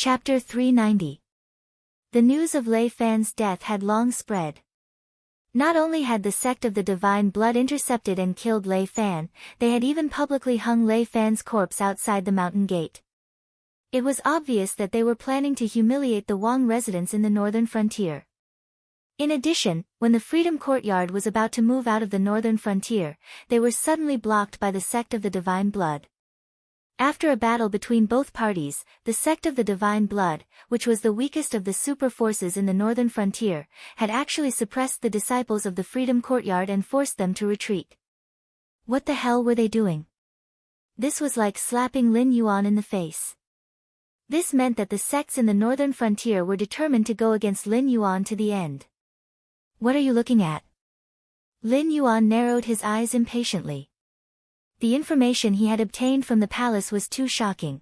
Chapter 390. The news of Lei Fan's death had long spread. Not only had the sect of the Divine Blood intercepted and killed Lei Fan, they had even publicly hung Lei Fan's corpse outside the mountain gate. It was obvious that they were planning to humiliate the Wang residents in the northern frontier. In addition, when the Freedom Courtyard was about to move out of the northern frontier, they were suddenly blocked by the sect of the Divine Blood. After a battle between both parties, the sect of the Divine Blood, which was the weakest of the super forces in the northern frontier, had actually suppressed the disciples of the Freedom Courtyard and forced them to retreat. What the hell were they doing? This was like slapping Lin Yuan in the face. This meant that the sects in the northern frontier were determined to go against Lin Yuan to the end. What are you looking at? Lin Yuan narrowed his eyes impatiently. The information he had obtained from the palace was too shocking.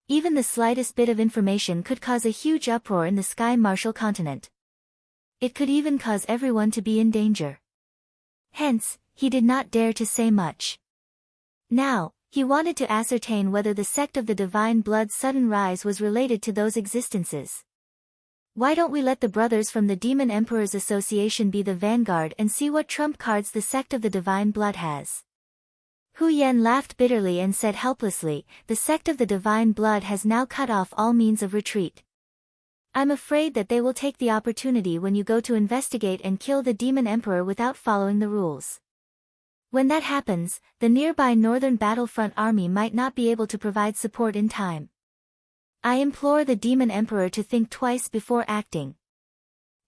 Even the slightest bit of information could cause a huge uproar in the Sky Martial continent. It could even cause everyone to be in danger. Hence, he did not dare to say much. Now, he wanted to ascertain whether the sect of the Divine Blood's sudden rise was related to those existences. Why don't we let the brothers from the Demon Emperor's Association be the vanguard and see what trump cards the sect of the Divine Blood has? Hu Yan laughed bitterly and said helplessly, the sect of the Divine Blood has now cut off all means of retreat. I'm afraid that they will take the opportunity when you go to investigate and kill the Demon Emperor without following the rules. When that happens, the nearby northern battlefront army might not be able to provide support in time. I implore the Demon Emperor to think twice before acting.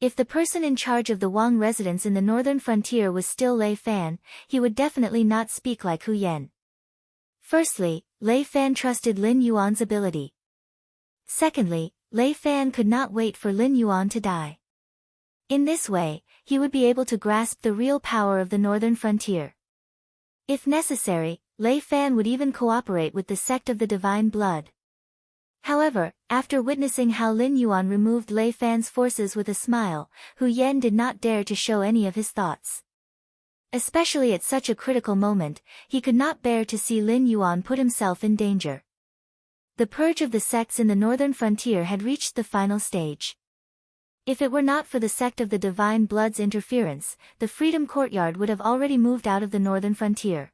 If the person in charge of the Wang residents in the northern frontier was still Lei Fan, he would definitely not speak like Hu Yan. Firstly, Lei Fan trusted Lin Yuan's ability. Secondly, Lei Fan could not wait for Lin Yuan to die. In this way, he would be able to grasp the real power of the northern frontier. If necessary, Lei Fan would even cooperate with the sect of the Divine Blood. However, after witnessing how Lin Yuan removed Lei Fan's forces with a smile, Hu Yan did not dare to show any of his thoughts. Especially at such a critical moment, he could not bear to see Lin Yuan put himself in danger. The purge of the sects in the northern frontier had reached the final stage. If it were not for the sect of the Divine Blood's interference, the Freedom Courtyard would have already moved out of the northern frontier.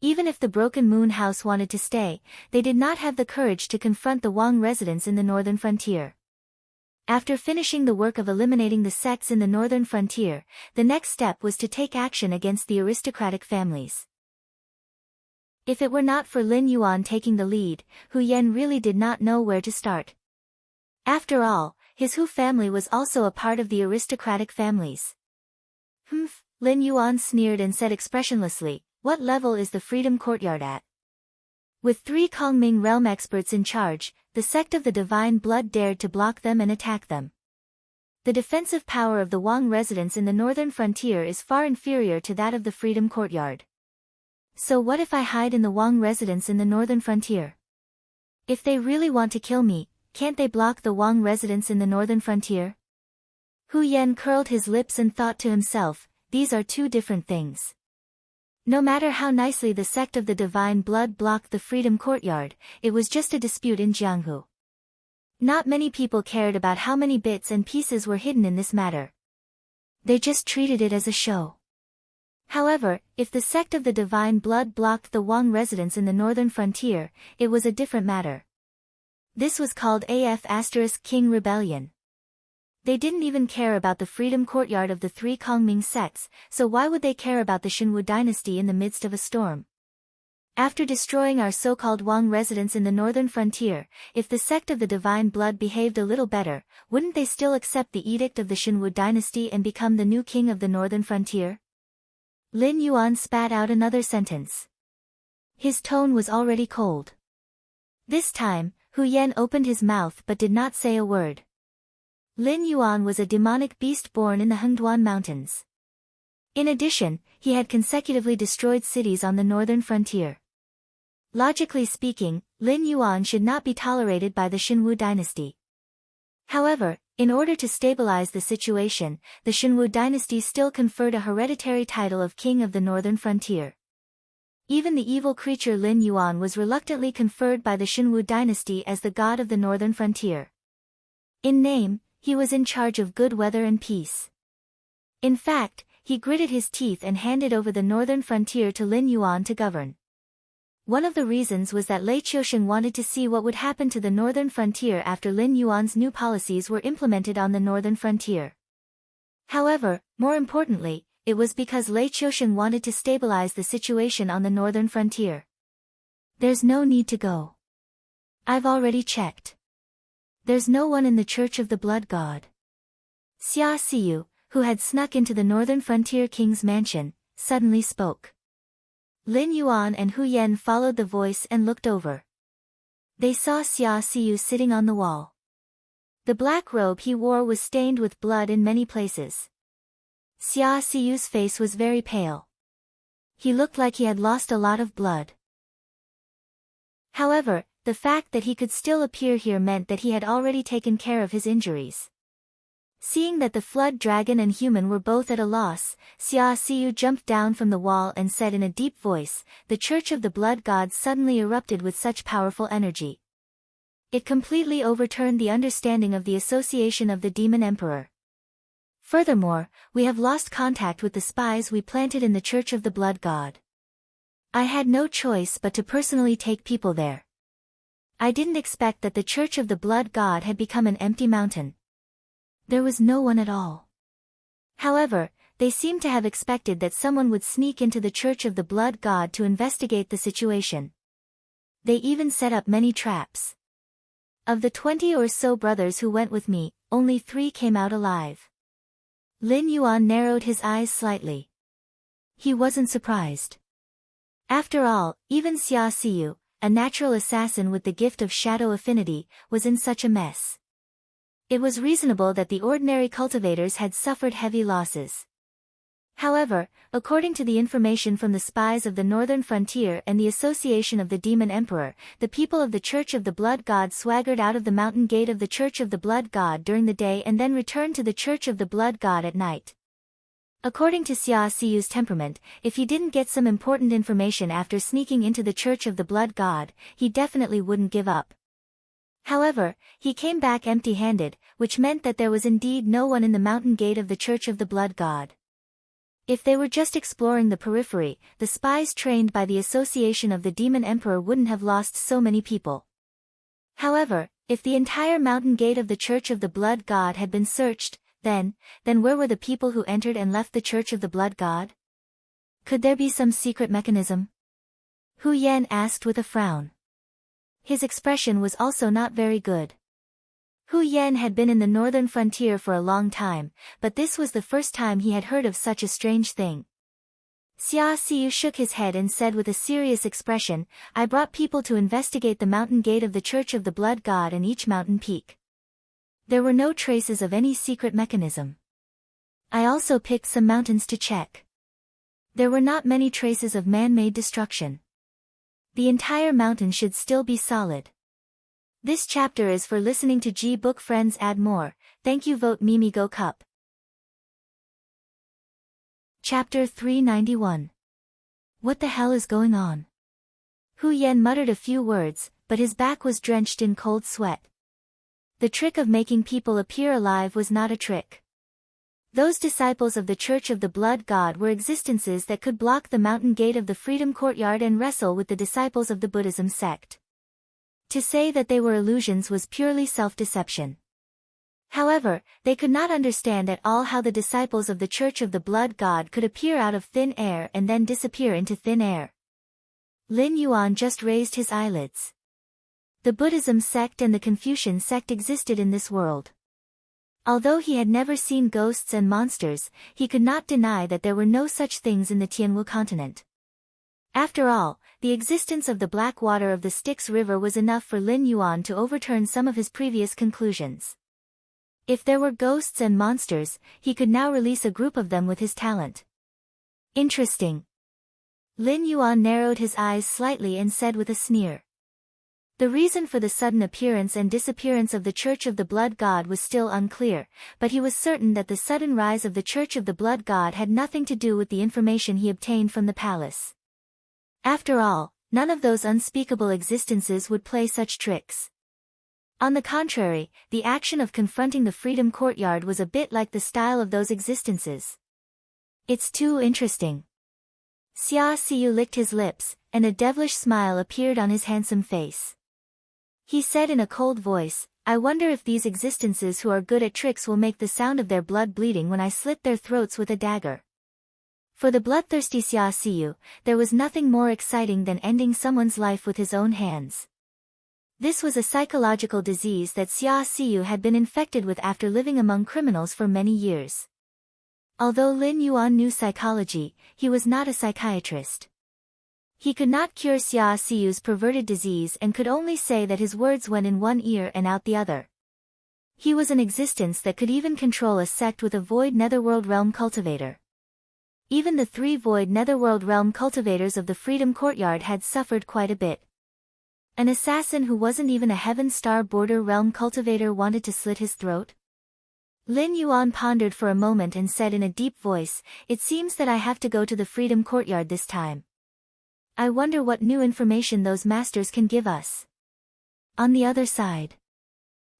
Even if the Broken Moon House wanted to stay, they did not have the courage to confront the Wang residents in the northern frontier. After finishing the work of eliminating the sects in the northern frontier, the next step was to take action against the aristocratic families. If it were not for Lin Yuan taking the lead, Hu Yan really did not know where to start. After all, his Hu family was also a part of the aristocratic families. Humph, Lin Yuan sneered and said expressionlessly, what level is the Freedom Courtyard at? With 3 Kongming realm experts in charge, the sect of the Divine Blood dared to block them and attack them. The defensive power of the Wang residents in the northern frontier is far inferior to that of the Freedom Courtyard. So what if I hide in the Wang residents in the northern frontier? If they really want to kill me, can't they block the Wang residents in the northern frontier? Hu Yan curled his lips and thought to himself, these are two different things. No matter how nicely the sect of the Divine Blood blocked the Freedom Courtyard, it was just a dispute in Jianghu. Not many people cared about how many bits and pieces were hidden in this matter. They just treated it as a show. However, if the sect of the Divine Blood blocked the Wang residents in the northern frontier, it was a different matter. This was called King Rebellion. They didn't even care about the Freedom Courtyard of the 3 Kongming sects, so why would they care about the Xinwu dynasty in the midst of a storm? After destroying our so-called Wang residents in the northern frontier, if the sect of the Divine Blood behaved a little better, wouldn't they still accept the edict of the Xinwu dynasty and become the new king of the northern frontier? Lin Yuan spat out another sentence. His tone was already cold. This time, Hu Yan opened his mouth but did not say a word. Lin Yuan was a demonic beast born in the Hengduan Mountains. In addition, he had consecutively destroyed cities on the northern frontier. Logically speaking, Lin Yuan should not be tolerated by the Xinwu dynasty. However, in order to stabilize the situation, the Xinwu dynasty still conferred a hereditary title of King of the Northern Frontier. Even the evil creature Lin Yuan was reluctantly conferred by the Shenwu dynasty as the god of the northern frontier. In name, he was in charge of good weather and peace. In fact, he gritted his teeth and handed over the northern frontier to Lin Yuan to govern. One of the reasons was that Lei Qiusheng wanted to see what would happen to the northern frontier after Lin Yuan's new policies were implemented on the northern frontier. However, more importantly, it was because Lei Qiusheng wanted to stabilize the situation on the northern frontier. There's no need to go. I've already checked. There's no one in the Church of the Blood God. Xia Siyu, who had snuck into the northern frontier king's mansion, suddenly spoke. Lin Yuan and Hu Yan followed the voice and looked over. They saw Xia Siyu sitting on the wall. The black robe he wore was stained with blood in many places. Xia Siyu's face was very pale. He looked like he had lost a lot of blood. However, the fact that he could still appear here meant that he had already taken care of his injuries. Seeing that the flood dragon and human were both at a loss, Xia Siyu jumped down from the wall and said in a deep voice, "The Church of the Blood Gods suddenly erupted with such powerful energy. It completely overturned the understanding of the association of the Demon Emperor. Furthermore, we have lost contact with the spies we planted in the Church of the Blood God. I had no choice but to personally take people there. I didn't expect that the Church of the Blood God had become an empty mountain. There was no one at all. However, they seemed to have expected that someone would sneak into the Church of the Blood God to investigate the situation. They even set up many traps. Of the 20 or so brothers who went with me, only 3 came out alive." Lin Yuan narrowed his eyes slightly. He wasn't surprised. After all, even Xia Siyu, a natural assassin with the gift of shadow affinity, was in such a mess. It was reasonable that the ordinary cultivators had suffered heavy losses. However, according to the information from the spies of the northern frontier and the association of the Demon Emperor, the people of the Church of the Blood God swaggered out of the mountain gate of the Church of the Blood God during the day and then returned to the Church of the Blood God at night. According to Xia Siyu's temperament, if he didn't get some important information after sneaking into the Church of the Blood God, he definitely wouldn't give up. However, he came back empty-handed, which meant that there was indeed no one in the mountain gate of the Church of the Blood God. If they were just exploring the periphery, the spies trained by the association of the Demon Emperor wouldn't have lost so many people. However, if the entire mountain gate of the Church of the Blood God had been searched, then where were the people who entered and left the Church of the Blood God? Could there be some secret mechanism? Hu Yan asked with a frown. His expression was also not very good. Hu Yan had been in the northern frontier for a long time, but this was the first time he had heard of such a strange thing. Xia Siyu shook his head and said with a serious expression, "I brought people to investigate the mountain gate of the Church of the Blood God and each mountain peak. There were no traces of any secret mechanism. I also picked some mountains to check. There were not many traces of man-made destruction. The entire mountain should still be solid." This chapter is for listening to G-Book Friends. Add more. Thank you. Vote Mimi Go Cup. Chapter 391. What the hell is going on? Hu Yan muttered a few words, but his back was drenched in cold sweat. The trick of making people appear alive was not a trick. Those disciples of the Church of the Blood God were existences that could block the mountain gate of the Freedom Courtyard and wrestle with the disciples of the Buddhism sect. To say that they were illusions was purely self-deception. However, they could not understand at all how the disciples of the Church of the Blood God could appear out of thin air and then disappear into thin air. Lin Yuan just raised his eyelids. The Buddhism sect and the Confucian sect existed in this world. Although he had never seen ghosts and monsters, he could not deny that there were no such things in the Tianwu continent. After all, the existence of the black water of the Styx River was enough for Lin Yuan to overturn some of his previous conclusions. If there were ghosts and monsters, he could now release a group of them with his talent. Interesting. Lin Yuan narrowed his eyes slightly and said with a sneer. The reason for the sudden appearance and disappearance of the Church of the Blood God was still unclear, but he was certain that the sudden rise of the Church of the Blood God had nothing to do with the information he obtained from the palace. After all, none of those unspeakable existences would play such tricks. On the contrary, the action of confronting the Freedom Courtyard was a bit like the style of those existences. It's too interesting. Xia Xiu licked his lips, and a devilish smile appeared on his handsome face. He said in a cold voice, I wonder if these existences who are good at tricks will make the sound of their blood bleeding when I slit their throats with a dagger. For the bloodthirsty Xia Xiu, there was nothing more exciting than ending someone's life with his own hands. This was a psychological disease that Xia Xiu had been infected with after living among criminals for many years. Although Lin Yuan knew psychology, he was not a psychiatrist. He could not cure Xia Xiu's perverted disease and could only say that his words went in one ear and out the other. He was an existence that could even control a sect with a void netherworld realm cultivator. Even the 3 void netherworld realm cultivators of the Freedom Courtyard had suffered quite a bit. An assassin who wasn't even a Heaven Star border realm cultivator wanted to slit his throat? Lin Yuan pondered for a moment and said in a deep voice, it seems that I have to go to the Freedom Courtyard this time. I wonder what new information those masters can give us. On the other side,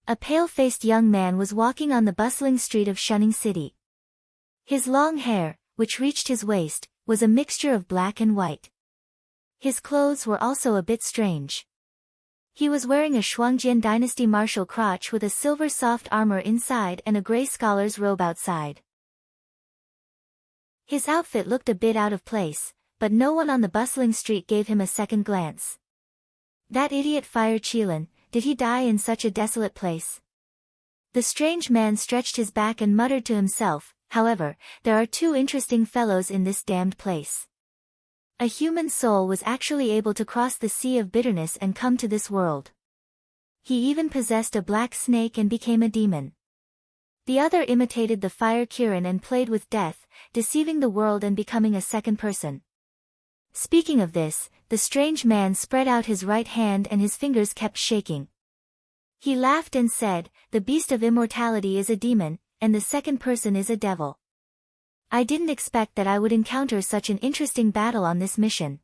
a pale-faced young man was walking on the bustling street of Shunning City. His long hair, which reached his waist, was a mixture of black and white. His clothes were also a bit strange. He was wearing a Shuangjian dynasty martial crotch with a silver soft armor inside and a gray scholar's robe outside. His outfit looked a bit out of place, but no one on the bustling street gave him a second glance. That idiot Fire Qilin, did he die in such a desolate place? The strange man stretched his back and muttered to himself, however, there are 2 interesting fellows in this damned place. A human soul was actually able to cross the sea of bitterness and come to this world. He even possessed a black snake and became a demon. The other imitated the Fire Kirin and played with death, deceiving the world and becoming a second person. Speaking of this, the strange man spread out his right hand and his fingers kept shaking. He laughed and said, the beast of immortality is a demon, and the second person is a devil. I didn't expect that I would encounter such an interesting battle on this mission.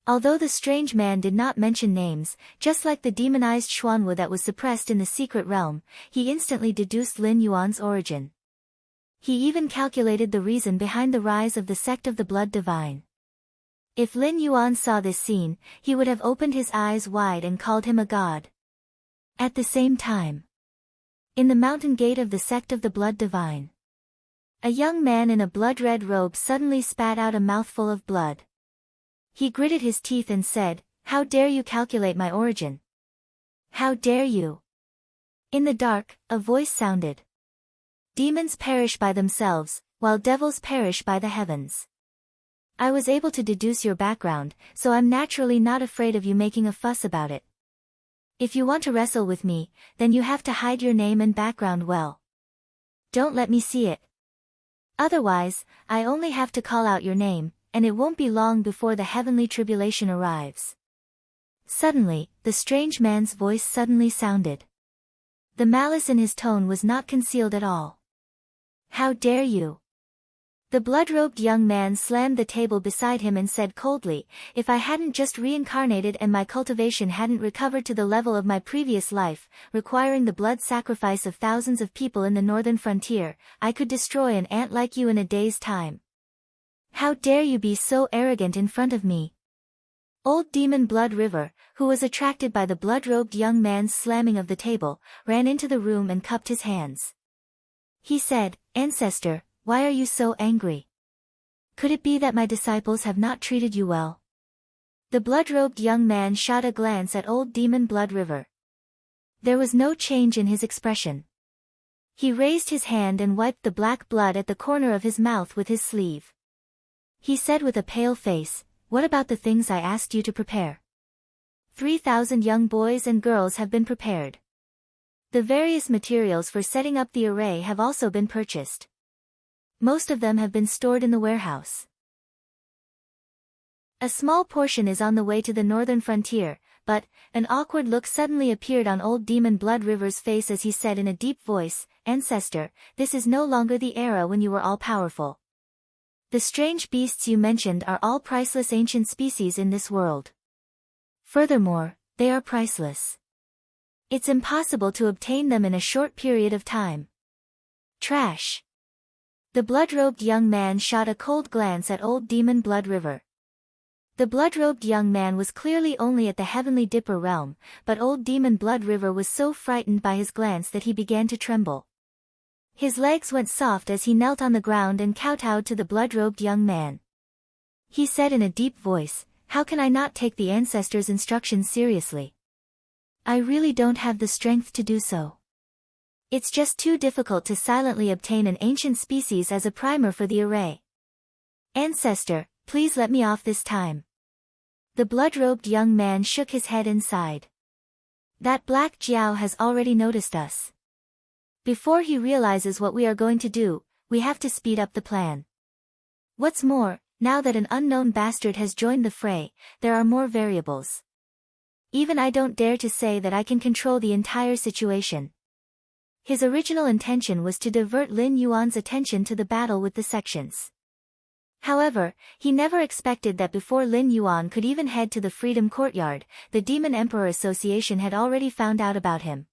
Although the strange man did not mention names, just like the demonized Xuanwu that was suppressed in the secret realm, he instantly deduced Lin Yuan's origin. He even calculated the reason behind the rise of the sect of the Blood Divine. If Lin Yuan saw this scene, he would have opened his eyes wide and called him a god. At the same time, in the mountain gate of the sect of the Blood Divine, a young man in a blood-red robe suddenly spat out a mouthful of blood. He gritted his teeth and said, how dare you calculate my origin? How dare you? In the dark, a voice sounded. Demons perish by themselves, while devils perish by the heavens. I was able to deduce your background, so I'm naturally not afraid of you making a fuss about it. If you want to wrestle with me, then you have to hide your name and background well. Don't let me see it. Otherwise, I only have to call out your name, and it won't be long before the heavenly tribulation arrives. Suddenly, the strange man's voice suddenly sounded. The malice in his tone was not concealed at all. How dare you? The blood-robed young man slammed the table beside him and said coldly, if I hadn't just reincarnated and my cultivation hadn't recovered to the level of my previous life, requiring the blood sacrifice of thousands of people in the northern frontier, I could destroy an ant like you in a day's time. How dare you be so arrogant in front of me? Old Demon Blood River, who was attracted by the blood-robed young man's slamming of the table, ran into the room and cupped his hands. He said, Ancestor, why are you so angry? Could it be that my disciples have not treated you well? The blood-robed young man shot a glance at Old Demon Blood River. There was no change in his expression. He raised his hand and wiped the black blood at the corner of his mouth with his sleeve. He said with a pale face, what about the things I asked you to prepare? 3,000 young boys and girls have been prepared. The various materials for setting up the array have also been purchased. Most of them have been stored in the warehouse. A small portion is on the way to the northern frontier, but, an awkward look suddenly appeared on Old Demon Blood River's face as he said in a deep voice, Ancestor, this is no longer the era when you were all-powerful. The strange beasts you mentioned are all priceless ancient species in this world. Furthermore, they are priceless. It's impossible to obtain them in a short period of time. Trash. The blood-robed young man shot a cold glance at Old Demon Blood River. The blood-robed young man was clearly only at the Heavenly Dipper realm, but Old Demon Blood River was so frightened by his glance that he began to tremble. His legs went soft as he knelt on the ground and kowtowed to the blood-robed young man. He said in a deep voice, "How can I not take the ancestors' instructions seriously? I really don't have the strength to do so. It's just too difficult to silently obtain an ancient species as a primer for the array. Ancestor, please let me off this time." The blood-robed young man shook his head and sighed. That black Jiao has already noticed us. Before he realizes what we are going to do, we have to speed up the plan. What's more, now that an unknown bastard has joined the fray, there are more variables. Even I don't dare to say that I can control the entire situation. His original intention was to divert Lin Yuan's attention to the battle with the sections. However, he never expected that before Lin Yuan could even head to the Freedom Courtyard, the Demon Emperor Association had already found out about him.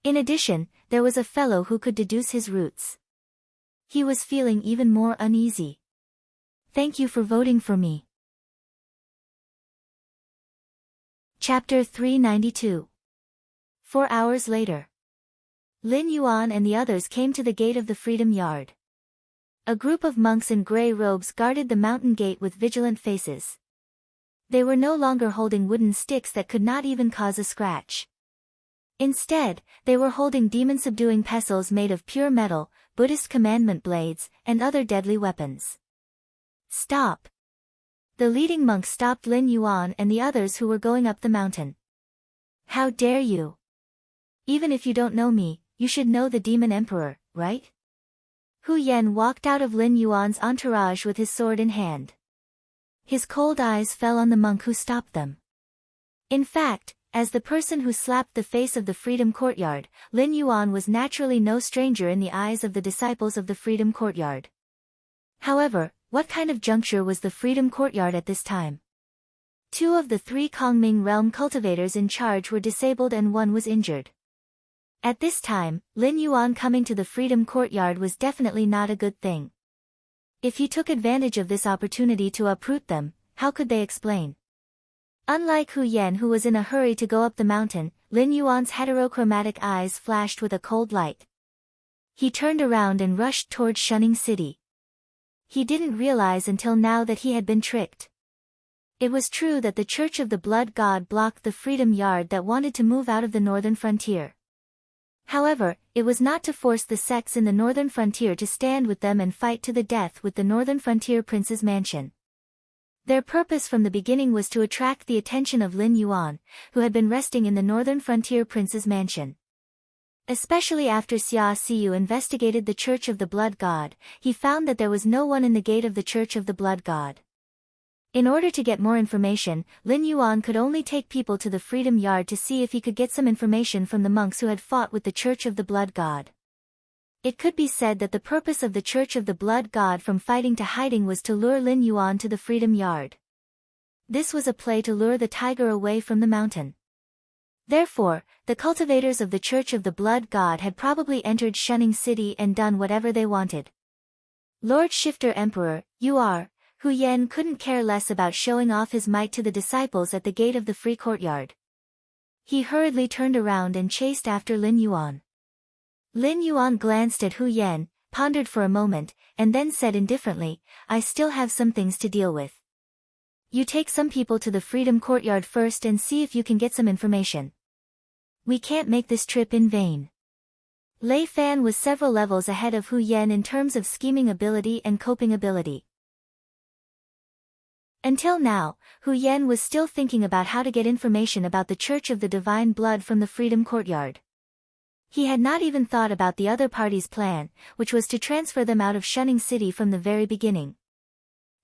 In addition, there was a fellow who could deduce his roots. He was feeling even more uneasy. Thank you for voting for me. Chapter 392. 4 hours later. Lin Yuan and the others came to the gate of the Freedom Yard. A group of monks in grey robes guarded the mountain gate with vigilant faces. They were no longer holding wooden sticks that could not even cause a scratch. Instead, they were holding demon-subduing pestles made of pure metal, Buddhist commandment blades, and other deadly weapons. Stop! The leading monk stopped Lin Yuan and the others who were going up the mountain. How dare you? Even if you don't know me, you should know the Demon Emperor, right? Hu Yan walked out of Lin Yuan's entourage with his sword in hand. His cold eyes fell on the monk who stopped them. In fact, as the person who slapped the face of the Freedom Courtyard, Lin Yuan was naturally no stranger in the eyes of the disciples of the Freedom Courtyard. However, what kind of juncture was the Freedom Courtyard at this time? 2 of the 3 Kongming realm cultivators in charge were disabled and 1 was injured. At this time, Lin Yuan coming to the Freedom Courtyard was definitely not a good thing. If he took advantage of this opportunity to uproot them, how could they explain? Unlike Hu Yan who was in a hurry to go up the mountain, Lin Yuan's heterochromatic eyes flashed with a cold light. He turned around and rushed towards Shunning City. He didn't realize until now that he had been tricked. It was true that the Church of the Blood God blocked the Freedom Yard that wanted to move out of the northern frontier. However, it was not to force the sects in the northern frontier to stand with them and fight to the death with the northern frontier prince's mansion. Their purpose from the beginning was to attract the attention of Lin Yuan, who had been resting in the northern frontier prince's mansion. Especially after Xia Siyu investigated the Church of the Blood God, he found that there was no one in the gate of the Church of the Blood God. In order to get more information, Lin Yuan could only take people to the Freedom Yard to see if he could get some information from the monks who had fought with the Church of the Blood God. It could be said that the purpose of the Church of the Blood God from fighting to hiding was to lure Lin Yuan to the Freedom Yard. This was a play to lure the tiger away from the mountain. Therefore, the cultivators of the Church of the Blood God had probably entered Shunning City and done whatever they wanted. Lord Shifter Emperor, you are... Hu Yan couldn't care less about showing off his might to the disciples at the gate of the Free Courtyard. He hurriedly turned around and chased after Lin Yuan. Lin Yuan glanced at Hu Yan, pondered for a moment, and then said indifferently, "I still have some things to deal with. You take some people to the Freedom Courtyard first and see if you can get some information. We can't make this trip in vain." Lei Fan was several levels ahead of Hu Yan in terms of scheming ability and coping ability. Until now, Hu Yan was still thinking about how to get information about the Church of the Divine Blood from the Freedom Courtyard. He had not even thought about the other party's plan, which was to transfer them out of Shunning City from the very beginning.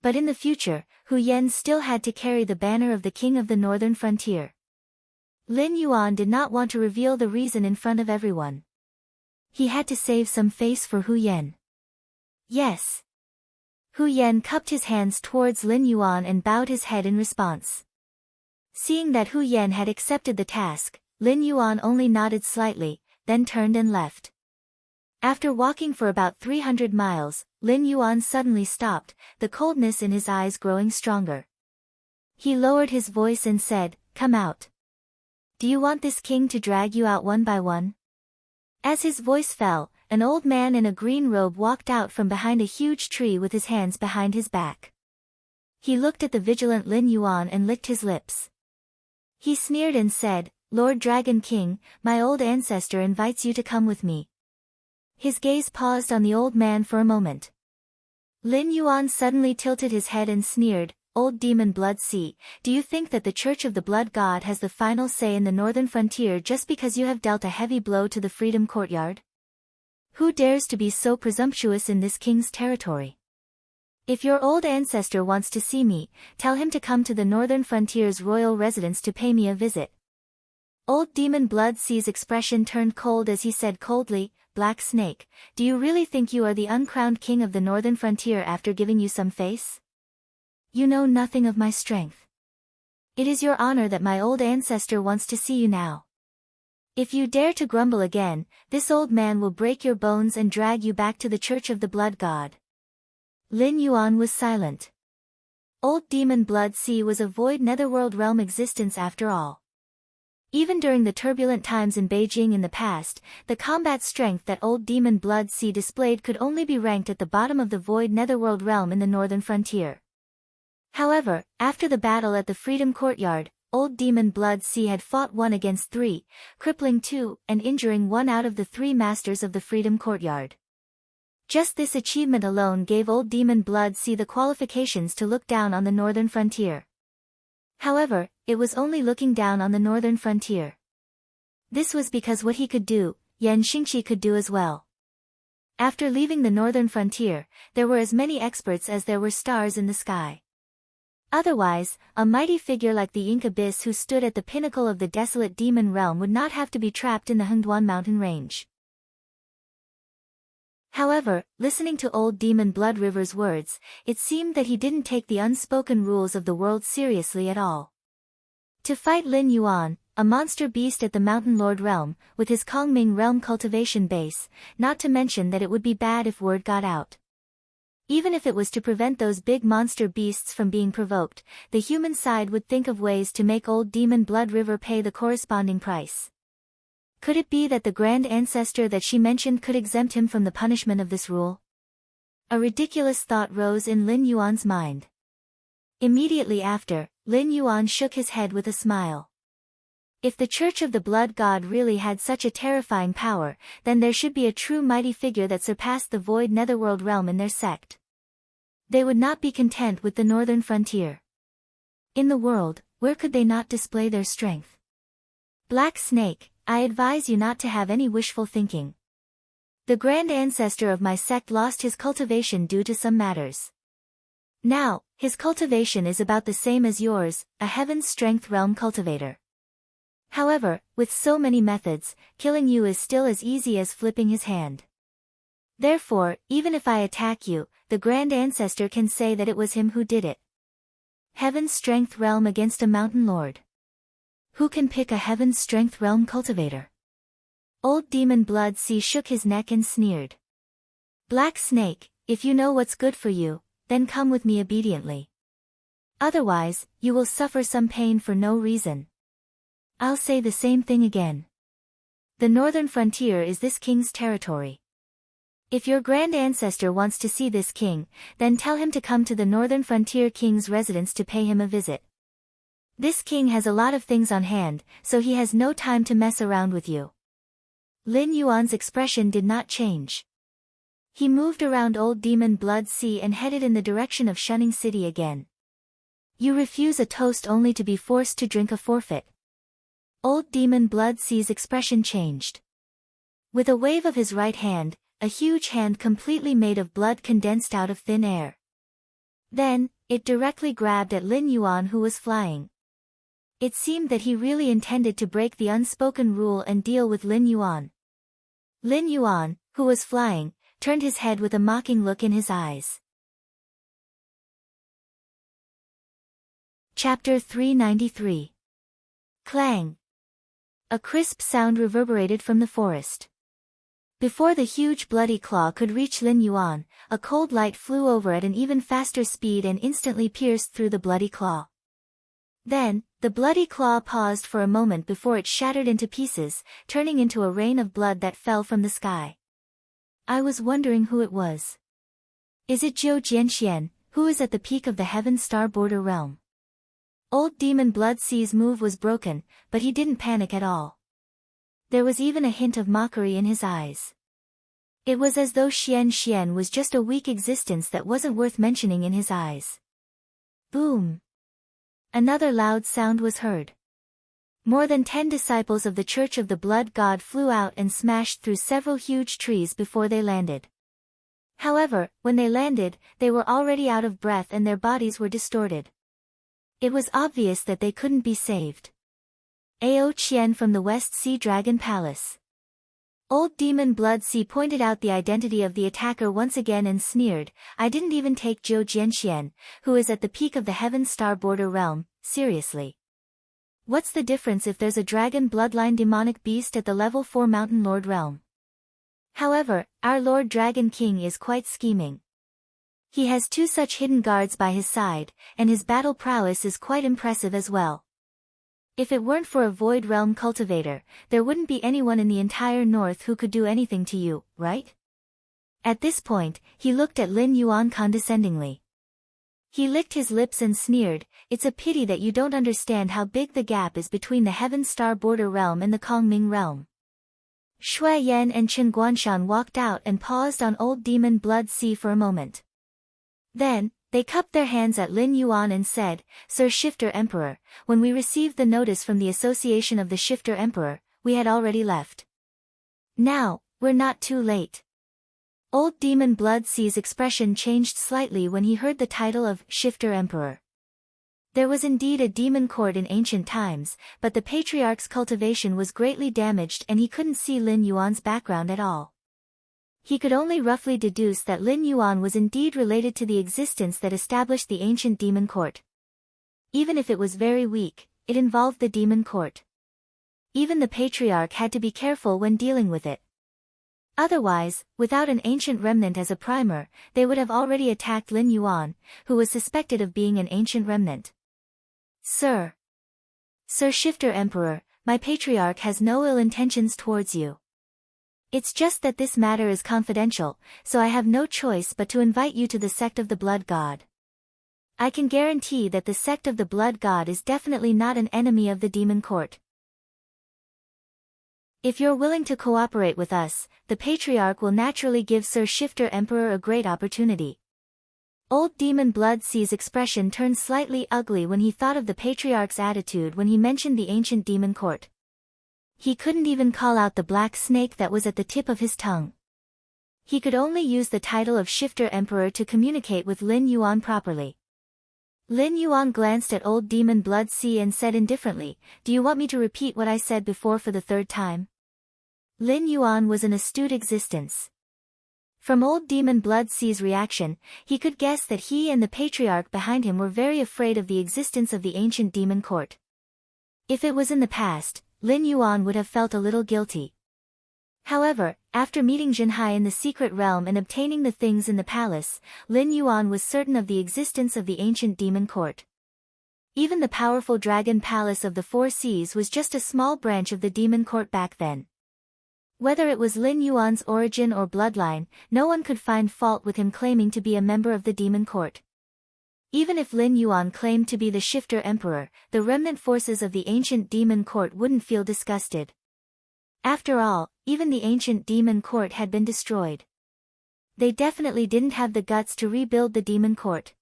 But in the future, Hu Yan still had to carry the banner of the King of the Northern Frontier. Lin Yuan did not want to reveal the reason in front of everyone. He had to save some face for Hu Yan. Yes. Hu Yan cupped his hands towards Lin Yuan and bowed his head in response. Seeing that Hu Yan had accepted the task, Lin Yuan only nodded slightly, then turned and left. After walking for about 300 miles, Lin Yuan suddenly stopped, the coldness in his eyes growing stronger. He lowered his voice and said, "Come out. Do you want this king to drag you out one by one?" As his voice fell, an old man in a green robe walked out from behind a huge tree with his hands behind his back. He looked at the vigilant Lin Yuan and licked his lips. He sneered and said, "Lord Dragon King, my old ancestor invites you to come with me." His gaze paused on the old man for a moment. Lin Yuan suddenly tilted his head and sneered, "Old demon Blood Sea, do you think that the Church of the Blood God has the final say in the northern frontier just because you have dealt a heavy blow to the Freedom Courtyard? Who dares to be so presumptuous in this king's territory? If your old ancestor wants to see me, tell him to come to the northern frontier's royal residence to pay me a visit." Old demon Blood Sea's expression turned cold as he said coldly, "Black Snake, do you really think you are the uncrowned king of the northern frontier after giving you some face? You know nothing of my strength. It is your honor that my old ancestor wants to see you now. If you dare to grumble again, this old man will break your bones and drag you back to the Church of the Blood God." Lin Yuan was silent. Old demon Blood Sea was a void netherworld realm existence after all. Even during the turbulent times in Beijing in the past, the combat strength that old demon Blood Sea displayed could only be ranked at the bottom of the void netherworld realm in the northern frontier. However, after the battle at the Freedom Courtyard, old demon Blood Sea had fought 1 against 3, crippling 2, and injuring 1 out of the 3 masters of the Freedom Courtyard. Just this achievement alone gave old demon Blood Sea the qualifications to look down on the northern frontier. However, it was only looking down on the northern frontier. This was because what he could do, Yan Xingqi could do as well. After leaving the northern frontier, there were as many experts as there were stars in the sky. Otherwise, a mighty figure like the Ink Abyss who stood at the pinnacle of the desolate demon realm would not have to be trapped in the Hengduan mountain range. However, listening to old demon Blood River's words, it seemed that he didn't take the unspoken rules of the world seriously at all. To fight Lin Yuan, a monster beast at the Mountain Lord realm, with his Kongming realm cultivation base, not to mention that it would be bad if word got out. Even if it was to prevent those big monster beasts from being provoked, the human side would think of ways to make old demon Blood River pay the corresponding price. Could it be that the grand ancestor that she mentioned could exempt him from the punishment of this rule? A ridiculous thought rose in Lin Yuan's mind. Immediately after, Lin Yuan shook his head with a smile. If the Church of the Blood God really had such a terrifying power, then there should be a true mighty figure that surpassed the void netherworld realm in their sect. They would not be content with the northern frontier. In the world, where could they not display their strength? Black Snake, I advise you not to have any wishful thinking. The grand ancestor of my sect lost his cultivation due to some matters. Now, his cultivation is about the same as yours, a heaven's strength realm cultivator. However, with so many methods, killing you is still as easy as flipping his hand. Therefore, even if I attack you, the grand ancestor can say that it was him who did it. Heaven's strength realm against a mountain lord. Who can pick a heaven's strength realm cultivator? Old demon Blood Sea shook his neck and sneered. Black Snake, if you know what's good for you, then come with me obediently. Otherwise, you will suffer some pain for no reason. I'll say the same thing again. The northern frontier is this king's territory. If your grand ancestor wants to see this king, then tell him to come to the northern frontier king's residence to pay him a visit. This king has a lot of things on hand, so he has no time to mess around with you. Lin Yuan's expression did not change. He moved around old demon Blood Sea and headed in the direction of Shunning City again. You refuse a toast only to be forced to drink a forfeit. Old demon Blood Sea's expression changed. With a wave of his right hand, a huge hand completely made of blood condensed out of thin air. Then, it directly grabbed at Lin Yuan who was flying. It seemed that he really intended to break the unspoken rule and deal with Lin Yuan. Lin Yuan, who was flying, turned his head with a mocking look in his eyes. Chapter 393. Clang. A crisp sound reverberated from the forest. Before the huge bloody claw could reach Lin Yuan, a cold light flew over at an even faster speed and instantly pierced through the bloody claw. Then, the bloody claw paused for a moment before it shattered into pieces, turning into a rain of blood that fell from the sky. I was wondering who it was. Is it Zhou Jianxian, who is at the peak of the Heaven Star Border realm? Old Demon Blood Sea's move was broken, but he didn't panic at all. There was even a hint of mockery in his eyes. It was as though Xian was just a weak existence that wasn't worth mentioning in his eyes. Boom! Another loud sound was heard. More than 10 disciples of the Church of the Blood God flew out and smashed through several huge trees before they landed. However, when they landed, they were already out of breath and their bodies were distorted. It was obvious that they couldn't be saved. Ao Qian from the West Sea Dragon Palace. Old Demon Blood Sea pointed out the identity of the attacker once again and sneered, I didn't even take Zhou Jianxian, who is at the peak of the Heaven Star Border realm, seriously. What's the difference if there's a dragon bloodline demonic beast at the level 4 Mountain Lord realm? However, our Lord Dragon King is quite scheming. He has 2 such hidden guards by his side, and his battle prowess is quite impressive as well. If it weren't for a Void Realm cultivator, there wouldn't be anyone in the entire north who could do anything to you, right? At this point, he looked at Lin Yuan condescendingly. He licked his lips and sneered, it's a pity that you don't understand how big the gap is between the Heaven Star Border realm and the Kongming realm. Shui Yan and Chen Guanshan walked out and paused on Old Demon Blood Sea for a moment. Then, they cupped their hands at Lin Yuan and said, Sir Shifter Emperor, when we received the notice from the Association of the Shifter Emperor, we had already left. Now, we're not too late. Old Demon Blood Sea's expression changed slightly when he heard the title of Shifter Emperor. There was indeed a demon court in ancient times, but the Patriarch's cultivation was greatly damaged and he couldn't see Lin Yuan's background at all. He could only roughly deduce that Lin Yuan was indeed related to the existence that established the ancient demon court. Even if it was very weak, it involved the demon court. Even the Patriarch had to be careful when dealing with it. Otherwise, without an ancient remnant as a primer, they would have already attacked Lin Yuan, who was suspected of being an ancient remnant. Sir Shifter Emperor, my Patriarch has no ill intentions towards you. It's just that this matter is confidential, so I have no choice but to invite you to the sect of the Blood God. I can guarantee that the sect of the Blood God is definitely not an enemy of the demon court. If you're willing to cooperate with us, the Patriarch will naturally give Sir Shifter Emperor a great opportunity. Old Demon Blood Sea's expression turned slightly ugly when he thought of the Patriarch's attitude when he mentioned the ancient demon court. He couldn't even call out the black snake that was at the tip of his tongue. He could only use the title of Shifter Emperor to communicate with Lin Yuan properly. Lin Yuan glanced at Old Demon Blood Sea and said indifferently, do you want me to repeat what I said before for the 3rd time? Lin Yuan was an astute existence. From Old Demon Blood Sea's reaction, he could guess that he and the Patriarch behind him were very afraid of the existence of the ancient demon court. If it was in the past, Lin Yuan would have felt a little guilty. However, after meeting Jinhai in the secret realm and obtaining the things in the palace, Lin Yuan was certain of the existence of the ancient demon court. Even the powerful dragon palace of the 4 seas was just a small branch of the demon court back then. Whether it was Lin Yuan's origin or bloodline, no one could find fault with him claiming to be a member of the demon court. Even if Lin Yuan claimed to be the Shifter Emperor, the remnant forces of the ancient demon court wouldn't feel disgusted. After all, even the ancient demon court had been destroyed. They definitely didn't have the guts to rebuild the demon court.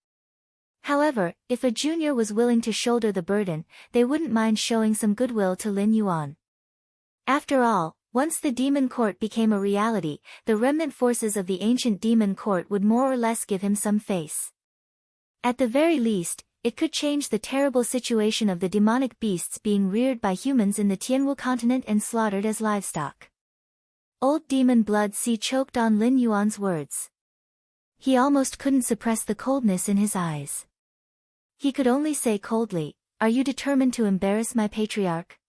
However, if a junior was willing to shoulder the burden, they wouldn't mind showing some goodwill to Lin Yuan. After all, once the demon court became a reality, the remnant forces of the ancient demon court would more or less give him some face. At the very least, it could change the terrible situation of the demonic beasts being reared by humans in the Tianwu continent and slaughtered as livestock. Old Demon Blood Sea choked on Lin Yuan's words. He almost couldn't suppress the coldness in his eyes. he could only say coldly, "Are you determined to embarrass my patriarch?"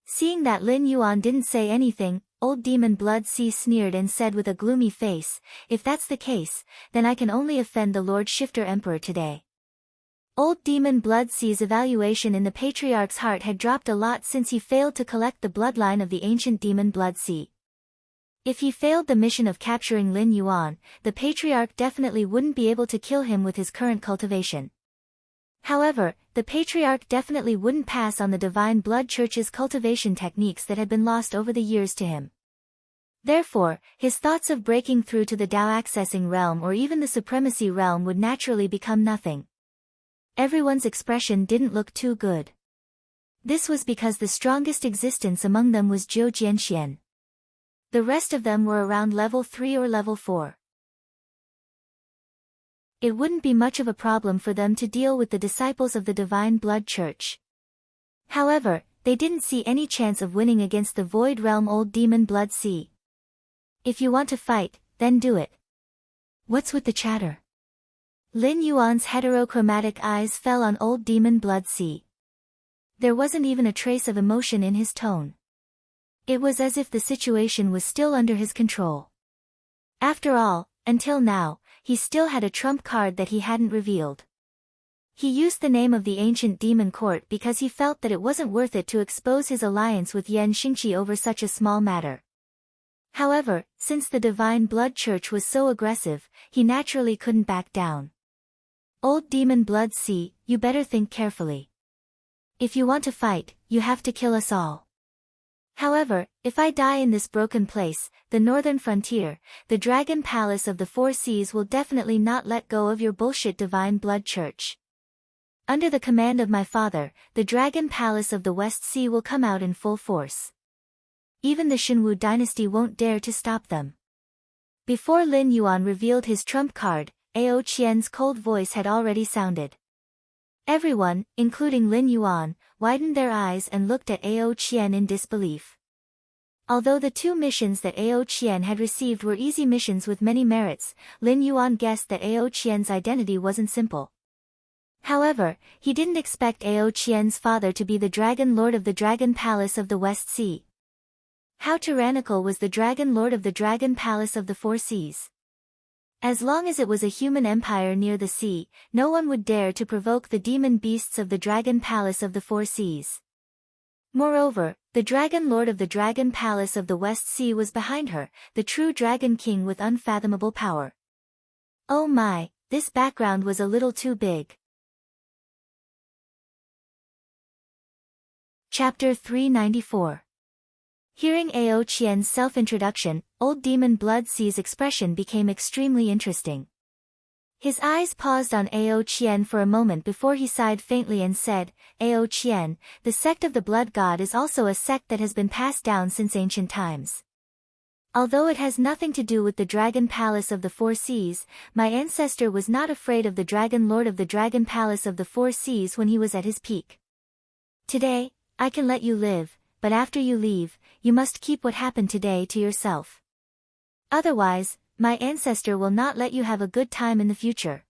Seeing that Lin Yuan didn't say anything, Old Demon Blood Sea sneered and said with a gloomy face, "If that's the case, then I can only offend the Lord Shifter Emperor today." Old Demon Blood Sea's evaluation in the Patriarch's heart had dropped a lot since he failed to collect the bloodline of the ancient Demon Blood Sea. If he failed the mission of capturing Lin Yuan, the Patriarch definitely wouldn't be able to kill him with his current cultivation. However, the Patriarch definitely wouldn't pass on the Divine Blood Church's cultivation techniques that had been lost over the years to him. Therefore, his thoughts of breaking through to the Dao accessing realm or even the Supremacy realm would naturally become nothing. Everyone's expression didn't look too good. This was because the strongest existence among them was Zhou Jianxian. The rest of them were around level 3 or level 4. It wouldn't be much of a problem for them to deal with the disciples of the Divine Blood Church. However, they didn't see any chance of winning against the Void Realm Old Demon Blood Sea. "If you want to fight, then do it. What's with the chatter?" Lin Yuan's heterochromatic eyes fell on Old Demon Blood Sea. There wasn't even a trace of emotion in his tone. It was as if the situation was still under his control. After all, until now, he still had a trump card that he hadn't revealed. He used the name of the ancient demon court because he felt that it wasn't worth it to expose his alliance with Yan Xingqi over such a small matter. However, since the Divine Blood Church was so aggressive, he naturally couldn't back down. "Old Demon Blood Sea, you better think carefully. If you want to fight, you have to kill us all. However, if I die in this broken place, the northern frontier, the Dragon Palace of the Four Seas will definitely not let go of your bullshit Divine Blood Church. Under the command of my father, the Dragon Palace of the West Sea will come out in full force. Even the Shenwu dynasty won't dare to stop them." Before Lin Yuan revealed his trump card, Ao Qian's cold voice had already sounded. Everyone, including Lin Yuan, widened their eyes and looked at Ao Qian in disbelief. Although the two missions that Ao Qian had received were easy missions with many merits, Lin Yuan guessed that Ao Qian's identity wasn't simple. However, he didn't expect Ao Qian's father to be the Dragon Lord of the Dragon Palace of the West Sea. How tyrannical was the Dragon Lord of the Dragon Palace of the Four Seas? As long as it was a human empire near the sea, no one would dare to provoke the demon beasts of the Dragon Palace of the Four Seas. Moreover, the Dragon Lord of the Dragon Palace of the West Sea was behind her, the true Dragon King with unfathomable power. Oh my, this background was a little too big. Chapter 394. Hearing Ao Qian's self-introduction, Old Demon Blood Sea's expression became extremely interesting. His eyes paused on Ao Qian for a moment before he sighed faintly and said, "Ao Qian, the sect of the Blood God is also a sect that has been passed down since ancient times. Although it has nothing to do with the Dragon Palace of the Four Seas, my ancestor was not afraid of the Dragon Lord of the Dragon Palace of the Four Seas when he was at his peak. Today, I can let you live, but after you leave, you must keep what happened today to yourself. Otherwise, my ancestor will not let you have a good time in the future."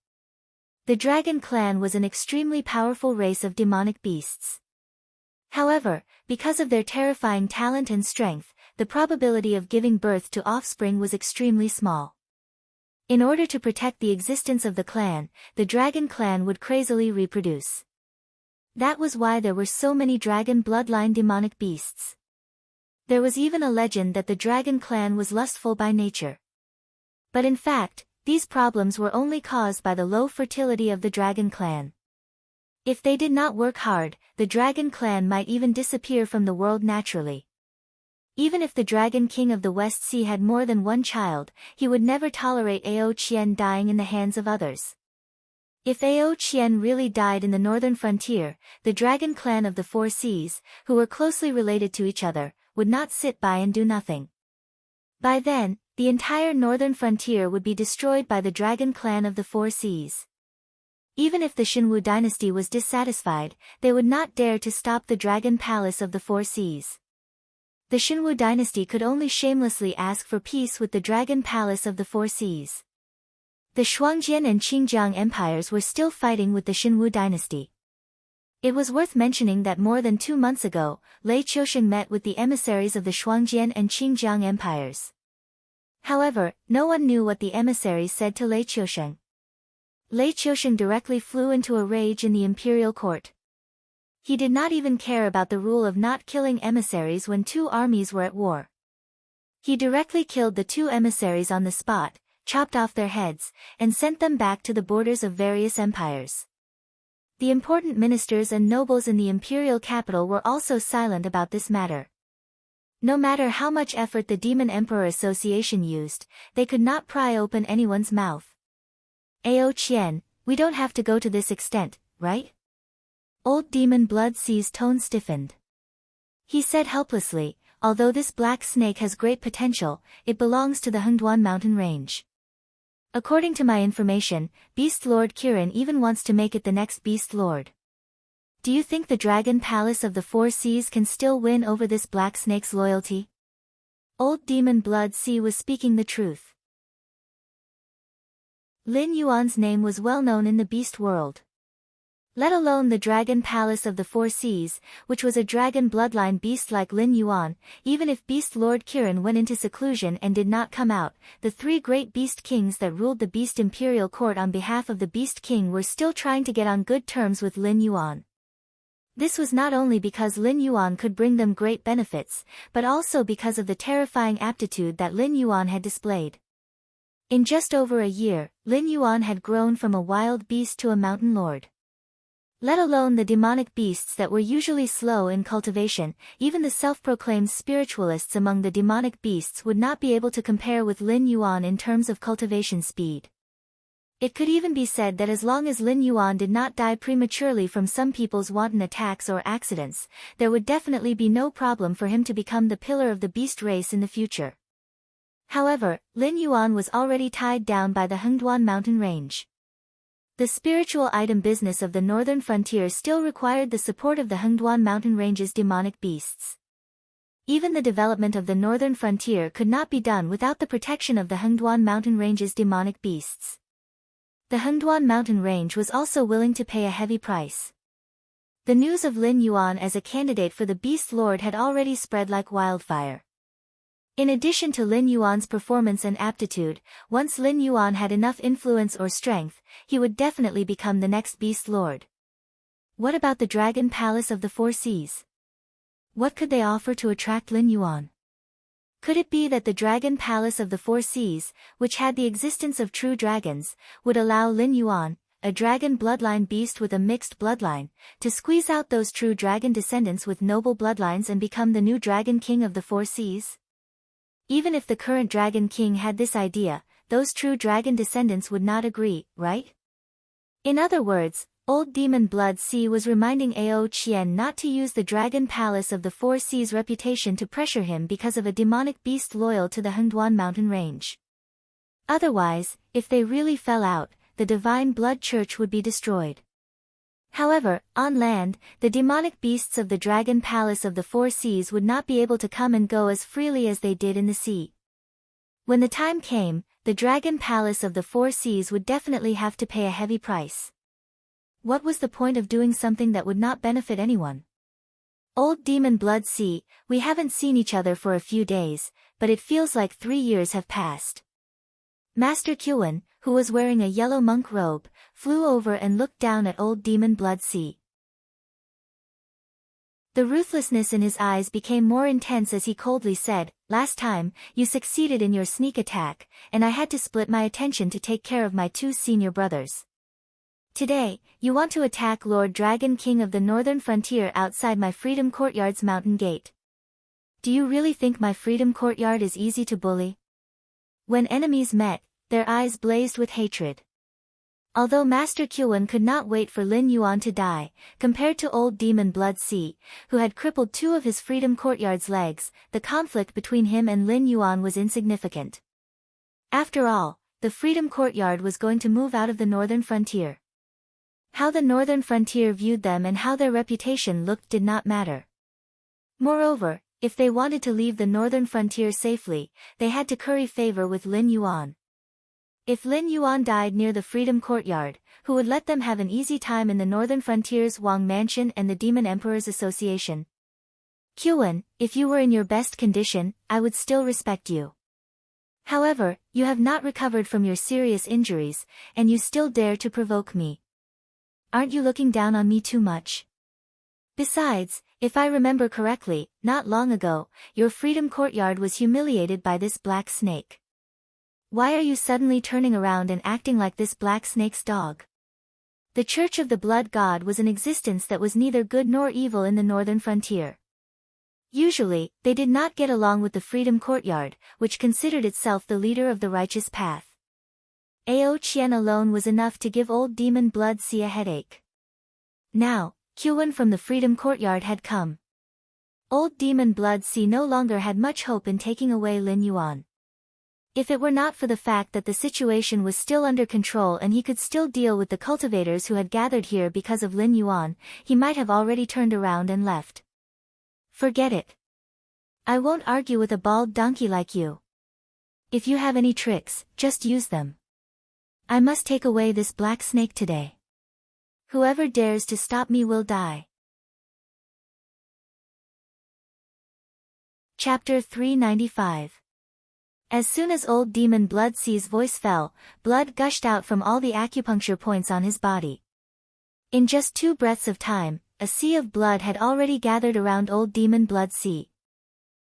The Dragon Clan was an extremely powerful race of demonic beasts. However, because of their terrifying talent and strength, the probability of giving birth to offspring was extremely small. In order to protect the existence of the clan, the Dragon Clan would crazily reproduce. That was why there were so many dragon bloodline demonic beasts. There was even a legend that the Dragon Clan was lustful by nature. But in fact, these problems were only caused by the low fertility of the Dragon Clan. If they did not work hard, the Dragon Clan might even disappear from the world naturally. Even if the Dragon King of the West Sea had more than one child, he would never tolerate Ao Qian dying in the hands of others. If Ao Qian really died in the northern frontier, the Dragon Clan of the Four Seas, who were closely related to each other, would not sit by and do nothing. By then, the entire northern frontier would be destroyed by the Dragon Clan of the Four Seas. Even if the Shenwu dynasty was dissatisfied, they would not dare to stop the Dragon Palace of the Four Seas. The Shenwu dynasty could only shamelessly ask for peace with the Dragon Palace of the Four Seas. The Shuangjian and Qingjiang empires were still fighting with the Xinwu dynasty. It was worth mentioning that more than 2 months ago, Lei Qiusheng met with the emissaries of the Shuangjian and Qingjiang empires. However, no one knew what the emissaries said to Lei Qiusheng. Lei Qiusheng directly flew into a rage in the imperial court. He did not even care about the rule of not killing emissaries when 2 armies were at war. He directly killed the 2 emissaries on the spot, chopped off their heads, and sent them back to the borders of various empires. The important ministers and nobles in the imperial capital were also silent about this matter. No matter how much effort the Demon Emperor Association used, they could not pry open anyone's mouth. Ao Qian, we don't have to go to this extent, right? Old Demon Blood Sea's tone stiffened. He said helplessly, although this black snake has great potential, it belongs to the Hengduan mountain range. According to my information, Beast Lord Kirin even wants to make it the next Beast Lord. Do you think the Dragon Palace of the Four Seas can still win over this black snake's loyalty? Old Demon Blood Sea was speaking the truth. Lin Yuan's name was well known in the beast world. Let alone the Dragon Palace of the Four Seas, which was a dragon bloodline beast like Lin Yuan. Even if Beast Lord Kirin went into seclusion and did not come out, the 3 great beast kings that ruled the Beast Imperial Court on behalf of the Beast King were still trying to get on good terms with Lin Yuan. This was not only because Lin Yuan could bring them great benefits, but also because of the terrifying aptitude that Lin Yuan had displayed. In just over a year, Lin Yuan had grown from a wild beast to a mountain lord. Let alone the demonic beasts that were usually slow in cultivation, even the self-proclaimed spiritualists among the demonic beasts would not be able to compare with Lin Yuan in terms of cultivation speed. It could even be said that as long as Lin Yuan did not die prematurely from some people's wanton attacks or accidents, there would definitely be no problem for him to become the pillar of the beast race in the future. However, Lin Yuan was already tied down by the Hengduan mountain range. The spiritual item business of the northern frontier still required the support of the Hengduan mountain range's demonic beasts. Even the development of the northern frontier could not be done without the protection of the Hengduan mountain range's demonic beasts. The Hengduan mountain range was also willing to pay a heavy price. The news of Lin Yuan as a candidate for the Beast Lord had already spread like wildfire. In addition to Lin Yuan's performance and aptitude, once Lin Yuan had enough influence or strength, he would definitely become the next Beast Lord. What about the Dragon Palace of the Four Seas? What could they offer to attract Lin Yuan? Could it be that the Dragon Palace of the Four Seas, which had the existence of true dragons, would allow Lin Yuan, a dragon bloodline beast with a mixed bloodline, to squeeze out those true dragon descendants with noble bloodlines and become the new Dragon King of the Four Seas? Even if the current Dragon King had this idea, those true dragon descendants would not agree, right? In other words, Old Demon Blood Sea was reminding Ao Qian not to use the Dragon Palace of the Four Seas' reputation to pressure him because of a demonic beast loyal to the Hengduan mountain range. Otherwise, if they really fell out, the Divine Blood Church would be destroyed. However, on land, the demonic beasts of the Dragon Palace of the Four Seas would not be able to come and go as freely as they did in the sea. When the time came, the Dragon Palace of the Four Seas would definitely have to pay a heavy price. What was the point of doing something that would not benefit anyone? Old Demon Blood Sea, we haven't seen each other for a few days, but it feels like 3 years have passed. Master Qiuwen, who was wearing a yellow monk robe, flew over and looked down at Old Demon Blood Sea. The ruthlessness in his eyes became more intense as he coldly said, "Last time, you succeeded in your sneak attack, and I had to split my attention to take care of my 2 senior brothers. Today, you want to attack Lord Dragon King of the Northern Frontier outside my Freedom Courtyard's mountain gate. Do you really think my Freedom Courtyard is easy to bully?" When enemies met, their eyes blazed with hatred. Although Master Qiuwen could not wait for Lin Yuan to die, compared to Old Demon Blood Sea, who had crippled 2 of his Freedom Courtyard's legs, the conflict between him and Lin Yuan was insignificant. After all, the Freedom Courtyard was going to move out of the northern frontier. How the northern frontier viewed them and how their reputation looked did not matter. Moreover, if they wanted to leave the northern frontier safely, they had to curry favor with Lin Yuan. If Lin Yuan died near the Freedom Courtyard, who would let them have an easy time in the northern frontiers? Wang Mansion and the Demon Emperor's Association. Qun, if you were in your best condition, I would still respect you. However, you have not recovered from your serious injuries, and you still dare to provoke me. Aren't you looking down on me too much? Besides, if I remember correctly, not long ago, your Freedom Courtyard was humiliated by this black snake. Why are you suddenly turning around and acting like this black snake's dog? The Church of the Blood God was an existence that was neither good nor evil in the northern frontier. Usually, they did not get along with the Freedom Courtyard, which considered itself the leader of the righteous path. Ao Qian alone was enough to give old Demon Blood Sea a headache. Now, Qun from the Freedom Courtyard had come. Old Demon Blood Sea no longer had much hope in taking away Lin Yuan. If it were not for the fact that the situation was still under control and he could still deal with the cultivators who had gathered here because of Lin Yuan, he might have already turned around and left. Forget it. I won't argue with a bald donkey like you. If you have any tricks, just use them. I must take away this black snake today. Whoever dares to stop me will die. Chapter 395. As soon as old Demon Blood Sea's voice fell, blood gushed out from all the acupuncture points on his body. In just 2 breaths of time, a sea of blood had already gathered around old Demon Blood Sea.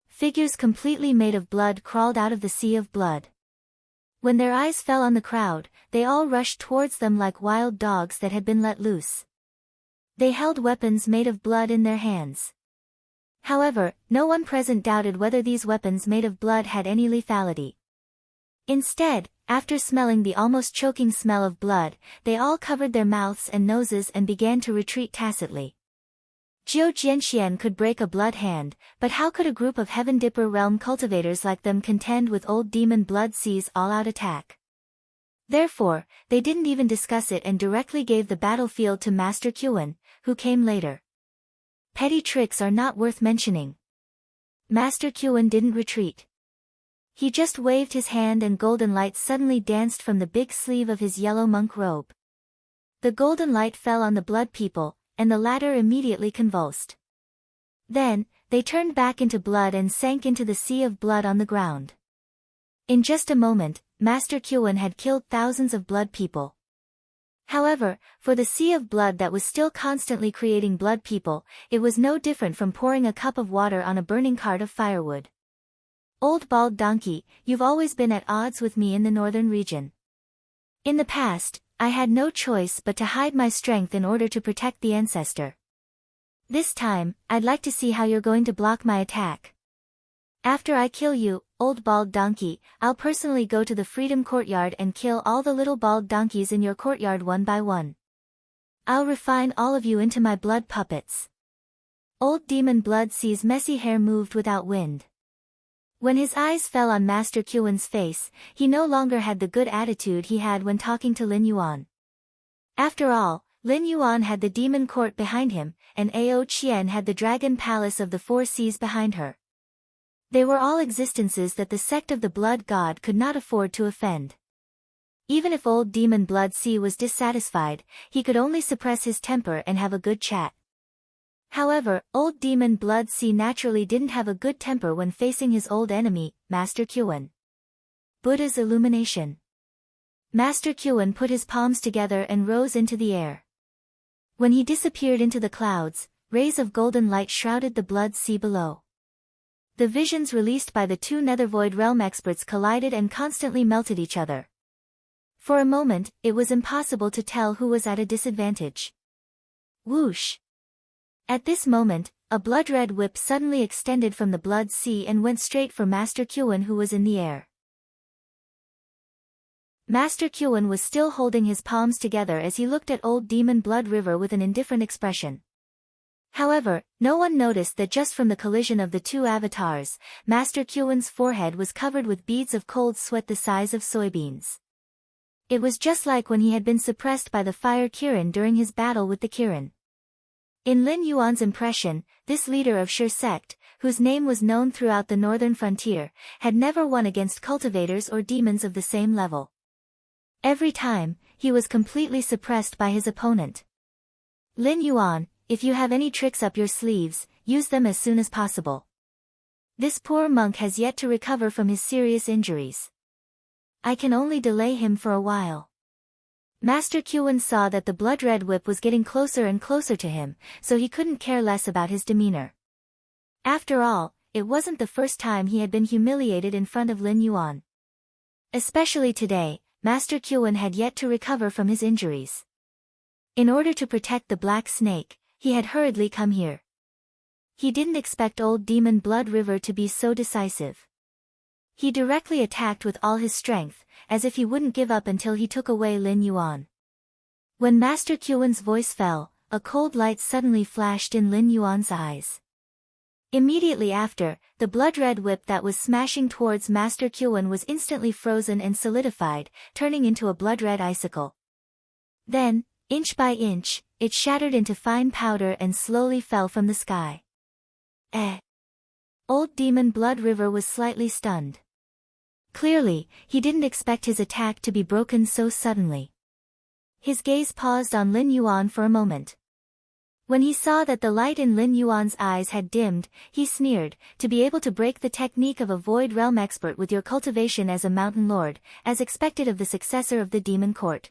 Figures completely made of blood crawled out of the sea of blood. When their eyes fell on the crowd, they all rushed towards them like wild dogs that had been let loose. They held weapons made of blood in their hands. However, no one present doubted whether these weapons made of blood had any lethality. Instead, after smelling the almost choking smell of blood, they all covered their mouths and noses and began to retreat tacitly. Jiu Jianxian could break a blood hand, but how could a group of Heaven Dipper realm cultivators like them contend with old Demon Blood Sea's all-out attack? Therefore, they didn't even discuss it and directly gave the battlefield to Master Qun, who came later. Petty tricks are not worth mentioning. Master Qun didn't retreat. He just waved his hand and golden light suddenly danced from the big sleeve of his yellow monk robe. The golden light fell on the blood people, and the latter immediately convulsed. Then, they turned back into blood and sank into the sea of blood on the ground. In just a moment, Master Qun had killed thousands of blood people. However, for the sea of blood that was still constantly creating blood people, it was no different from pouring a cup of water on a burning cart of firewood. Old bald donkey, you've always been at odds with me in the northern region. In the past, I had no choice but to hide my strength in order to protect the ancestor. This time, I'd like to see how you're going to block my attack. After I kill you, old bald donkey, I'll personally go to the Freedom Courtyard and kill all the little bald donkeys in your courtyard one by one. I'll refine all of you into my blood puppets. Old Demon Blood Sea's messy hair moved without wind. When his eyes fell on Master Qun's face, he no longer had the good attitude he had when talking to Lin Yuan. After all, Lin Yuan had the demon court behind him, and Ao Qian had the dragon palace of the 4 seas behind her. They were all existences that the sect of the Blood God could not afford to offend. Even if old Demon Blood Sea was dissatisfied, he could only suppress his temper and have a good chat. However, old Demon Blood Sea naturally didn't have a good temper when facing his old enemy, Master Qun. Buddha's illumination. Master Qun put his palms together and rose into the air. When he disappeared into the clouds, rays of golden light shrouded the Blood Sea below. The visions released by the 2 Nethervoid realm experts collided and constantly melted each other. For a moment, it was impossible to tell who was at a disadvantage. Whoosh! At this moment, a blood-red whip suddenly extended from the Blood Sea and went straight for Master Qun, who was in the air. Master Qun was still holding his palms together as he looked at old Demon Blood River with an indifferent expression. However, no one noticed that just from the collision of the 2 avatars, Master Qun's forehead was covered with beads of cold sweat the size of soybeans. It was just like when he had been suppressed by the fire Kirin during his battle with the Kirin. In Lin Yuan's impression, this leader of Shi sect, whose name was known throughout the northern frontier, had never won against cultivators or demons of the same level. Every time, he was completely suppressed by his opponent. Lin Yuan, if you have any tricks up your sleeves, use them as soon as possible. This poor monk has yet to recover from his serious injuries. I can only delay him for a while. Master Kyuan saw that the blood-red whip was getting closer and closer to him, so he couldn't care less about his demeanor. After all, it wasn't the first time he had been humiliated in front of Lin Yuan. Especially today, Master Kyuan had yet to recover from his injuries. In order to protect the black snake, he had hurriedly come here. He didn't expect old demon Blood River to be so decisive. He directly attacked with all his strength, as if he wouldn't give up until he took away Lin Yuan. When Master Kyuan's voice fell, a cold light suddenly flashed in Lin Yuan's eyes. Immediately after, the blood-red whip that was smashing towards Master Kyuan was instantly frozen and solidified, turning into a blood-red icicle. Then, inch by inch, it shattered into fine powder and slowly fell from the sky. Old demon Blood River was slightly stunned. Clearly, he didn't expect his attack to be broken so suddenly. His gaze paused on Lin Yuan for a moment. When he saw that the light in Lin Yuan's eyes had dimmed, he sneered, to be able to break the technique of a Void Realm expert with your cultivation as a mountain lord, as expected of the successor of the demon court.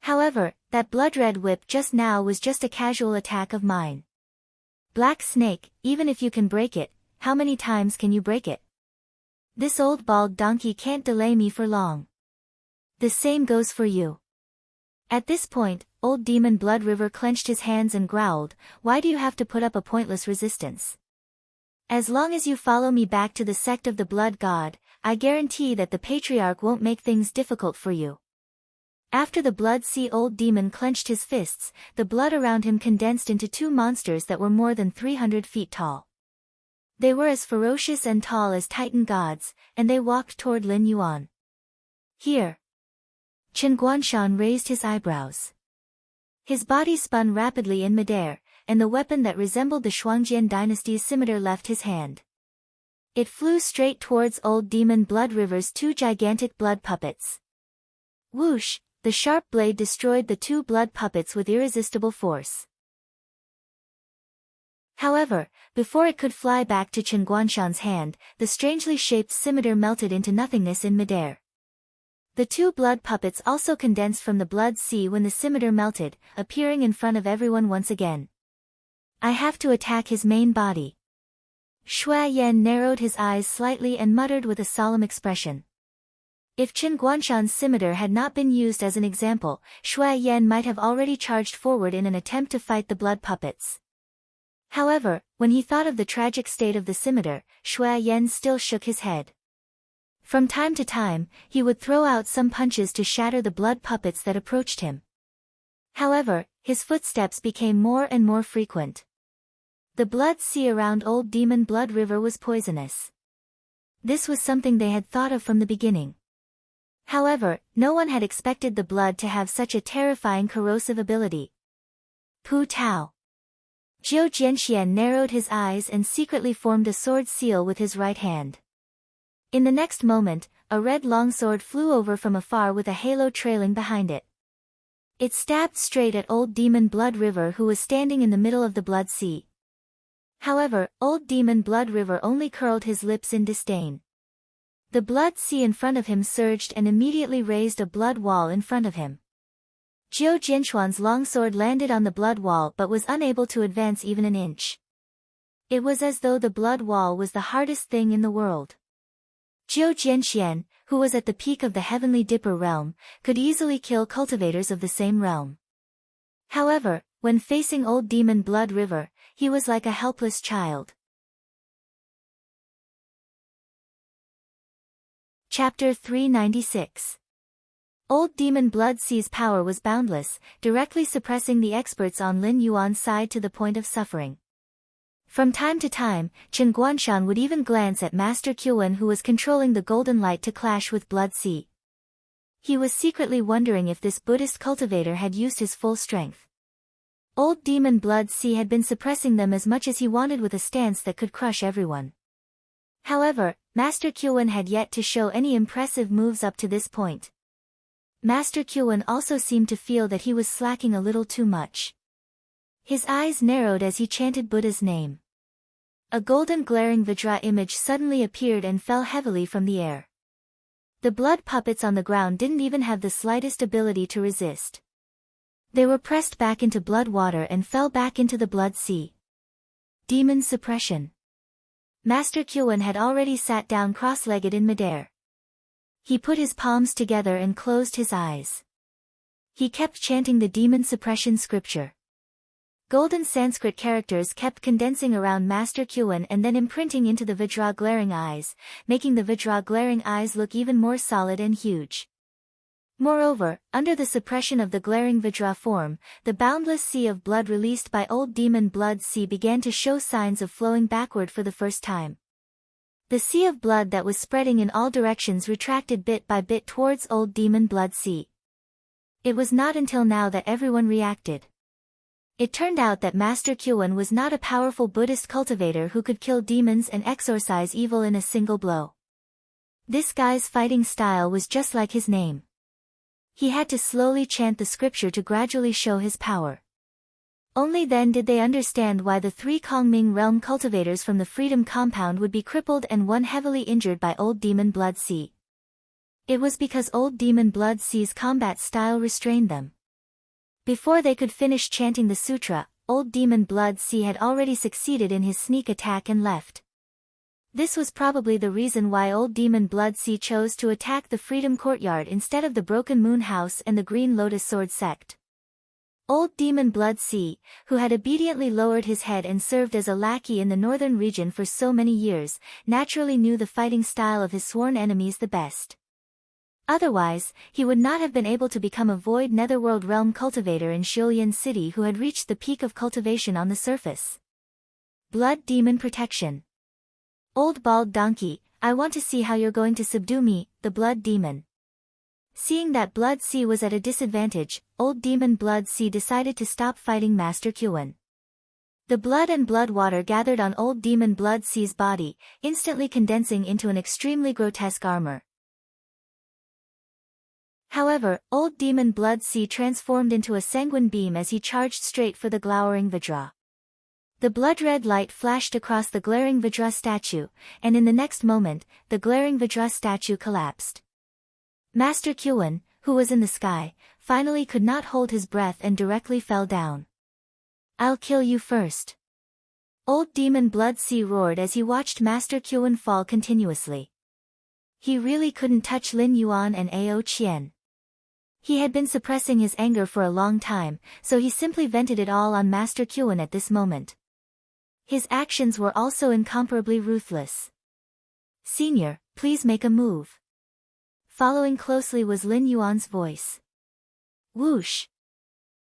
However, that blood-red whip just now was just a casual attack of mine. Black Snake, even if you can break it, how many times can you break it? This old bald donkey can't delay me for long. The same goes for you. At this point, old demon Blood River clenched his hands and growled, why do you have to put up a pointless resistance? As long as you follow me back to the sect of the Blood God, I guarantee that the Patriarch won't make things difficult for you. After the Blood Sea old demon clenched his fists, the blood around him condensed into two monsters that were more than 300 feet tall. They were as ferocious and tall as Titan gods, and they walked toward Lin Yuan. Here. Chen Guanshan raised his eyebrows. His body spun rapidly in midair, and the weapon that resembled the Shuangjian dynasty's scimitar left his hand. It flew straight towards old demon Blood River's two gigantic blood puppets. Whoosh, the sharp blade destroyed the two blood puppets with irresistible force. However, before it could fly back to Chen Guanshan's hand, the strangely shaped scimitar melted into nothingness in midair. The two blood puppets also condensed from the blood sea when the scimitar melted, appearing in front of everyone once again. I have to attack his main body. Shui Yan narrowed his eyes slightly and muttered with a solemn expression. If Chen Guanshan's scimitar had not been used as an example, Shui Yan might have already charged forward in an attempt to fight the blood puppets. However, when he thought of the tragic state of the scimitar, Shui Yan still shook his head. From time to time, he would throw out some punches to shatter the blood puppets that approached him. However, his footsteps became more and more frequent. The blood sea around old demon Blood River was poisonous. This was something they had thought of from the beginning. However, no one had expected the blood to have such a terrifying corrosive ability. Pu Tao. Zhou Jianxian narrowed his eyes and secretly formed a sword seal with his right hand. In the next moment, a red longsword flew over from afar with a halo trailing behind it. It stabbed straight at old demon Blood River who was standing in the middle of the blood sea. However, old demon Blood River only curled his lips in disdain. The blood sea in front of him surged and immediately raised a blood wall in front of him. Zhou Jinshuan's longsword landed on the blood wall but was unable to advance even an inch. It was as though the blood wall was the hardest thing in the world. Zhou Jianxian, who was at the peak of the Heavenly Dipper realm, could easily kill cultivators of the same realm. However, when facing old demon Blood River, he was like a helpless child. Chapter 396. Old demon Blood Sea's power was boundless, directly suppressing the experts on Lin Yuan's side to the point of suffering. From time to time, Chen Guanshan would even glance at Master Kyuan who was controlling the golden light to clash with Blood Sea. He was secretly wondering if this Buddhist cultivator had used his full strength. Old demon Blood Sea had been suppressing them as much as he wanted with a stance that could crush everyone. However, Master Kyuan had yet to show any impressive moves up to this point. Master Kyuan also seemed to feel that he was slacking a little too much. His eyes narrowed as he chanted Buddha's name. A golden glaring Vajra image suddenly appeared and fell heavily from the air. The blood puppets on the ground didn't even have the slightest ability to resist. They were pressed back into blood water and fell back into the blood sea. Demon suppression. Master Kyuan had already sat down cross-legged in midair. He put his palms together and closed his eyes. He kept chanting the demon suppression scripture. Golden Sanskrit characters kept condensing around Master Kyuan and then imprinting into the Vajra glaring eyes, making the Vajra glaring eyes look even more solid and huge. Moreover, under the suppression of the glaring Vajra form, the boundless sea of blood released by Old Demon Blood Sea began to show signs of flowing backward for the first time. The sea of blood that was spreading in all directions retracted bit by bit towards Old Demon Blood Sea. It was not until now that everyone reacted. It turned out that Master Kyuan was not a powerful Buddhist cultivator who could kill demons and exorcise evil in a single blow. This guy's fighting style was just like his name. He had to slowly chant the scripture to gradually show his power. Only then did they understand why the 3 Kongming realm cultivators from the Freedom Compound would be crippled and one heavily injured by Old Demon Blood Sea. It was because Old Demon Blood Sea's combat style restrained them. Before they could finish chanting the sutra, Old Demon Blood Sea had already succeeded in his sneak attack and left. This was probably the reason why Old Demon Blood Sea chose to attack the Freedom Courtyard instead of the Broken Moon House and the Green Lotus Sword sect. Old Demon Blood Sea, who had obediently lowered his head and served as a lackey in the northern region for so many years, naturally knew the fighting style of his sworn enemies the best. Otherwise, he would not have been able to become a Void Netherworld realm cultivator in Shiolian City who had reached the peak of cultivation on the surface. Blood Demon Protection. Old Bald Donkey, I want to see how you're going to subdue me, the Blood Demon. Seeing that Blood Sea was at a disadvantage, Old Demon Blood Sea decided to stop fighting Master Kyuan. The blood and blood water gathered on Old Demon Blood Sea's body, instantly condensing into an extremely grotesque armor. However, Old Demon Blood Sea transformed into a sanguine beam as he charged straight for the glowering Vajra. The blood-red light flashed across the glaring Vajra statue, and in the next moment, the glaring Vajra statue collapsed. Master Kyuan, who was in the sky, finally could not hold his breath and directly fell down. I'll kill you first. Old Demon Blood Sea roared as he watched Master Kyuan fall continuously. He really couldn't touch Lin Yuan and Ao Qian. He had been suppressing his anger for a long time, so he simply vented it all on Master Kyuan at this moment. His actions were also incomparably ruthless. Senior, please make a move. Following closely was Lin Yuan's voice. Whoosh!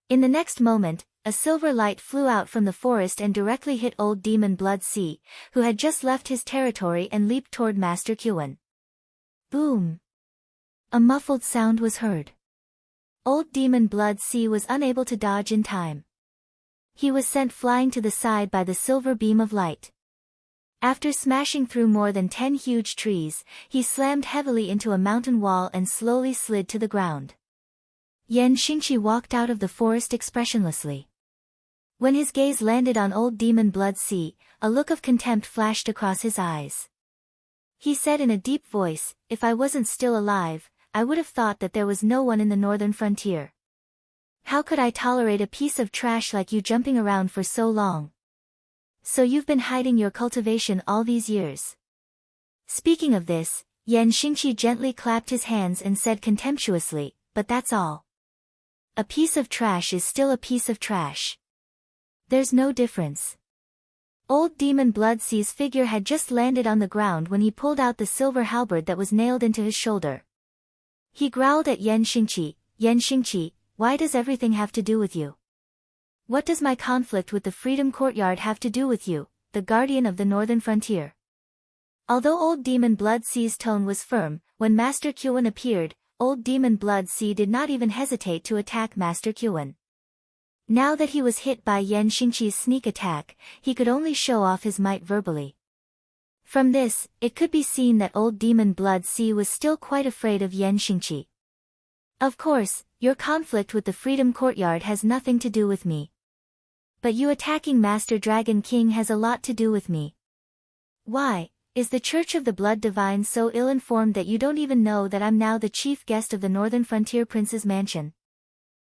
In the next moment, a silver light flew out from the forest and directly hit Old Demon Blood Sea, who had just left his territory and leaped toward Master Kyuan. Boom! A muffled sound was heard. Old Demon Blood Sea was unable to dodge in time. He was sent flying to the side by the silver beam of light. After smashing through more than 10 huge trees, he slammed heavily into a mountain wall and slowly slid to the ground. Yan Xingqi walked out of the forest expressionlessly. When his gaze landed on Old Demon Blood Sea, a look of contempt flashed across his eyes. He said in a deep voice, "If I wasn't still alive, I would have thought that there was no one in the northern frontier. How could I tolerate a piece of trash like you jumping around for so long? So you've been hiding your cultivation all these years." Speaking of this, Yan Xingqi gently clapped his hands and said contemptuously, "But that's all. A piece of trash is still a piece of trash. There's no difference." Old Demon Blood Sea's figure had just landed on the ground when he pulled out the silver halberd that was nailed into his shoulder. He growled at Yan Xingqi, "Yan Xingqi, why does everything have to do with you? What does my conflict with the Freedom Courtyard have to do with you, the guardian of the northern frontier?" Although Old Demon Blood Sea's tone was firm, when Master Kyuan appeared, Old Demon Blood Sea did not even hesitate to attack Master Kyuan. Now that he was hit by Yan Xingqi's sneak attack, he could only show off his might verbally. From this, it could be seen that Old Demon Blood Sea was still quite afraid of Yan Xingqi. Of course, your conflict with the Freedom Courtyard has nothing to do with me. But you attacking Master Dragon King has a lot to do with me. Why, is the Church of the Blood Divine so ill-informed that you don't even know that I'm now the chief guest of the Northern Frontier Prince's mansion?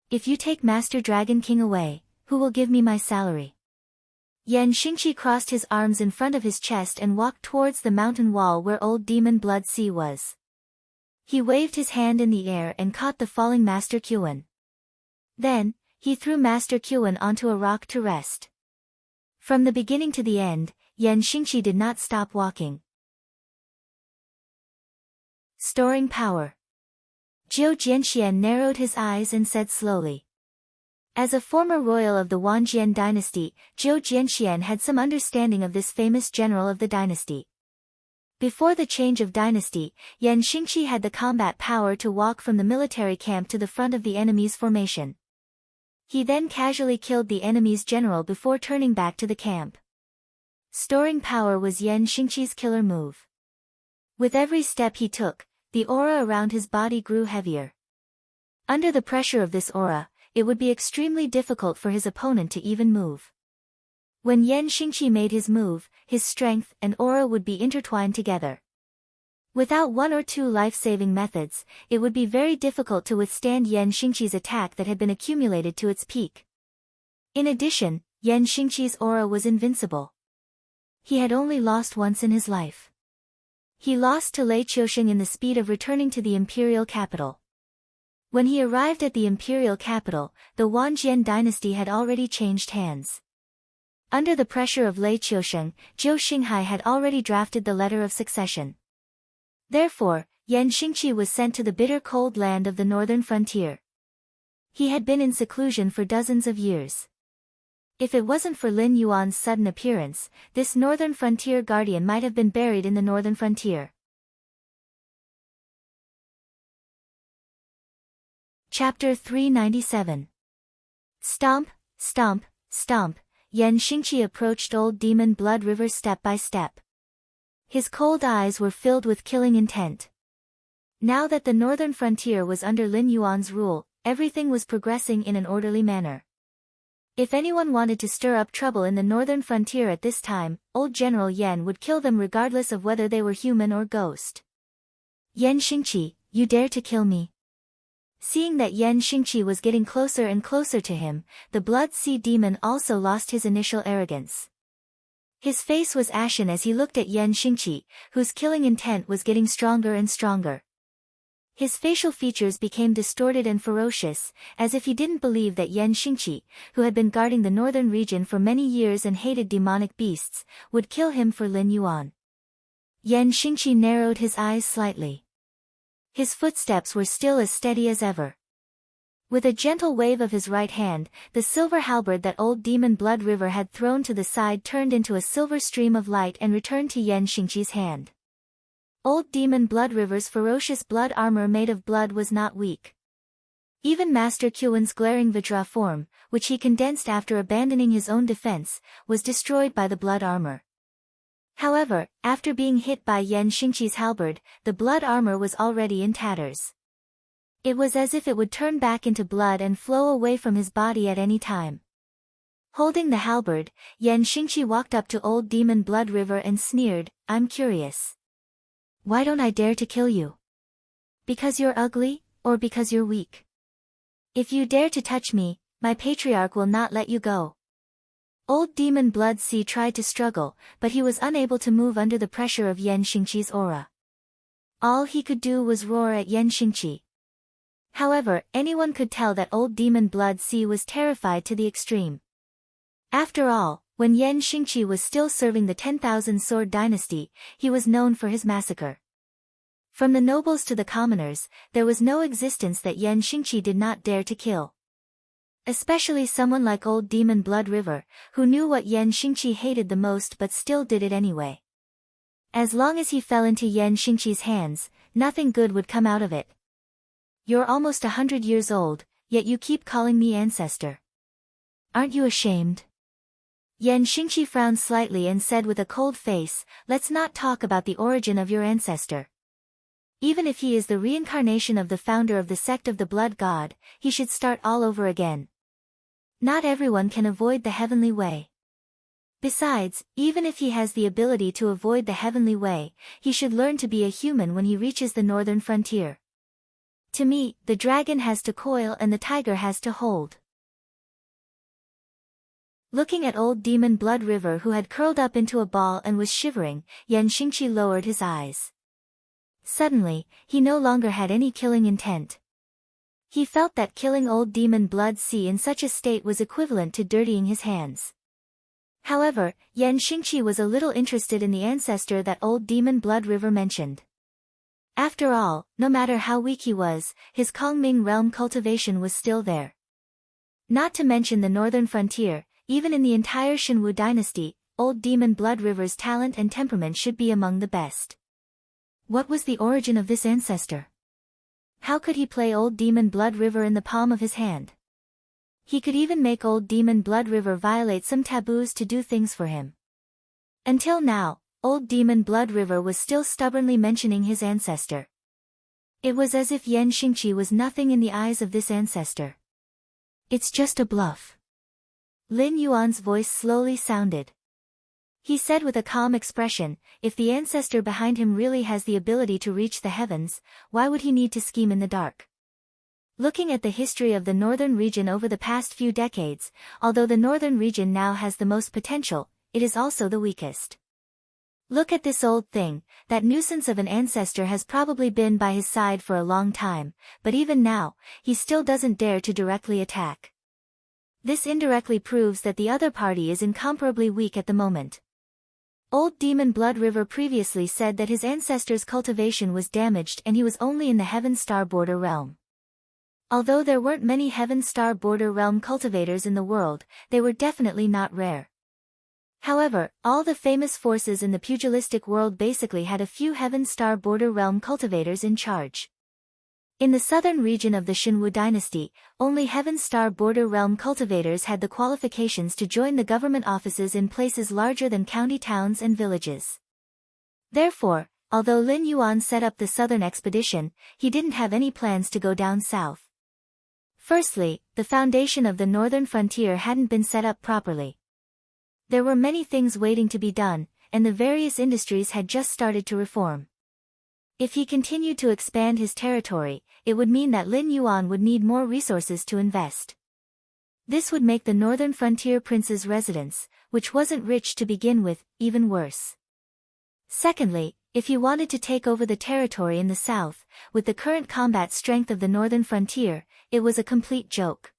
If you take Master Dragon King away, who will give me my salary? Yan Xingqi crossed his arms in front of his chest and walked towards the mountain wall where Old Demon Blood Sea was. He waved his hand in the air and caught the falling Master Quen. Then, he threw Master Quen onto a rock to rest. From the beginning to the end, Yan Xingqi did not stop walking. Storing power. Zhou Jianxian narrowed his eyes and said slowly. As a former royal of the Wanjian dynasty, Zhou Jianxian had some understanding of this famous general of the dynasty. Before the change of dynasty, Yan Xingqi had the combat power to walk from the military camp to the front of the enemy's formation. He then casually killed the enemy's general before turning back to the camp. Storing power was Yan Xingqi's killer move. With every step he took, the aura around his body grew heavier. Under the pressure of this aura, it would be extremely difficult for his opponent to even move. When Yan Xingqi made his move, his strength and aura would be intertwined together. Without one or two life-saving methods, it would be very difficult to withstand Yan Xingqi's attack that had been accumulated to its peak. In addition, Yan Xingqi's aura was invincible. He had only lost once in his life. He lost to Lei Qiusheng in the speed of returning to the imperial capital. When he arrived at the imperial capital, the Wanjian dynasty had already changed hands. Under the pressure of Lei Qiusheng, Zhou Xinghai had already drafted the letter of succession. Therefore, Yan Xingqi was sent to the bitter cold land of the northern frontier. He had been in seclusion for dozens of years. If it wasn't for Lin Yuan's sudden appearance, this northern frontier guardian might have been buried in the northern frontier. Chapter 397. Stomp, stomp, stomp, Yan Xingqi approached Old Demon Blood River step by step. His cold eyes were filled with killing intent. Now that the northern frontier was under Lin Yuan's rule, everything was progressing in an orderly manner. If anyone wanted to stir up trouble in the northern frontier at this time, old General Yan would kill them regardless of whether they were human or ghost. Yan Xingqi, you dare to kill me? Seeing that Yan Xingqi was getting closer and closer to him, the Blood Sea Demon also lost his initial arrogance. His face was ashen as he looked at Yan Xingqi, whose killing intent was getting stronger and stronger. His facial features became distorted and ferocious, as if he didn't believe that Yan Xingqi, who had been guarding the northern region for many years and hated demonic beasts, would kill him for Lin Yuan. Yan Xingqi narrowed his eyes slightly. His footsteps were still as steady as ever. With a gentle wave of his right hand, the silver halberd that Old Demon Blood River had thrown to the side turned into a silver stream of light and returned to Yan Xingqi's hand. Old Demon Blood River's ferocious blood armor made of blood was not weak. Even Master Quen's glaring Vajra form, which he condensed after abandoning his own defense, was destroyed by the blood armor. However, after being hit by Yan Xingqi's halberd, the blood armor was already in tatters. It was as if it would turn back into blood and flow away from his body at any time. Holding the halberd, Yan Xingqi walked up to Old Demon Blood River and sneered, "I'm curious. Why don't I dare to kill you? Because you're ugly, or because you're weak? If you dare to touch me, my patriarch will not let you go." Old Demon Blood Sea tried to struggle, but he was unable to move under the pressure of Yan Xingqi's aura. All he could do was roar at Yan Xingqi. However, anyone could tell that Old Demon Blood Sea was terrified to the extreme. After all, when Yan Xingqi was still serving the 10,000 Sword Dynasty, he was known for his massacre. From the nobles to the commoners, there was no existence that Yan Xingqi did not dare to kill. Especially someone like Old Demon Blood River, who knew what Yan Xingqi hated the most but still did it anyway. As long as he fell into Yan Xingqi's hands, nothing good would come out of it. You're almost 100 years old, yet you keep calling me ancestor. Aren't you ashamed? Yan Xingqi frowned slightly and said with a cold face, "Let's not talk about the origin of your ancestor. Even if he is the reincarnation of the founder of the sect of the Blood God, he should start all over again. Not everyone can avoid the heavenly way. Besides, even if he has the ability to avoid the heavenly way, he should learn to be a human when he reaches the northern frontier. To me, the dragon has to coil and the tiger has to hold. Looking at old demon Blood River, who had curled up into a ball and was shivering, Yan Xingqi lowered his eyes. Suddenly, he no longer had any killing intent. He felt that killing old demon Blood Sea in such a state was equivalent to dirtying his hands. However, Yan Xingqi was a little interested in the ancestor that old demon Blood River mentioned. After all, no matter how weak he was, his Kongming realm cultivation was still there. Not to mention the northern frontier, even in the entire Xinwu dynasty, old demon Blood River's talent and temperament should be among the best. What was the origin of this ancestor? How could he play old demon Blood River in the palm of his hand? He could even make old demon Blood River violate some taboos to do things for him. Until now, old demon Blood River was still stubbornly mentioning his ancestor. It was as if Yan Xingqi was nothing in the eyes of this ancestor. It's just a bluff. Lin Yuan's voice slowly sounded. He said with a calm expression, if the ancestor behind him really has the ability to reach the heavens, why would he need to scheme in the dark? Looking at the history of the northern region over the past few decades, although the northern region now has the most potential, it is also the weakest. Look at this old thing, that nuisance of an ancestor has probably been by his side for a long time, but even now, he still doesn't dare to directly attack. This indirectly proves that the other party is incomparably weak at the moment. Old demon Blood River previously said that his ancestor's cultivation was damaged and he was only in the Heaven Star border realm. Although there weren't many Heaven Star border realm cultivators in the world, they were definitely not rare. However, all the famous forces in the pugilistic world basically had a few Heaven Star border realm cultivators in charge. In the southern region of the Xinwu dynasty, only Heaven Star border realm cultivators had the qualifications to join the government offices in places larger than county towns and villages. Therefore, although Lin Yuan set up the southern expedition, he didn't have any plans to go down south. Firstly, the foundation of the northern frontier hadn't been set up properly. There were many things waiting to be done, and the various industries had just started to reform. If he continued to expand his territory, it would mean that Lin Yuan would need more resources to invest. This would make the northern frontier prince's residence, which wasn't rich to begin with, even worse. Secondly, if he wanted to take over the territory in the south, with the current combat strength of the northern frontier, it was a complete joke.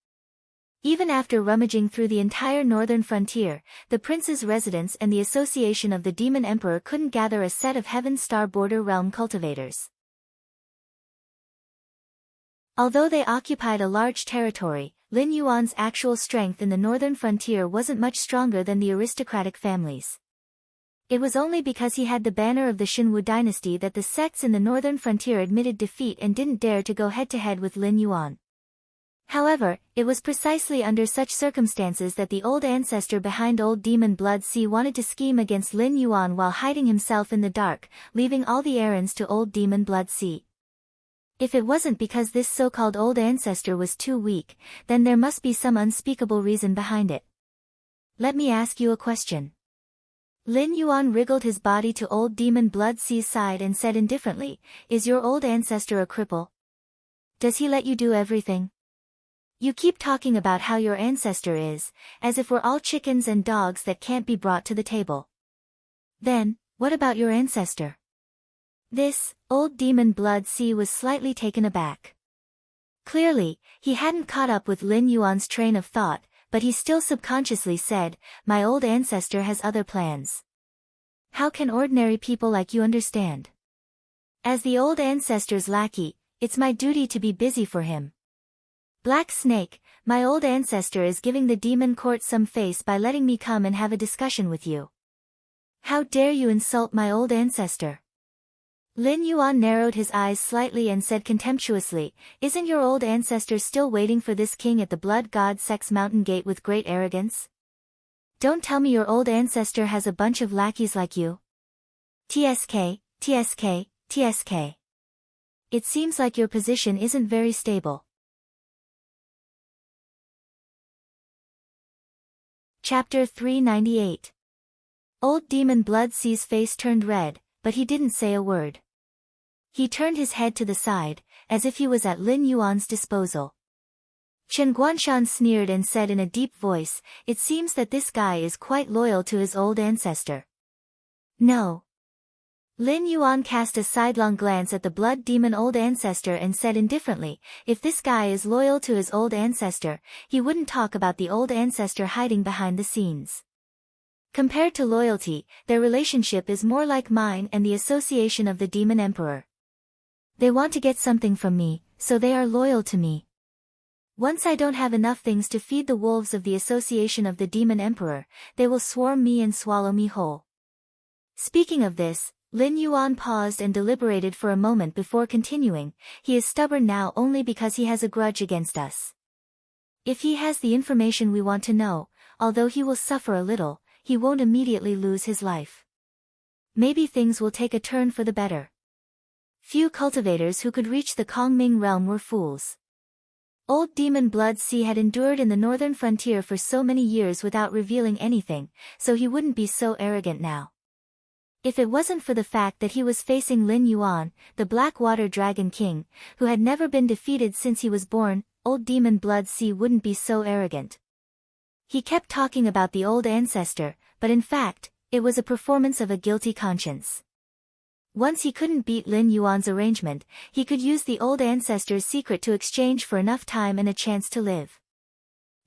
Even after rummaging through the entire northern frontier, the prince's residence and the association of the Demon Emperor couldn't gather a set of Heaven Star border realm cultivators. Although they occupied a large territory, Lin Yuan's actual strength in the northern frontier wasn't much stronger than the aristocratic families. It was only because he had the banner of the Xinwu dynasty that the sects in the northern frontier admitted defeat and didn't dare to go head-to-head with Lin Yuan. However, it was precisely under such circumstances that the old ancestor behind old demon Blood Sea wanted to scheme against Lin Yuan while hiding himself in the dark, leaving all the errands to old demon Blood Sea. If it wasn't because this so-called old ancestor was too weak, then there must be some unspeakable reason behind it. Let me ask you a question. Lin Yuan wriggled his body to old demon Blood Sea's side and said indifferently, "Is your old ancestor a cripple? Does he let you do everything? You keep talking about how your ancestor is, as if we're all chickens and dogs that can't be brought to the table. Then, what about your ancestor?" This, old demon Blood Sea was slightly taken aback. Clearly, he hadn't caught up with Lin Yuan's train of thought, but he still subconsciously said, "My old ancestor has other plans. How can ordinary people like you understand? As the old ancestor's lackey, it's my duty to be busy for him. Black Snake, my old ancestor is giving the demon court some face by letting me come and have a discussion with you. How dare you insult my old ancestor?" Lin Yuan narrowed his eyes slightly and said contemptuously, "Isn't your old ancestor still waiting for this king at the Blood God Sex Mountain Gate with great arrogance? Don't tell me your old ancestor has a bunch of lackeys like you. TSK, TSK, TSK." It seems like your position isn't very stable. Chapter 398. Old Demon Blood Sea's face turned red, but he didn't say a word. He turned his head to the side, as if he was at Lin Yuan's disposal. Chen Guanshan sneered and said in a deep voice, "It seems that this guy is quite loyal to his old ancestor." "No." Lin Yuan cast a sidelong glance at the blood demon old ancestor and said indifferently, "If this guy is loyal to his old ancestor, he wouldn't talk about the old ancestor hiding behind the scenes. Compared to loyalty, their relationship is more like mine and the association of the Demon Emperor. They want to get something from me, so they are loyal to me. Once I don't have enough things to feed the wolves of the association of the Demon Emperor, they will swarm me and swallow me whole." Speaking of this, Lin Yuan paused and deliberated for a moment before continuing, "He is stubborn now only because he has a grudge against us. If he has the information we want to know, although he will suffer a little, he won't immediately lose his life. Maybe things will take a turn for the better." Few cultivators who could reach the Kongming realm were fools. Old Demon Blood Sea had endured in the northern frontier for so many years without revealing anything, so he wouldn't be so arrogant now. If it wasn't for the fact that he was facing Lin Yuan, the Black Water Dragon King, who had never been defeated since he was born, Old Demon Blood Sea wouldn't be so arrogant. He kept talking about the old ancestor, but in fact, it was a performance of a guilty conscience. Once he couldn't beat Lin Yuan's arrangement, he could use the old ancestor's secret to exchange for enough time and a chance to live.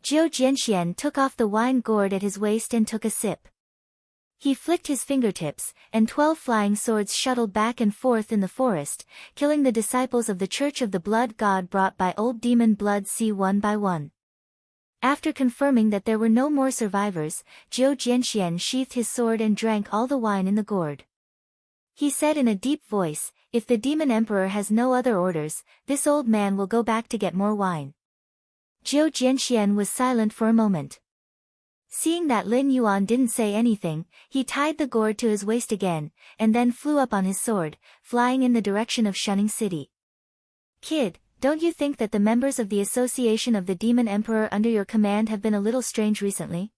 Zhou Jianxian took off the wine gourd at his waist and took a sip. He flicked his fingertips, and 12 flying swords shuttled back and forth in the forest, killing the disciples of the Church of the Blood God brought by Old Demon Blood Sea one by one. After confirming that there were no more survivors, Zhou Jianxian sheathed his sword and drank all the wine in the gourd. He said in a deep voice, "If the Demon Emperor has no other orders, this old man will go back to get more wine." Zhou Jianxian was silent for a moment. Seeing that Lin Yuan didn't say anything, he tied the gourd to his waist again, and then flew up on his sword, flying in the direction of Shunning City. "Kid, don't you think that the members of the Association of the Demon Emperor under your command have been a little strange recently?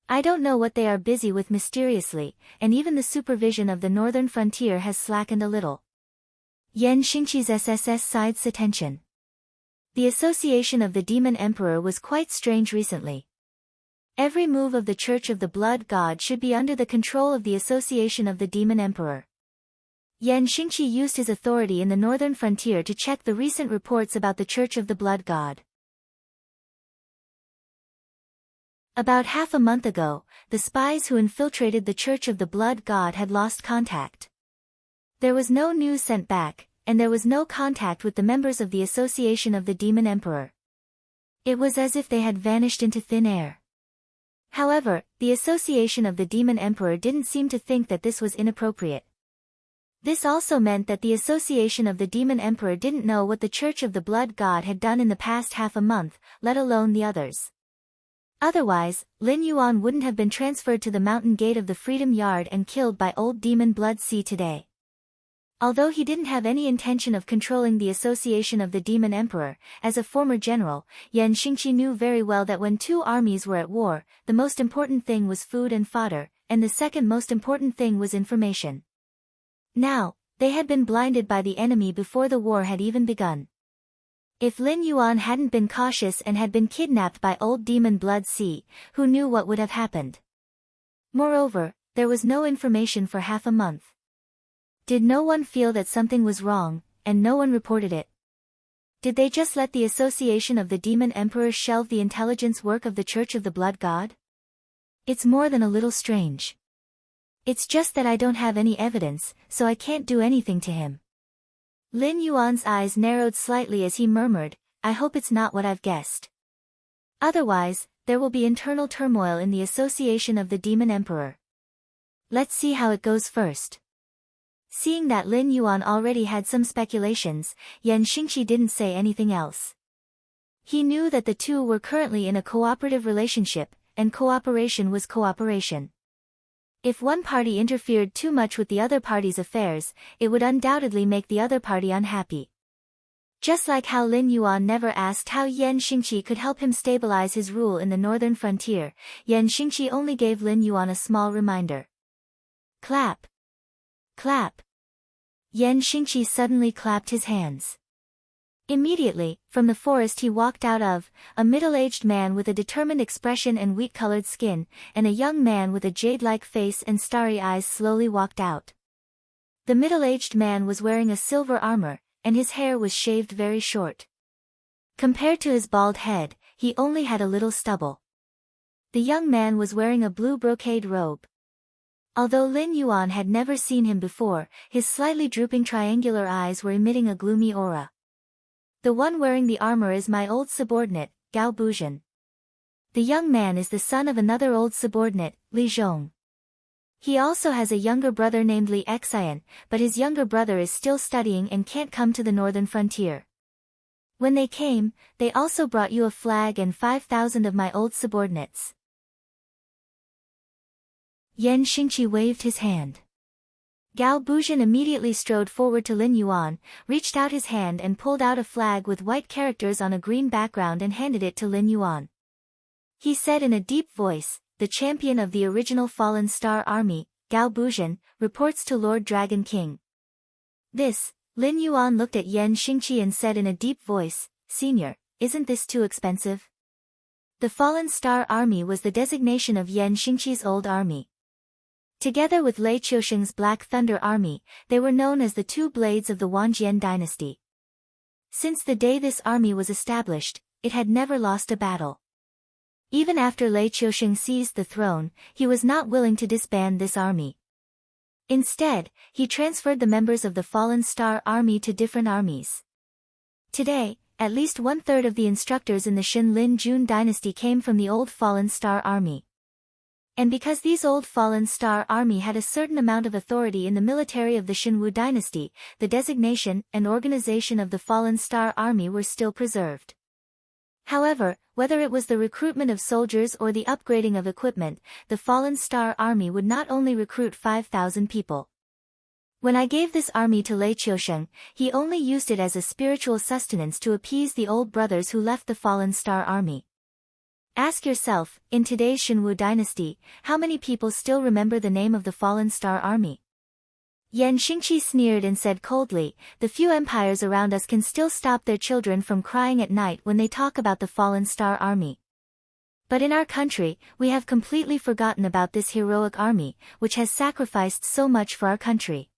I don't know what they are busy with mysteriously, and even the supervision of the northern frontier has slackened a little." Yan Xingqi's SSS sides attention. The Association of the Demon Emperor was quite strange recently. Every move of the Church of the Blood God should be under the control of the Association of the Demon Emperor. Yan Xingqi used his authority in the northern frontier to check the recent reports about the Church of the Blood God. About half a month ago, the spies who infiltrated the Church of the Blood God had lost contact. There was no news sent back, and there was no contact with the members of the Association of the Demon Emperor. It was as if they had vanished into thin air. However, the Association of the Demon Emperor didn't seem to think that this was inappropriate. This also meant that the Association of the Demon Emperor didn't know what the Church of the Blood God had done in the past half a month, let alone the others. Otherwise, Lin Yuan wouldn't have been transferred to the mountain gate of the Freedom Yard and killed by Old Demon Blood Sea today. Although he didn't have any intention of controlling the Association of the Demon Emperor, as a former general, Yan Xingqi knew very well that when two armies were at war, the most important thing was food and fodder, and the second most important thing was information. Now, they had been blinded by the enemy before the war had even begun. If Lin Yuan hadn't been cautious and had been kidnapped by Old Demon Blood Sea, who knew what would have happened? Moreover, there was no information for half a month. Did no one feel that something was wrong, and no one reported it? Did they just let the Association of the Demon Emperor shelve the intelligence work of the Church of the Blood God? It's more than a little strange. It's just that I don't have any evidence, so I can't do anything to him. Lin Yuan's eyes narrowed slightly as he murmured, "I hope it's not what I've guessed. Otherwise, there will be internal turmoil in the Association of the Demon Emperor. Let's see how it goes first." Seeing that Lin Yuan already had some speculations, Yan Xingqi didn't say anything else. He knew that the two were currently in a cooperative relationship, and cooperation was cooperation. If one party interfered too much with the other party's affairs, it would undoubtedly make the other party unhappy. Just like how Lin Yuan never asked how Yan Xingqi could help him stabilize his rule in the northern frontier, Yan Xingqi only gave Lin Yuan a small reminder. Clap. Clap. Yan Xingqi suddenly clapped his hands. Immediately, from the forest he walked out of, a middle-aged man with a determined expression and wheat-colored skin, and a young man with a jade-like face and starry eyes slowly walked out. The middle-aged man was wearing a silver armor, and his hair was shaved very short. Compared to his bald head, he only had a little stubble. The young man was wearing a blue brocade robe. Although Lin Yuan had never seen him before, his slightly drooping triangular eyes were emitting a gloomy aura. The one wearing the armor is my old subordinate, Gao Buzhen. The young man is the son of another old subordinate, Li Zhong. He also has a younger brother named Li Xian, but his younger brother is still studying and can't come to the northern frontier. When they came, they also brought you a flag and 5,000 of my old subordinates. Yan Xingqi waved his hand. Gao Buzhen immediately strode forward to Lin Yuan, reached out his hand and pulled out a flag with white characters on a green background and handed it to Lin Yuan. He said in a deep voice, "The champion of the original Fallen Star Army, Gao Buzhen, reports to Lord Dragon King." This, Lin Yuan looked at Yan Xingqi and said in a deep voice, "Senior, isn't this too expensive?" The Fallen Star Army was the designation of Yan Xingqi's old army. Together with Lei Qiusheng's Black Thunder Army, they were known as the Two Blades of the Wangjian dynasty. Since the day this army was established, it had never lost a battle. Even after Lei Qiusheng seized the throne, he was not willing to disband this army. Instead, he transferred the members of the Fallen Star Army to different armies. Today, at least one-third of the instructors in the Xin Lin Jun dynasty came from the old Fallen Star Army. And because these old Fallen Star Army had a certain amount of authority in the military of the Xinwu dynasty, the designation and organization of the Fallen Star Army were still preserved. However, whether it was the recruitment of soldiers or the upgrading of equipment, the Fallen Star Army would not only recruit 5,000 people. When I gave this army to Lei Qiusheng, he only used it as a spiritual sustenance to appease the old brothers who left the Fallen Star Army. Ask yourself, in today's Xinwu dynasty, how many people still remember the name of the Fallen Star Army? Yan Xingqi sneered and said coldly, "The few empires around us can still stop their children from crying at night when they talk about the Fallen Star Army. But in our country, we have completely forgotten about this heroic army, which has sacrificed so much for our country."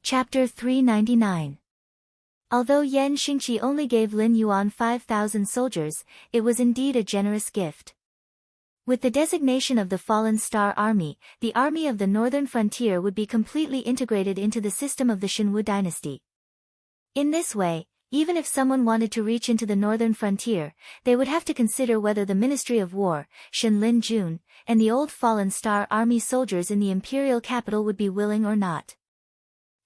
Chapter 399. Although Yan Xingqi only gave Lin Yuan 5,000 soldiers, it was indeed a generous gift. With the designation of the Fallen Star Army, the army of the northern frontier would be completely integrated into the system of the Xinwu dynasty. In this way, even if someone wanted to reach into the northern frontier, they would have to consider whether the Ministry of War, Xin Lin Jun, and the old Fallen Star Army soldiers in the imperial capital would be willing or not.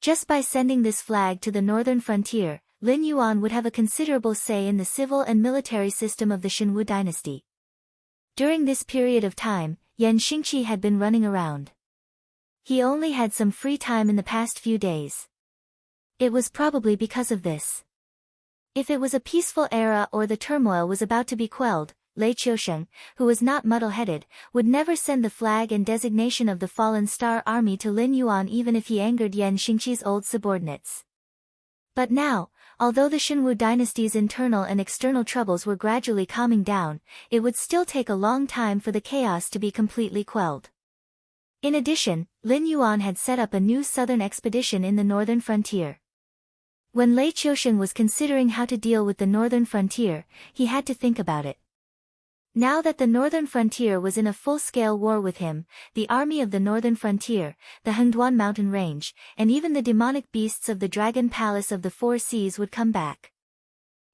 Just by sending this flag to the northern frontier, Lin Yuan would have a considerable say in the civil and military system of the Xinwu dynasty. During this period of time, Yan Xingqi had been running around. He only had some free time in the past few days. It was probably because of this. If it was a peaceful era or the turmoil was about to be quelled, Lei Qiusheng, who was not muddle-headed, would never send the flag and designation of the Fallen Star Army to Lin Yuan even if he angered Yan Xingqi's old subordinates. But now, although the Xinwu dynasty's internal and external troubles were gradually calming down, it would still take a long time for the chaos to be completely quelled. In addition, Lin Yuan had set up a new southern expedition in the northern frontier. When Lei Qiusheng was considering how to deal with the northern frontier, he had to think about it. Now that the northern frontier was in a full-scale war with him, the army of the northern frontier, the Hengduan mountain range, and even the demonic beasts of the Dragon Palace of the Four Seas would come back.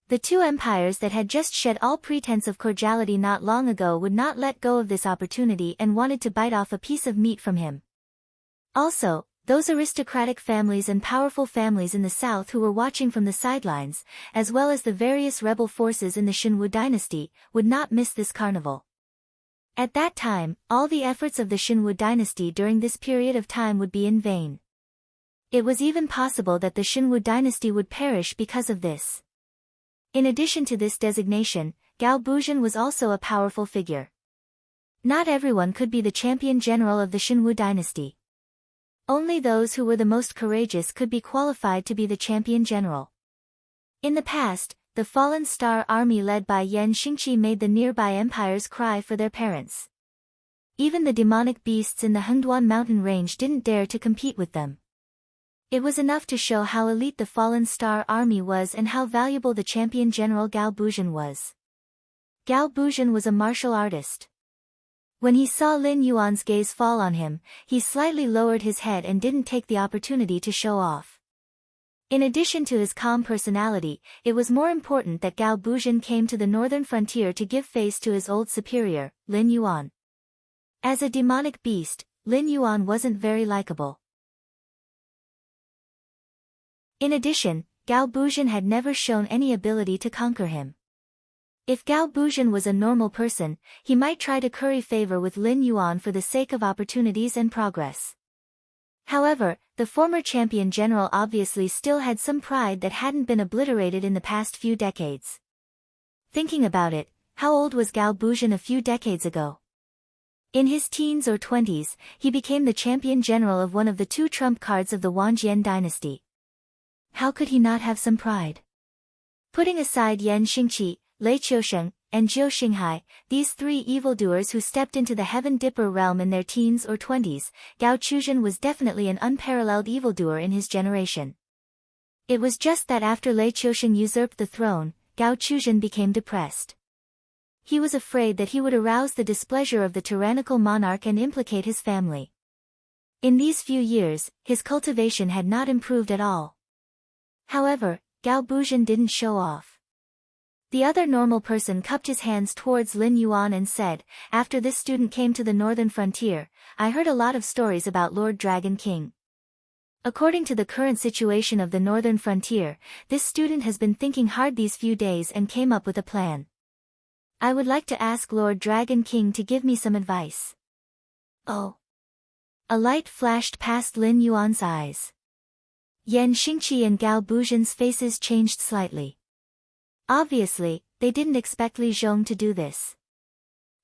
The two empires that had just shed all pretense of cordiality not long ago would not let go of this opportunity and wanted to bite off a piece of meat from him. Also, those aristocratic families and powerful families in the south who were watching from the sidelines, as well as the various rebel forces in the Xinwu dynasty, would not miss this carnival. At that time, all the efforts of the Shinwu dynasty during this period of time would be in vain. It was even possible that the Shinwu dynasty would perish because of this. In addition to this designation, Gao Buzhan was also a powerful figure. Not everyone could be the champion general of the Shinwu dynasty. Only those who were the most courageous could be qualified to be the champion general. In the past, the fallen star army led by Yan Xingqi made the nearby empires cry for their parents. Even the demonic beasts in the Hengduan mountain range didn't dare to compete with them. It was enough to show how elite the fallen star army was and how valuable the champion general Gao Buzhan was. Gao Buzhan was a martial artist. When he saw Lin Yuan's gaze fall on him, he slightly lowered his head and didn't take the opportunity to show off. In addition to his calm personality, it was more important that Gao Buzhan came to the northern frontier to give face to his old superior, Lin Yuan. As a demonic beast, Lin Yuan wasn't very likable. In addition, Gao Buzhan had never shown any ability to conquer him. If Gao Buzhan was a normal person, he might try to curry favor with Lin Yuan for the sake of opportunities and progress. However, the former champion general obviously still had some pride that hadn't been obliterated in the past few decades. Thinking about it, how old was Gao Buzhan a few decades ago? In his teens or 20s, he became the champion general of one of the two trump cards of the Wangjian dynasty. How could he not have some pride? Putting aside Yan Xingqi, Lei Qiusheng, and Zhou Xinghai, these three evildoers who stepped into the Heaven Dipper realm in their teens or 20s, Gao Chuzhen was definitely an unparalleled evildoer in his generation. It was just that after Lei Qiusheng usurped the throne, Gao Chuzhen became depressed. He was afraid that he would arouse the displeasure of the tyrannical monarch and implicate his family. In these few years, his cultivation had not improved at all. However, Gao Buzhan didn't show off. The other normal person cupped his hands towards Lin Yuan and said, "After this student came to the northern frontier, I heard a lot of stories about Lord Dragon King. According to the current situation of the northern frontier, this student has been thinking hard these few days and came up with a plan. I would like to ask Lord Dragon King to give me some advice." Oh. A light flashed past Lin Yuan's eyes. Yan Xingqi and Gao Buzhan's faces changed slightly. Obviously, they didn't expect Li Zhong to do this.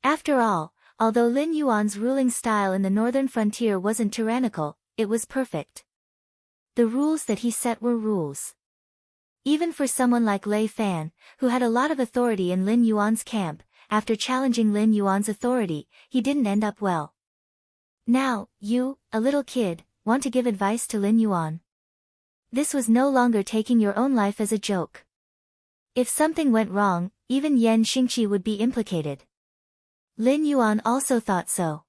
After all, although Lin Yuan's ruling style in the northern frontier wasn't tyrannical, it was perfect. The rules that he set were rules. Even for someone like Lei Fan, who had a lot of authority in Lin Yuan's camp, after challenging Lin Yuan's authority, he didn't end up well. Now, you, a little kid, want to give advice to Lin Yuan? This was no longer taking your own life as a joke. If something went wrong, even Yan Xingqi would be implicated. Lin Yuan also thought so.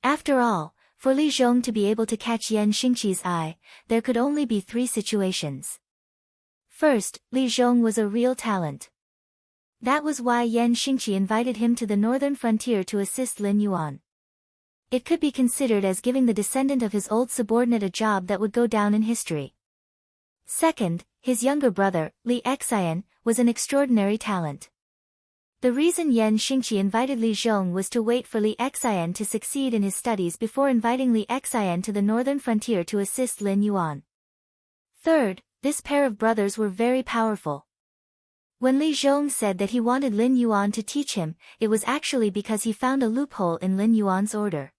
After all, for Li Zhong to be able to catch Yan Xingqi's eye, there could only be three situations. First, Li Zhong was a real talent. That was why Yan Xingqi invited him to the northern frontier to assist Lin Yuan. It could be considered as giving the descendant of his old subordinate a job that would go down in history. Second, his younger brother, Li Xian, was an extraordinary talent. The reason Yan Xingqi invited Li Zhong was to wait for Li Xian to succeed in his studies before inviting Li Xian to the northern frontier to assist Lin Yuan. Third, this pair of brothers were very powerful. When Li Zhong said that he wanted Lin Yuan to teach him, it was actually because he found a loophole in Lin Yuan's order.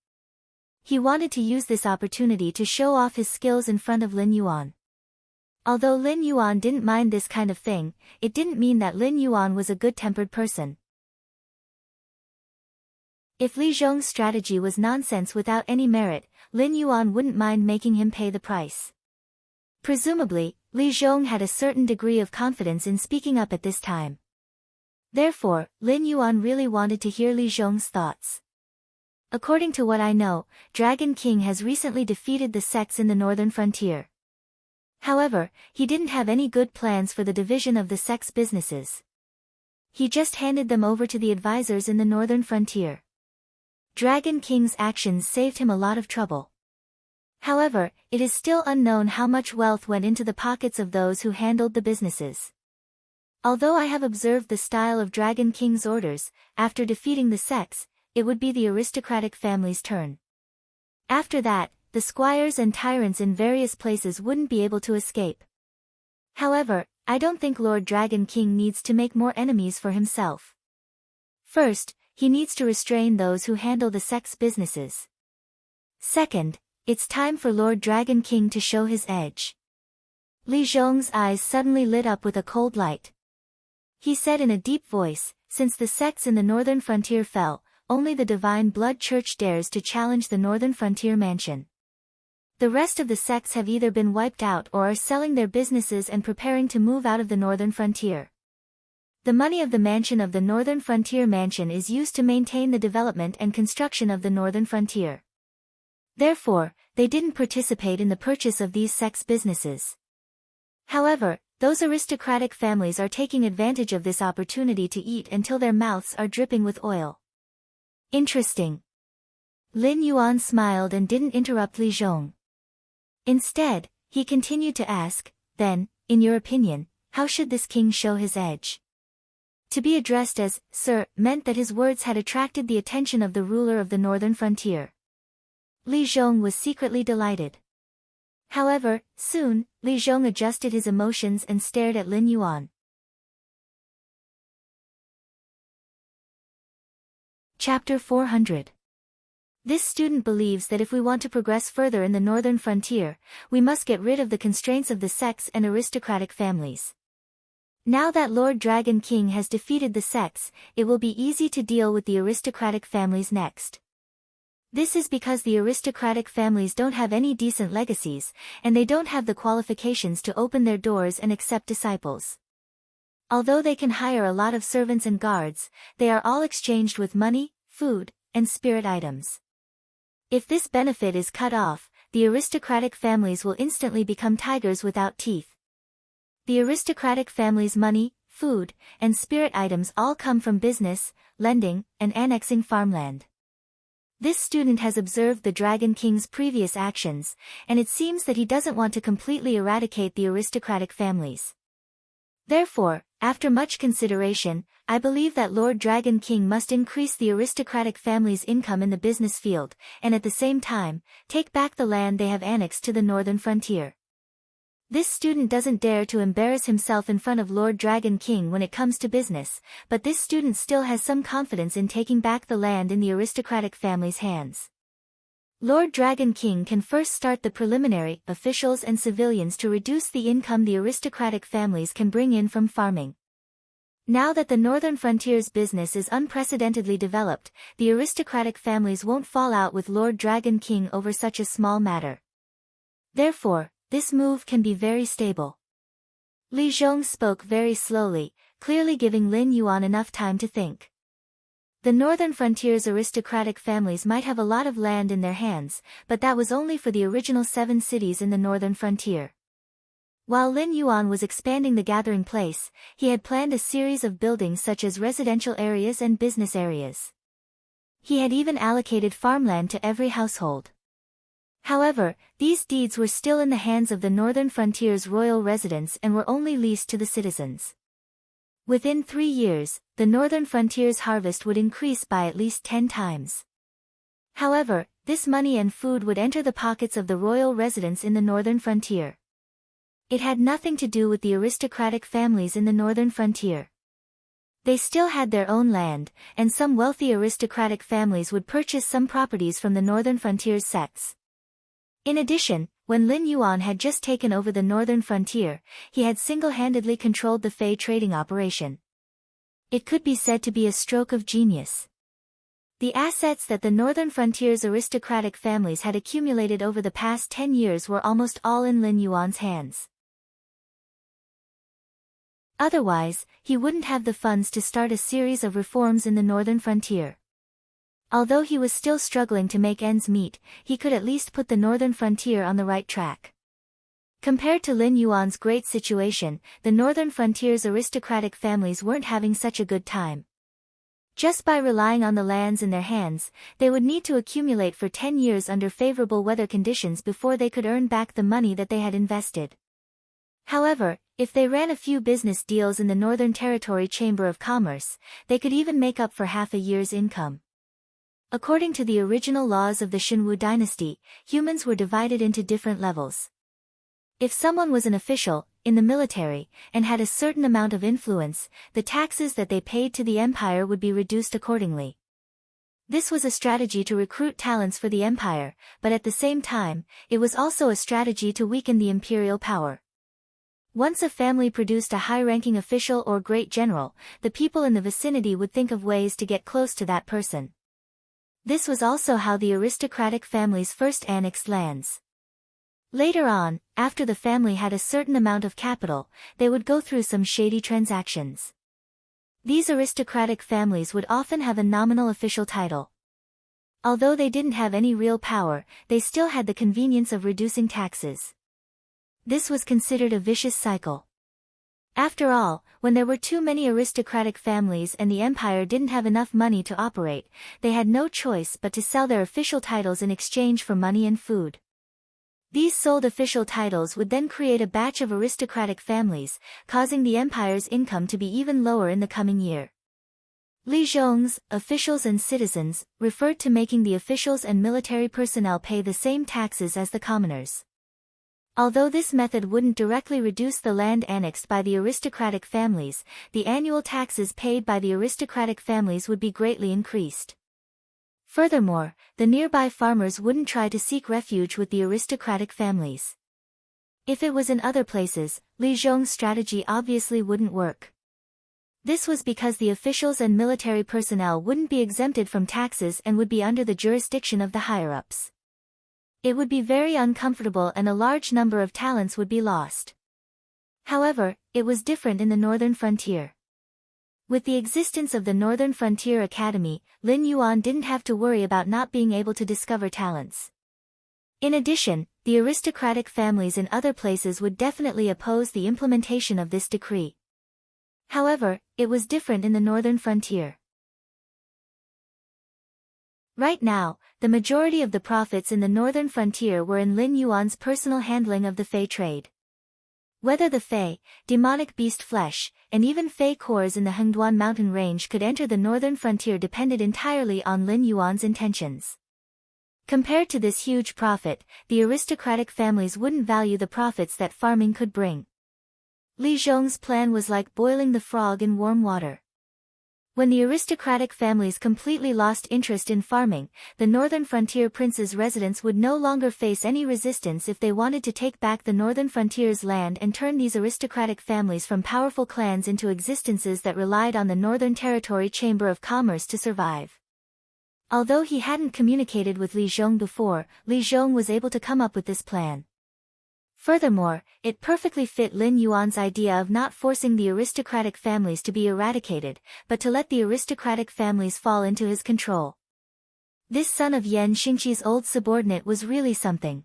He wanted to use this opportunity to show off his skills in front of Lin Yuan. Although Lin Yuan didn't mind this kind of thing, it didn't mean that Lin Yuan was a good-tempered person. If Li Zhong's strategy was nonsense without any merit, Lin Yuan wouldn't mind making him pay the price. Presumably, Li Zhong had a certain degree of confidence in speaking up at this time. Therefore, Lin Yuan really wanted to hear Li Zhong's thoughts. According to what I know, Dragon King has recently defeated the sects in the northern frontier. However, he didn't have any good plans for the division of the sect's businesses. He just handed them over to the advisors in the northern frontier. Dragon King's actions saved him a lot of trouble. However, it is still unknown how much wealth went into the pockets of those who handled the businesses. Although I have observed the style of Dragon King's orders, after defeating the sects, it would be the aristocratic family's turn. After that, the squires and tyrants in various places wouldn't be able to escape. However, I don't think Lord Dragon King needs to make more enemies for himself. First, he needs to restrain those who handle the sex businesses. Second, it's time for Lord Dragon King to show his edge. Li Zhong's eyes suddenly lit up with a cold light. He said in a deep voice, since the sects in the northern frontier fell, only the Divine Blood Church dares to challenge the northern frontier mansion. The rest of the sects have either been wiped out or are selling their businesses and preparing to move out of the northern frontier. The money of the mansion of the northern frontier mansion is used to maintain the development and construction of the northern frontier. Therefore, they didn't participate in the purchase of these sects' businesses. However, those aristocratic families are taking advantage of this opportunity to eat until their mouths are dripping with oil. Interesting. Lin Yuan smiled and didn't interrupt Li Zhong. Instead, he continued to ask, then, in your opinion, how should this king show his edge? To be addressed as, Sir, meant that his words had attracted the attention of the ruler of the northern frontier. Li Zhong was secretly delighted. However, soon, Li Zhong adjusted his emotions and stared at Lin Yuan. Chapter 400. This student believes that if we want to progress further in the northern frontier, we must get rid of the constraints of the sects and aristocratic families. Now that Lord Dragon King has defeated the sects, it will be easy to deal with the aristocratic families next. This is because the aristocratic families don't have any decent legacies, and they don't have the qualifications to open their doors and accept disciples. Although they can hire a lot of servants and guards, they are all exchanged with money, food, and spirit items. If this benefit is cut off, the aristocratic families will instantly become tigers without teeth. The aristocratic family's money, food, and spirit items all come from business, lending, and annexing farmland. This student has observed the Dragon King's previous actions, and it seems that he doesn't want to completely eradicate the aristocratic families. Therefore, after much consideration, I believe that Lord Dragon King must increase the aristocratic family's income in the business field, and at the same time, take back the land they have annexed to the northern frontier. This student doesn't dare to embarrass himself in front of Lord Dragon King when it comes to business, but this student still has some confidence in taking back the land in the aristocratic family's hands. Lord Dragon King can first start the preliminary officials and civilians to reduce the income the aristocratic families can bring in from farming. Now that the northern frontier's business is unprecedentedly developed, the aristocratic families won't fall out with Lord Dragon King over such a small matter. Therefore, this move can be very stable. Li Zhong spoke very slowly, clearly giving Lin Yuan enough time to think. The northern frontier's aristocratic families might have a lot of land in their hands, but that was only for the original 7 cities in the northern frontier. While Lin Yuan was expanding the gathering place, he had planned a series of buildings such as residential areas and business areas. He had even allocated farmland to every household. However, these deeds were still in the hands of the northern frontier's royal residents and were only leased to the citizens. Within 3 years, the northern frontier's harvest would increase by at least 10 times. However, this money and food would enter the pockets of the royal residents in the northern frontier. It had nothing to do with the aristocratic families in the northern frontier. They still had their own land, and some wealthy aristocratic families would purchase some properties from the northern frontier's sects. In addition, when Lin Yuan had just taken over the northern frontier, he had single-handedly controlled the Fey trading operation. It could be said to be a stroke of genius. The assets that the northern frontier's aristocratic families had accumulated over the past 10 years were almost all in Lin Yuan's hands. Otherwise, he wouldn't have the funds to start a series of reforms in the northern frontier. Although he was still struggling to make ends meet, he could at least put the northern frontier on the right track. Compared to Lin Yuan's great situation, the northern frontier's aristocratic families weren't having such a good time. Just by relying on the lands in their hands, they would need to accumulate for 10 years under favorable weather conditions before they could earn back the money that they had invested. However, if they ran a few business deals in the Northern Territory Chamber of Commerce, they could even make up for half a year's income. According to the original laws of the Xinwu dynasty, humans were divided into different levels. If someone was an official, in the military, and had a certain amount of influence, the taxes that they paid to the empire would be reduced accordingly. This was a strategy to recruit talents for the empire, but at the same time, it was also a strategy to weaken the imperial power. Once a family produced a high-ranking official or great general, the people in the vicinity would think of ways to get close to that person. This was also how the aristocratic families first annexed lands. Later on, after the family had a certain amount of capital, they would go through some shady transactions. These aristocratic families would often have a nominal official title. Although they didn't have any real power, they still had the convenience of reducing taxes. This was considered a vicious cycle. After all, when there were too many aristocratic families and the empire didn't have enough money to operate, they had no choice but to sell their official titles in exchange for money and food. These sold official titles would then create a batch of aristocratic families, causing the empire's income to be even lower in the coming year. Li Zhong's, officials and citizens, referred to making the officials and military personnel pay the same taxes as the commoners. Although this method wouldn't directly reduce the land annexed by the aristocratic families, the annual taxes paid by the aristocratic families would be greatly increased. Furthermore, the nearby farmers wouldn't try to seek refuge with the aristocratic families. If it was in other places, Li Zhong's strategy obviously wouldn't work. This was because the officials and military personnel wouldn't be exempted from taxes and would be under the jurisdiction of the higher-ups. It would be very uncomfortable and a large number of talents would be lost. However, it was different in the northern frontier. With the existence of the Northern Frontier Academy, Lin Yuan didn't have to worry about not being able to discover talents. In addition, the aristocratic families in other places would definitely oppose the implementation of this decree. However, it was different in the northern frontier. Right now, the majority of the profits in the northern frontier were in Lin Yuan's personal handling of the Fey trade. Whether the Fey, demonic beast flesh, and even Fey cores in the Hengduan mountain range could enter the northern frontier depended entirely on Lin Yuan's intentions. Compared to this huge profit, the aristocratic families wouldn't value the profits that farming could bring. Li Zhong's plan was like boiling the frog in warm water. When the aristocratic families completely lost interest in farming, the northern frontier princes' residents would no longer face any resistance if they wanted to take back the northern frontier's land and turn these aristocratic families from powerful clans into existences that relied on the Northern Territory Chamber of Commerce to survive. Although he hadn't communicated with Li Zhong before, Li Zhong was able to come up with this plan. Furthermore, it perfectly fit Lin Yuan's idea of not forcing the aristocratic families to be eradicated, but to let the aristocratic families fall into his control. This son of Yan Xingqi's old subordinate was really something.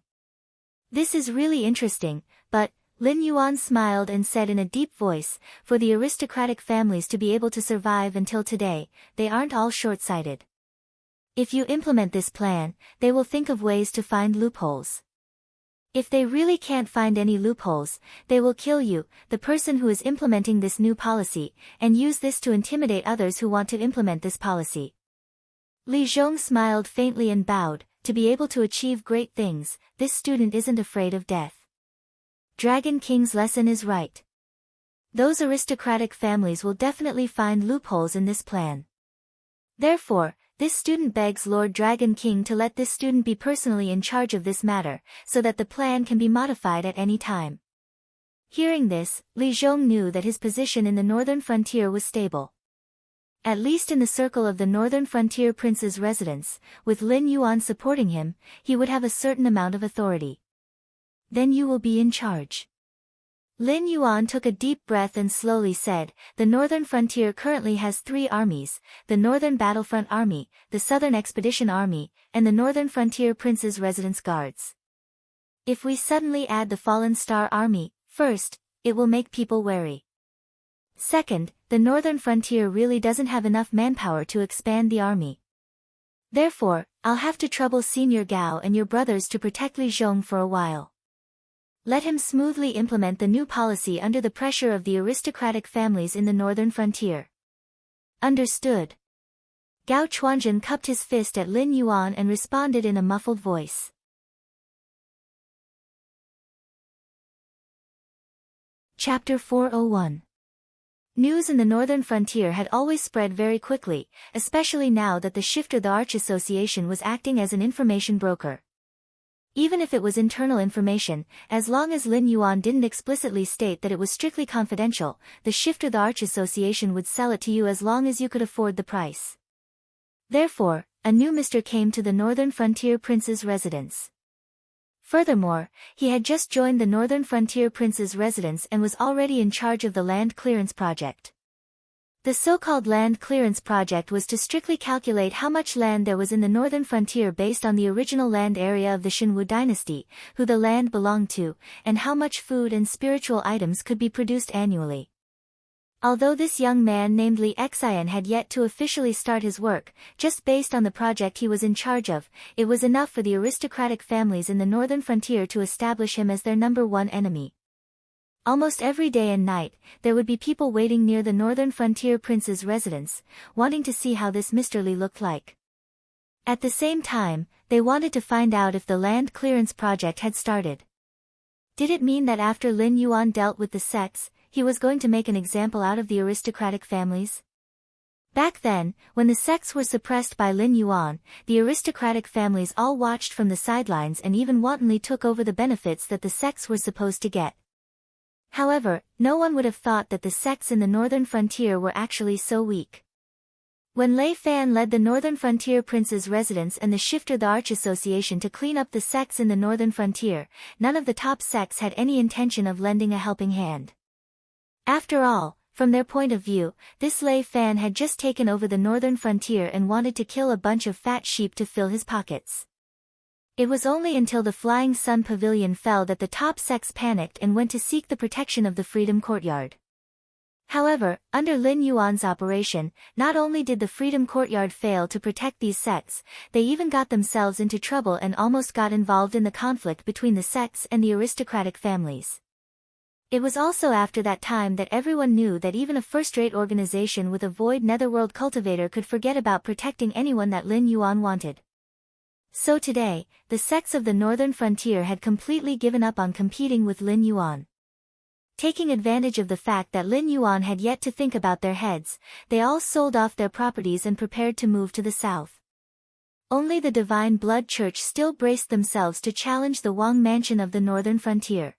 This is really interesting, but, Lin Yuan smiled and said in a deep voice, for the aristocratic families to be able to survive until today, they aren't all short-sighted. If you implement this plan, they will think of ways to find loopholes. If they really can't find any loopholes, they will kill you, the person who is implementing this new policy, and use this to intimidate others who want to implement this policy. Li Zhong smiled faintly and bowed. To be able to achieve great things, this student isn't afraid of death. Dragon King's lesson is right. Those aristocratic families will definitely find loopholes in this plan. Therefore, this student begs Lord Dragon King to let this student be personally in charge of this matter, so that the plan can be modified at any time. Hearing this, Li Zhong knew that his position in the northern frontier was stable. At least in the circle of the northern frontier prince's residence, with Lin Yuan supporting him, he would have a certain amount of authority. Then you will be in charge. Lin Yuan took a deep breath and slowly said, the northern frontier currently has 3 armies, the Northern Battlefront Army, the Southern Expedition Army, and the Northern Frontier Prince's Residence Guards. If we suddenly add the Fallen Star Army, first, it will make people wary. Second, the northern frontier really doesn't have enough manpower to expand the army. Therefore, I'll have to trouble Senior Gao and your brothers to protect Li Zhong for a while. Let him smoothly implement the new policy under the pressure of the aristocratic families in the northern frontier. Understood. Gao Chuanzhen cupped his fist at Lin Yuan and responded in a muffled voice. Chapter 401. News in the northern frontier had always spread very quickly, especially now that the Shifter the Arch Association was acting as an information broker. Even if it was internal information, as long as Lin Yuan didn't explicitly state that it was strictly confidential, the Shifter the Arch Association would sell it to you as long as you could afford the price. Therefore, a new Mr. came to the northern frontier prince's residence. Furthermore, he had just joined the northern frontier prince's residence and was already in charge of the land clearance project. The so-called land clearance project was to strictly calculate how much land there was in the northern frontier based on the original land area of the Xinwu dynasty, who the land belonged to, and how much food and spiritual items could be produced annually. Although this young man named Li Xian had yet to officially start his work, just based on the project he was in charge of, it was enough for the aristocratic families in the northern frontier to establish him as their number one enemy. Almost every day and night, there would be people waiting near the northern frontier prince's residence, wanting to see how this Mr. Li looked like. At the same time, they wanted to find out if the land clearance project had started. Did it mean that after Lin Yuan dealt with the sects, he was going to make an example out of the aristocratic families? Back then, when the sects were suppressed by Lin Yuan, the aristocratic families all watched from the sidelines and even wantonly took over the benefits that the sects were supposed to get. However, no one would have thought that the sects in the northern frontier were actually so weak. When Lei Fan led the northern frontier prince's residence and the Shifter the Arch Association to clean up the sects in the northern frontier, none of the top sects had any intention of lending a helping hand. After all, from their point of view, this Lei Fan had just taken over the northern frontier and wanted to kill a bunch of fat sheep to fill his pockets. It was only until the Flying Sun Pavilion fell that the top sects panicked and went to seek the protection of the Freedom Courtyard. However, under Lin Yuan's operation, not only did the Freedom Courtyard fail to protect these sects, they even got themselves into trouble and almost got involved in the conflict between the sects and the aristocratic families. It was also after that time that everyone knew that even a first-rate organization with a void netherworld cultivator could forget about protecting anyone that Lin Yuan wanted. So today, the sects of the northern frontier had completely given up on competing with Lin Yuan. Taking advantage of the fact that Lin Yuan had yet to think about their heads, they all sold off their properties and prepared to move to the south. Only the Divine Blood Church still braced themselves to challenge the Wang Mansion of the northern frontier.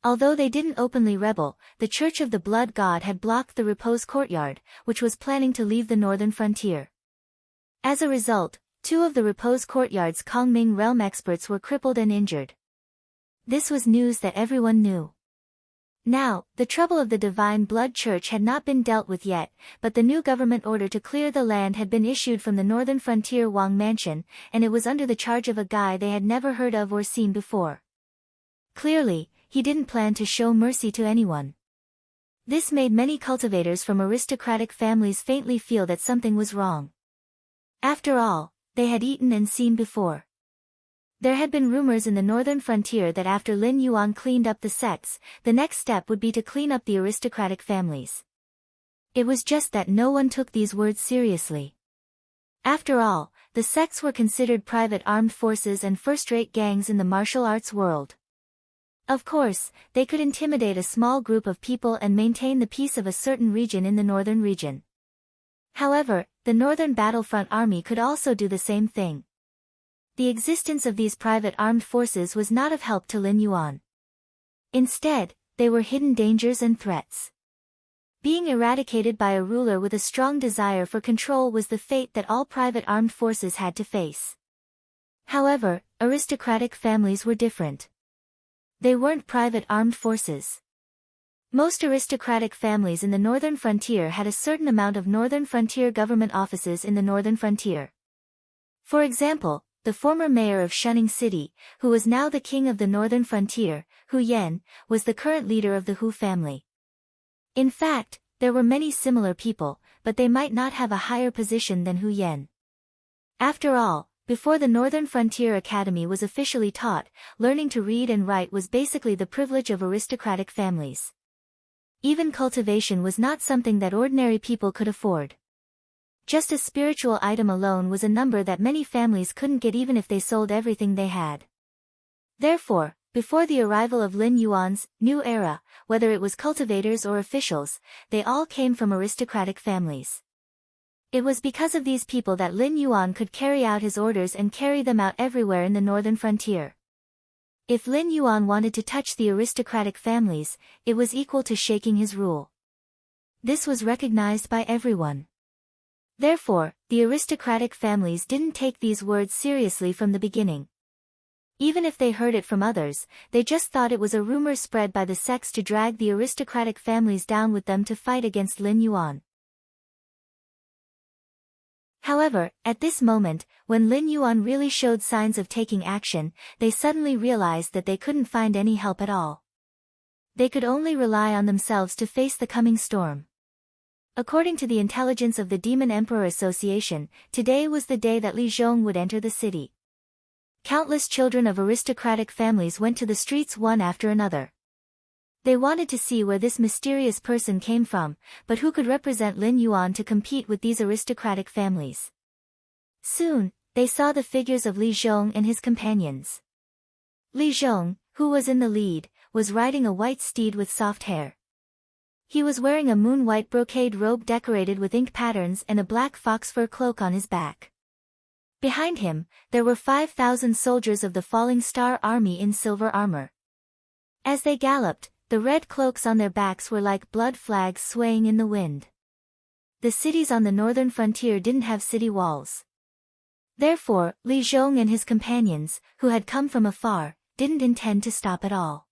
Although they didn't openly rebel, the Church of the Blood God had blocked the Repose Courtyard, which was planning to leave the northern frontier. As a result, 2 of the Repose Courtyard's Kongming realm experts were crippled and injured. This was news that everyone knew. Now, the trouble of the Divine Blood Church had not been dealt with yet, but the new government order to clear the land had been issued from the northern frontier Wang Mansion, and it was under the charge of a guy they had never heard of or seen before. Clearly, he didn't plan to show mercy to anyone. This made many cultivators from aristocratic families faintly feel that something was wrong. After all, they had eaten and seen before. There had been rumors in the northern frontier that after Lin Yuan cleaned up the sects, the next step would be to clean up the aristocratic families. It was just that no one took these words seriously. After all, the sects were considered private armed forces and first-rate gangs in the martial arts world. Of course, they could intimidate a small group of people and maintain the peace of a certain region in the northern region. However, the Northern Battlefront Army could also do the same thing. The existence of these private armed forces was not of help to Lin Yuan. Instead, they were hidden dangers and threats. Being eradicated by a ruler with a strong desire for control was the fate that all private armed forces had to face. However, aristocratic families were different. They weren't private armed forces. Most aristocratic families in the northern frontier had a certain amount of northern frontier government offices in the northern frontier. For example, the former mayor of Shunning City, who was now the king of the northern frontier, Hu Yan, was the current leader of the Hu family. In fact, there were many similar people, but they might not have a higher position than Hu Yan. After all, before the Northern Frontier Academy was officially taught, learning to read and write was basically the privilege of aristocratic families. Even cultivation was not something that ordinary people could afford. Just a spiritual item alone was a number that many families couldn't get even if they sold everything they had. Therefore, before the arrival of Lin Yuan's new era, whether it was cultivators or officials, they all came from aristocratic families. It was because of these people that Lin Yuan could carry out his orders and carry them out everywhere in the northern frontier. If Lin Yuan wanted to touch the aristocratic families, it was equal to shaking his rule. This was recognized by everyone. Therefore, the aristocratic families didn't take these words seriously from the beginning. Even if they heard it from others, they just thought it was a rumor spread by the sects to drag the aristocratic families down with them to fight against Lin Yuan. However, at this moment, when Lin Yuan really showed signs of taking action, they suddenly realized that they couldn't find any help at all. They could only rely on themselves to face the coming storm. According to the intelligence of the Demon Emperor Association, today was the day that Li Zhong would enter the city. Countless children of aristocratic families went to the streets one after another. They wanted to see where this mysterious person came from, but who could represent Lin Yuan to compete with these aristocratic families. Soon, they saw the figures of Li Zhong and his companions. Li Zhong, who was in the lead, was riding a white steed with soft hair. He was wearing a moon-white brocade robe decorated with ink patterns and a black fox fur cloak on his back. Behind him, there were 5,000 soldiers of the Falling Star Army in silver armor. As they galloped, the red cloaks on their backs were like blood flags swaying in the wind. The cities on the northern frontier didn't have city walls. Therefore, Li Zhong and his companions, who had come from afar, didn't intend to stop at all.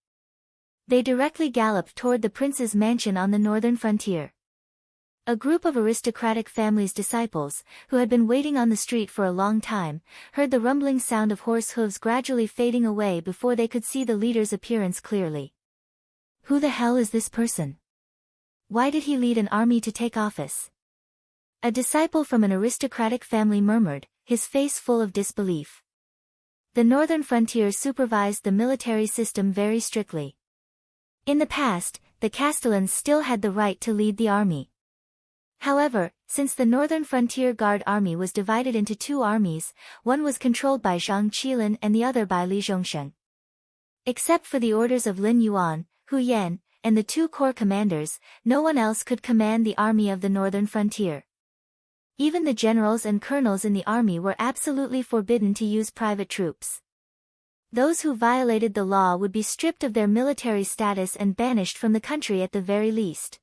They directly galloped toward the prince's mansion on the northern frontier. A group of aristocratic families' disciples, who had been waiting on the street for a long time, heard the rumbling sound of horse hooves gradually fading away before they could see the leader's appearance clearly. Who the hell is this person? Why did he lead an army to take office? A disciple from an aristocratic family murmured, his face full of disbelief. The northern frontier supervised the military system very strictly. In the past, the Castellans still had the right to lead the army. However, since the Northern Frontier Guard Army was divided into two armies, one was controlled by Zhang Qilin and the other by Li Zhongsheng. Except for the orders of Lin Yuan, Hu Yan, and the two corps commanders, no one else could command the army of the Northern Frontier. Even the generals and colonels in the army were absolutely forbidden to use private troops. Those who violated the law would be stripped of their military status and banished from the country at the very least.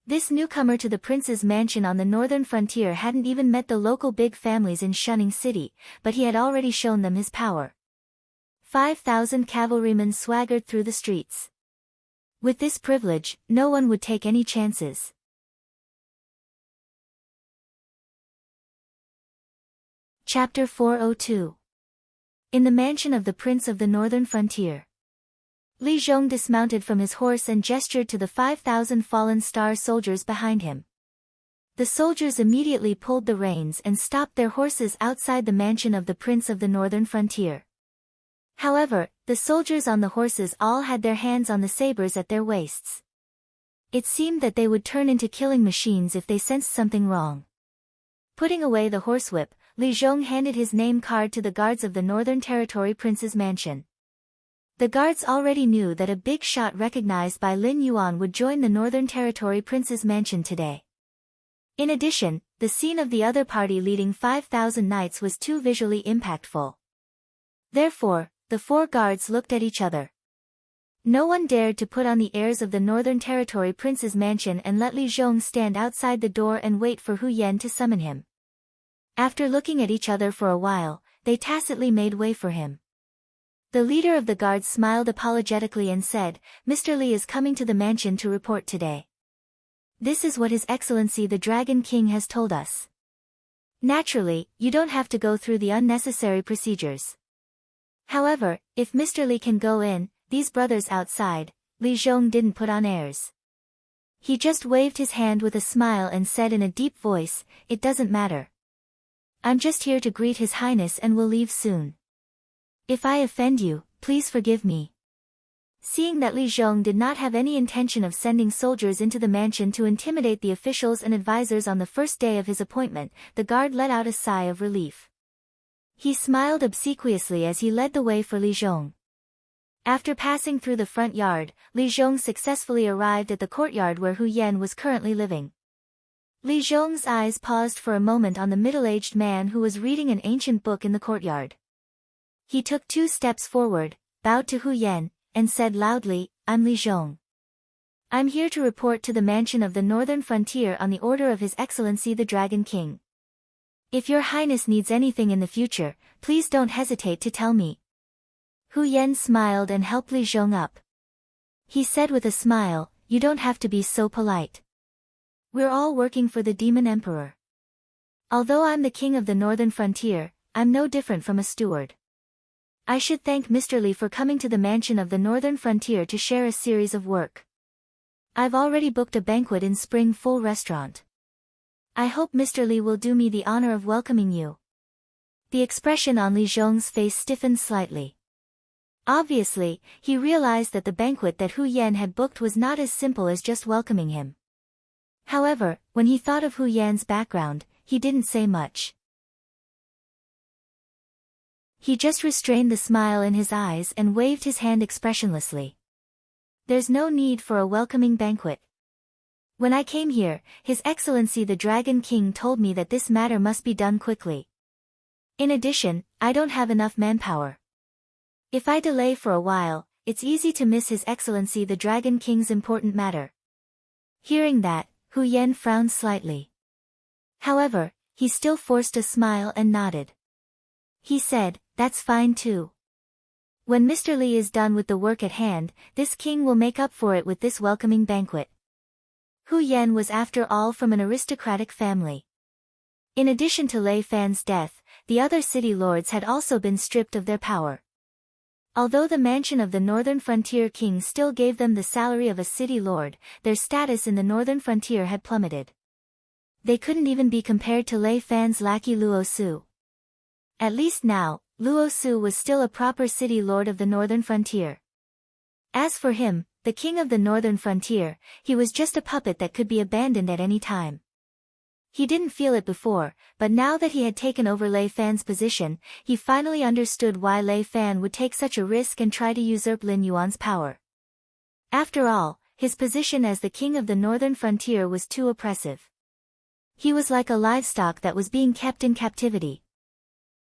This newcomer to the prince's mansion on the northern frontier hadn't even met the local big families in Shunning City, but he had already shown them his power. 5,000 cavalrymen swaggered through the streets. With this privilege, no one would take any chances. Chapter 402. In the mansion of the Prince of the Northern Frontier. Li Zhong dismounted from his horse and gestured to the 5,000 fallen star soldiers behind him. The soldiers immediately pulled the reins and stopped their horses outside the mansion of the Prince of the Northern Frontier. However, the soldiers on the horses all had their hands on the sabers at their waists. It seemed that they would turn into killing machines if they sensed something wrong. Putting away the horsewhip, Li Zhong handed his name card to the guards of the Northern Territory Prince's mansion. The guards already knew that a big shot recognized by Lin Yuan would join the Northern Territory Prince's mansion today. In addition, the scene of the other party leading 5,000 knights was too visually impactful. Therefore, the four guards looked at each other. No one dared to put on the airs of the Northern Territory Prince's mansion and let Li Zhong stand outside the door and wait for Hu Yan to summon him. After looking at each other for a while, they tacitly made way for him. The leader of the guards smiled apologetically and said, "Mr. Li is coming to the mansion to report today. This is what His Excellency the Dragon King has told us. Naturally, you don't have to go through the unnecessary procedures. However, if Mr. Li can go in, these brothers outside." Li Zhong didn't put on airs. He just waved his hand with a smile and said in a deep voice, "It doesn't matter. I'm just here to greet His Highness and will leave soon. If I offend you, please forgive me." Seeing that Li Zhong did not have any intention of sending soldiers into the mansion to intimidate the officials and advisors on the first day of his appointment, the guard let out a sigh of relief. He smiled obsequiously as he led the way for Li Zhong. After passing through the front yard, Li Zhong successfully arrived at the courtyard where Hu Yan was currently living. Li Zhong's eyes paused for a moment on the middle-aged man who was reading an ancient book in the courtyard. He took 2 steps forward, bowed to Hu Yan, and said loudly, "I'm Li Zhong. I'm here to report to the mansion of the northern frontier on the order of His Excellency the Dragon King. If your highness needs anything in the future, please don't hesitate to tell me." Hu Yan smiled and helped Li Zhong up. He said with a smile, "You don't have to be so polite. We're all working for the Demon Emperor. Although I'm the king of the northern frontier, I'm no different from a steward. I should thank Mr. Li for coming to the mansion of the northern frontier to share a series of work. I've already booked a banquet in Spring Full Restaurant. I hope Mr. Li will do me the honor of welcoming you." The expression on Li Zhong's face stiffened slightly. Obviously, he realized that the banquet that Hu Yan had booked was not as simple as just welcoming him. However, when he thought of Hu Yan's background, he didn't say much. He just restrained the smile in his eyes and waved his hand expressionlessly. "There's no need for a welcoming banquet. When I came here, His Excellency the Dragon King told me that this matter must be done quickly. In addition, I don't have enough manpower. If I delay for a while, it's easy to miss His Excellency the Dragon King's important matter." Hearing that, Hu Yan frowned slightly. However, he still forced a smile and nodded. He said, "That's fine too. When Mr. Li is done with the work at hand, this king will make up for it with this welcoming banquet." Hu Yan was after all from an aristocratic family. In addition to Lei Fan's death, the other city lords had also been stripped of their power. Although the mansion of the northern frontier king still gave them the salary of a city lord, their status in the northern frontier had plummeted. They couldn't even be compared to Lei Fan's lackey Luo Su. At least now, Luo Su was still a proper city lord of the northern frontier. As for him, the king of the northern frontier, he was just a puppet that could be abandoned at any time. He didn't feel it before, but now that he had taken over Lei Fan's position, he finally understood why Lei Fan would take such a risk and try to usurp Lin Yuan's power. After all, his position as the king of the northern frontier was too oppressive. He was like a livestock that was being kept in captivity.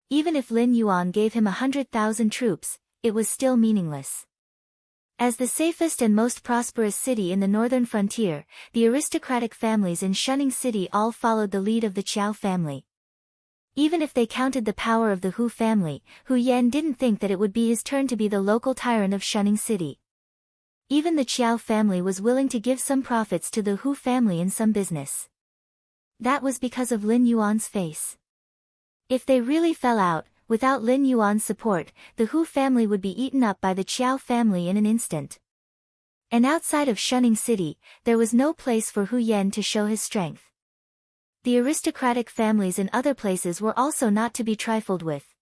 Even if Lin Yuan gave him 100,000 troops, it was still meaningless. As the safest and most prosperous city in the northern frontier, the aristocratic families in Shunning City all followed the lead of the Qiao family. Even if they counted the power of the Hu family, Hu Yan didn't think that it would be his turn to be the local tyrant of Shunning City. Even the Qiao family was willing to give some profits to the Hu family in some business. That was because of Lin Yuan's face. If they really fell out, without Lin Yuan's support, the Hu family would be eaten up by the Qiao family in an instant. And outside of Shunning City, there was no place for Hu Yan to show his strength. The aristocratic families in other places were also not to be trifled with.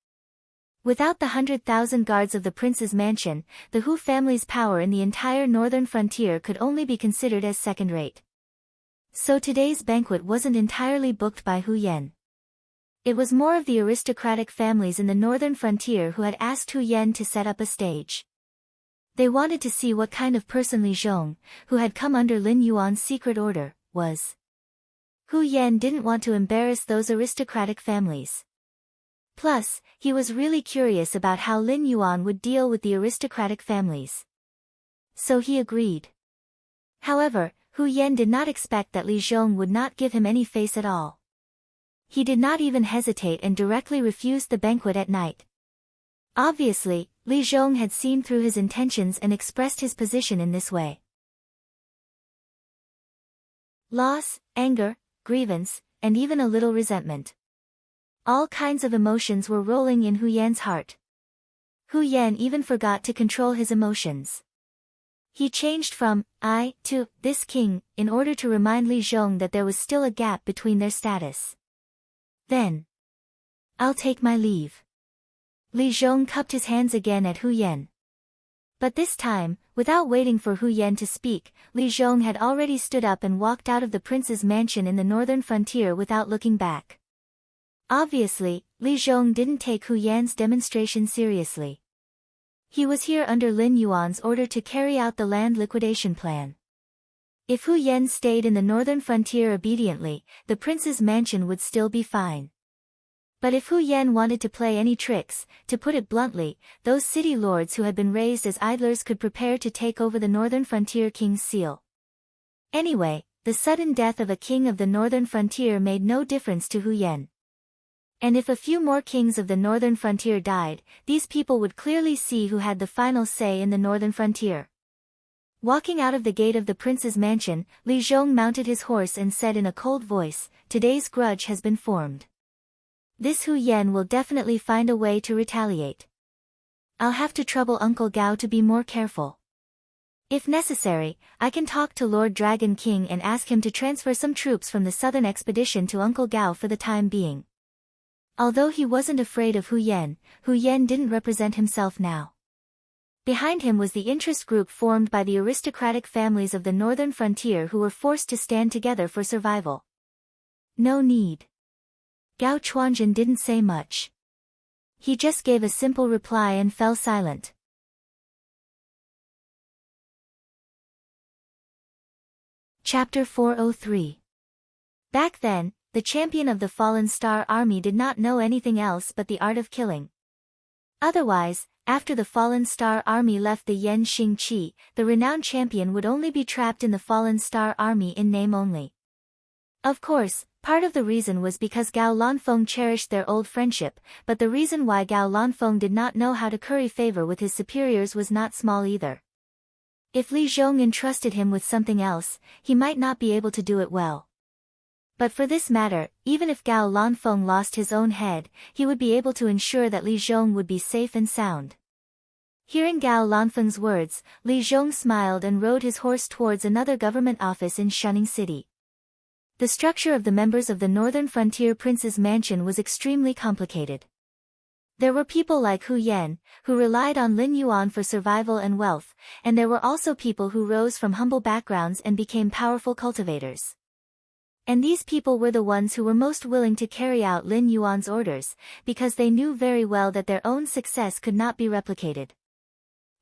Without the 100,000 guards of the prince's mansion, the Hu family's power in the entire northern frontier could only be considered as second-rate. So today's banquet wasn't entirely booked by Hu Yan. It was more of the aristocratic families in the northern frontier who had asked Hu Yan to set up a stage. They wanted to see what kind of person Li Zhong, who had come under Lin Yuan's secret order, was. Hu Yan didn't want to embarrass those aristocratic families. Plus, he was really curious about how Lin Yuan would deal with the aristocratic families. So he agreed. However, Hu Yan did not expect that Li Zhong would not give him any face at all. He did not even hesitate and directly refused the banquet at night. Obviously, Li Zhong had seen through his intentions and expressed his position in this way. Loss, anger, grievance, and even a little resentment. All kinds of emotions were rolling in Hu Yan's heart. Hu Yan even forgot to control his emotions. He changed from "I" to "this king" in order to remind Li Zhong that there was still a gap between their status. Then, "I'll take my leave." Li Zhong cupped his hands again at Hu Yan. But this time, without waiting for Hu Yan to speak, Li Zhong had already stood up and walked out of the prince's mansion in the northern frontier without looking back. Obviously, Li Zhong didn't take Hu Yan's demonstration seriously. He was here under Lin Yuan's order to carry out the land liquidation plan. If Hu Yan stayed in the northern frontier obediently, the prince's mansion would still be fine. But if Hu Yan wanted to play any tricks, to put it bluntly, those city lords who had been raised as idlers could prepare to take over the northern frontier king's seal. Anyway, the sudden death of a king of the northern frontier made no difference to Hu Yan. And if a few more kings of the northern frontier died, these people would clearly see who had the final say in the northern frontier. Walking out of the gate of the prince's mansion, Li Zhong mounted his horse and said in a cold voice, "Today's grudge has been formed. This Hu Yan will definitely find a way to retaliate. I'll have to trouble Uncle Gao to be more careful. If necessary, I can talk to Lord Dragon King and ask him to transfer some troops from the southern expedition to Uncle Gao for the time being." Although he wasn't afraid of Hu Yan didn't represent himself now. Behind him was the interest group formed by the aristocratic families of the northern frontier who were forced to stand together for survival. No need. Gao Chuanjin didn't say much. He just gave a simple reply and fell silent. Chapter 403. Back then, the champion of the Fallen Star Army did not know anything else but the art of killing. Otherwise, after the Fallen Star Army left the Yan Xing Qi, the renowned champion would only be trapped in the Fallen Star Army in name only. Of course, part of the reason was because Gao Lanfeng cherished their old friendship, but the reason why Gao Lanfeng did not know how to curry favor with his superiors was not small either. If Li Zhong entrusted him with something else, he might not be able to do it well. But for this matter, even if Gao Lanfeng lost his own head, he would be able to ensure that Li Zhong would be safe and sound. Hearing Gao Lanfeng's words, Li Zhong smiled and rode his horse towards another government office in Shunning City. The structure of the members of the Northern Frontier Prince's mansion was extremely complicated. There were people like Hu Yan, who relied on Lin Yuan for survival and wealth, and there were also people who rose from humble backgrounds and became powerful cultivators. And these people were the ones who were most willing to carry out Lin Yuan's orders, because they knew very well that their own success could not be replicated.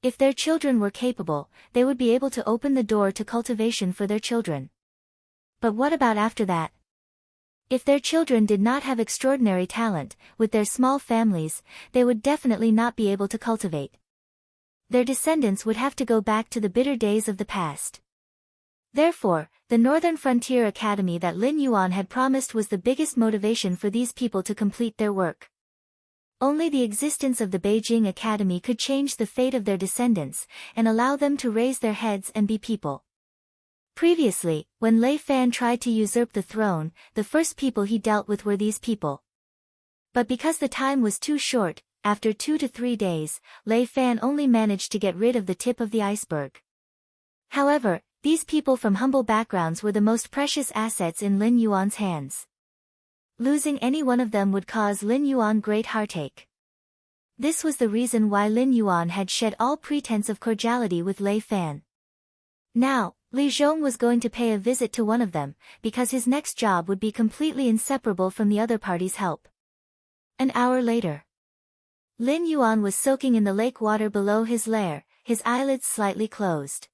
If their children were capable, they would be able to open the door to cultivation for their children. But what about after that? If their children did not have extraordinary talent, with their small families, they would definitely not be able to cultivate. Their descendants would have to go back to the bitter days of the past. Therefore, the Northern Frontier Academy that Lin Yuan had promised was the biggest motivation for these people to complete their work. Only the existence of the Beijing Academy could change the fate of their descendants, and allow them to raise their heads and be people. Previously, when Lei Fan tried to usurp the throne, the first people he dealt with were these people. But because the time was too short, after 2 to 3 days, Lei Fan only managed to get rid of the tip of the iceberg. However, these people from humble backgrounds were the most precious assets in Lin Yuan's hands. Losing any one of them would cause Lin Yuan great heartache. This was the reason why Lin Yuan had shed all pretense of cordiality with Lei Fan. Now, Li Zhong was going to pay a visit to one of them, because his next job would be completely inseparable from the other party's help. An hour later, Lin Yuan was soaking in the lake water below his lair, his eyelids slightly closed.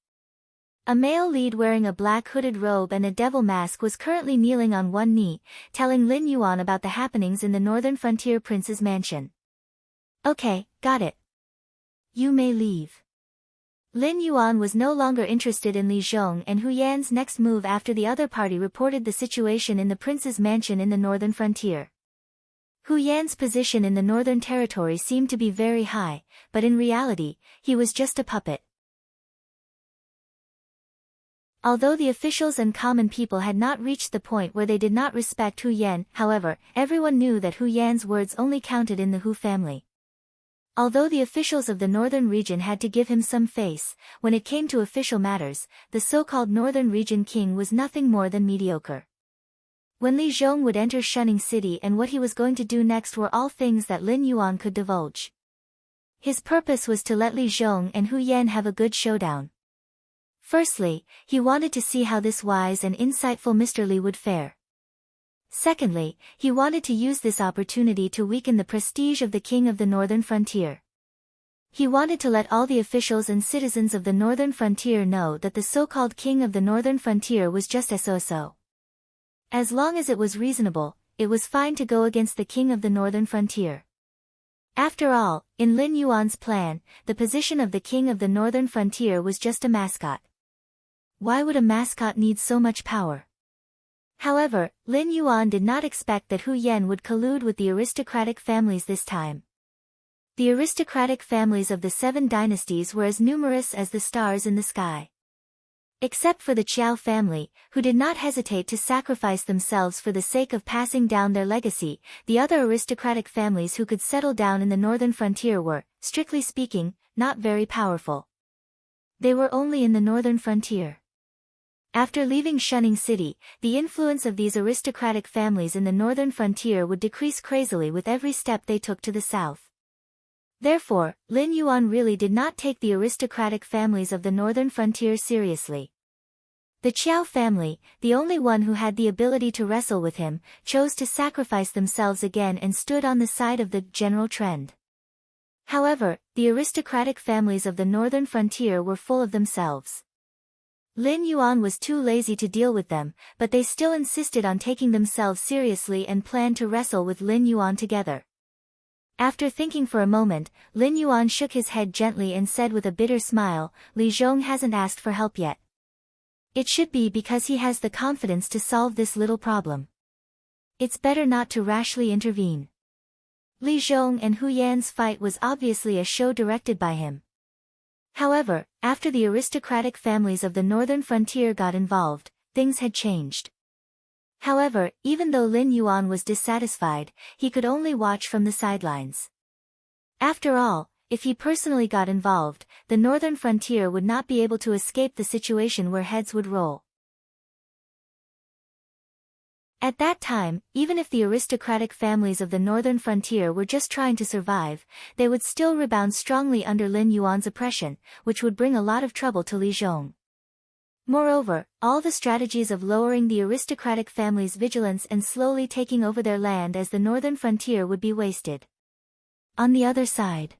A male lead wearing a black hooded robe and a devil mask was currently kneeling on one knee, telling Lin Yuan about the happenings in the Northern Frontier Prince's mansion. "Okay, got it. You may leave." Lin Yuan was no longer interested in Li Zhong and Hu Yan's next move after the other party reported the situation in the prince's mansion in the northern frontier. Hu Yan's position in the northern territory seemed to be very high, but in reality, he was just a puppet. Although the officials and common people had not reached the point where they did not respect Hu Yan, however, everyone knew that Hu Yan's words only counted in the Hu family. Although the officials of the northern region had to give him some face, when it came to official matters, the so-called northern region king was nothing more than mediocre. When Li Zhong would enter Shunning City and what he was going to do next were all things that Lin Yuan could divulge. His purpose was to let Li Zhong and Hu Yan have a good showdown. Firstly, he wanted to see how this wise and insightful Mr. Li would fare. Secondly, he wanted to use this opportunity to weaken the prestige of the king of the northern frontier. He wanted to let all the officials and citizens of the northern frontier know that the so-called king of the northern frontier was just a so-so. As long as it was reasonable, it was fine to go against the king of the northern frontier. After all, in Lin Yuan's plan, the position of the king of the northern frontier was just a mascot. Why would a mascot need so much power? However, Lin Yuan did not expect that Hu Yan would collude with the aristocratic families this time. The aristocratic families of the 7 dynasties were as numerous as the stars in the sky. Except for the Qiao family, who did not hesitate to sacrifice themselves for the sake of passing down their legacy, the other aristocratic families who could settle down in the northern frontier were, strictly speaking, not very powerful. They were only in the northern frontier. After leaving Shunning City, the influence of these aristocratic families in the northern frontier would decrease crazily with every step they took to the south. Therefore, Lin Yuan really did not take the aristocratic families of the northern frontier seriously. The Qiao family, the only one who had the ability to wrestle with him, chose to sacrifice themselves again and stood on the side of the general trend. However, the aristocratic families of the northern frontier were full of themselves. Lin Yuan was too lazy to deal with them, but they still insisted on taking themselves seriously and planned to wrestle with Lin Yuan together. After thinking for a moment, Lin Yuan shook his head gently and said with a bitter smile, "Li Zhong hasn't asked for help yet. It should be because he has the confidence to solve this little problem. It's better not to rashly intervene." Li Zhong and Hu Yan's fight was obviously a show directed by him. However, after the aristocratic families of the northern frontier got involved, things had changed. However, even though Lin Yuan was dissatisfied, he could only watch from the sidelines. After all, if he personally got involved, the northern frontier would not be able to escape the situation where heads would roll. At that time, even if the aristocratic families of the northern frontier were just trying to survive, they would still rebound strongly under Lin Yuan's oppression, which would bring a lot of trouble to Li Zhong. Moreover, all the strategies of lowering the aristocratic family's vigilance and slowly taking over their land as the northern frontier would be wasted. On the other side,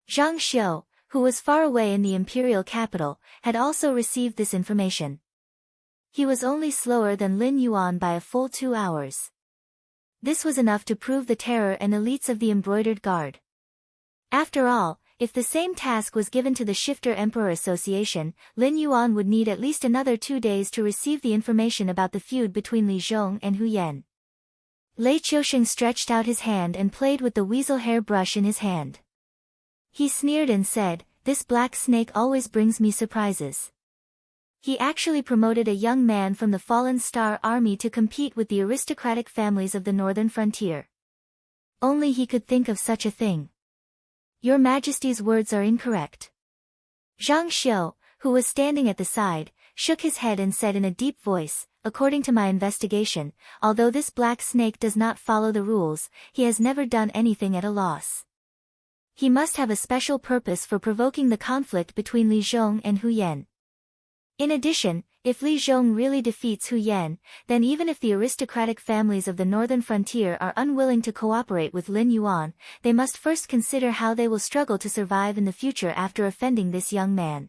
Zhang Xiu, who was far away in the imperial capital, had also received this information. He was only slower than Lin Yuan by a full 2 hours. This was enough to prove the terror and elites of the embroidered guard. After all, if the same task was given to the Shifter Emperor Association, Lin Yuan would need at least another 2 days to receive the information about the feud between Li Zhong and Hu Yan. Lei Qiusheng stretched out his hand and played with the weasel hair brush in his hand. He sneered and said, "This black snake always brings me surprises." He actually promoted a young man from the Fallen Star Army to compete with the aristocratic families of the northern frontier. Only he could think of such a thing. "Your Majesty's words are incorrect." Zhang Xiu, who was standing at the side, shook his head and said in a deep voice, "According to my investigation, although this black snake does not follow the rules, he has never done anything at a loss. He must have a special purpose for provoking the conflict between Li Zhong and Hu Yan. In addition, if Li Zhong really defeats Hu Yan, then even if the aristocratic families of the northern frontier are unwilling to cooperate with Lin Yuan, they must first consider how they will struggle to survive in the future after offending this young man.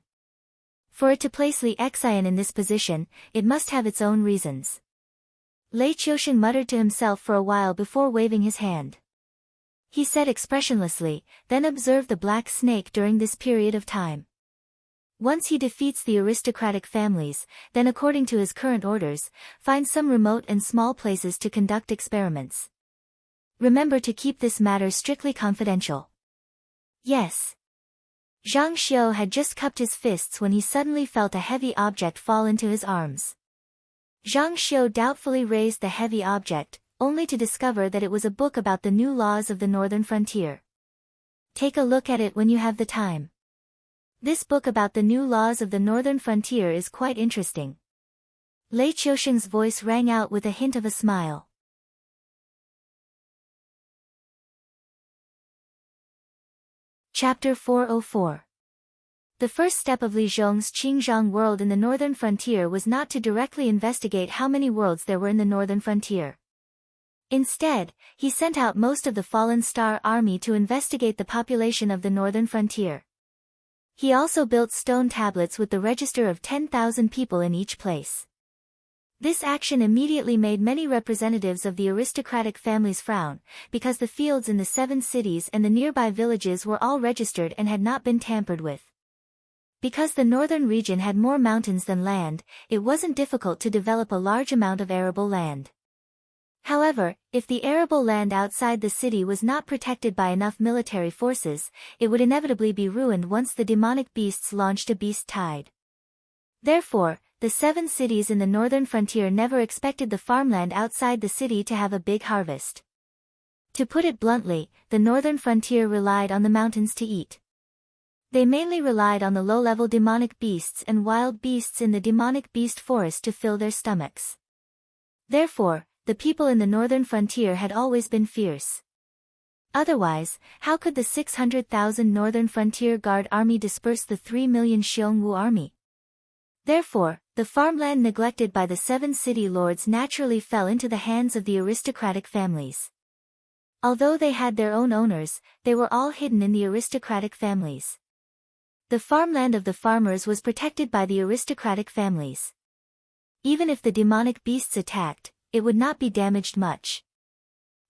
For it to place Li Xian in this position, it must have its own reasons." Lei Qiusheng muttered to himself for a while before waving his hand. He said expressionlessly, "Then observe the black snake during this period of time. Once he defeats the aristocratic families, then according to his current orders, find some remote and small places to conduct experiments. Remember to keep this matter strictly confidential." "Yes." Zhang Xiu had just cupped his fists when he suddenly felt a heavy object fall into his arms. Zhang Xiu doubtfully raised the heavy object, only to discover that it was a book about the new laws of the northern frontier. "Take a look at it when you have the time. This book about the new laws of the northern frontier is quite interesting." Lei Qiusheng's voice rang out with a hint of a smile. Chapter 404. The first step of Li Zhong's Qingzhang world in the northern frontier was not to directly investigate how many worlds there were in the northern frontier. Instead, he sent out most of the Fallen Star army to investigate the population of the northern frontier. He also built stone tablets with the register of 10,000 people in each place. This action immediately made many representatives of the aristocratic families frown, because the fields in the 7 cities and the nearby villages were all registered and had not been tampered with. Because the northern region had more mountains than land, it wasn't difficult to develop a large amount of arable land. However, if the arable land outside the city was not protected by enough military forces, it would inevitably be ruined once the demonic beasts launched a beast tide. Therefore, the 7 cities in the northern frontier never expected the farmland outside the city to have a big harvest. To put it bluntly, the northern frontier relied on the mountains to eat. They mainly relied on the low-level demonic beasts and wild beasts in the demonic beast forest to fill their stomachs. Therefore, the people in the northern frontier had always been fierce. Otherwise, how could the 600,000 Northern Frontier Guard army disperse the 3 million Xiongwu army? Therefore, the farmland neglected by the 7 city lords naturally fell into the hands of the aristocratic families. Although they had their own owners, they were all hidden in the aristocratic families. The farmland of the farmers was protected by the aristocratic families. Even if the demonic beasts attacked, it would not be damaged much.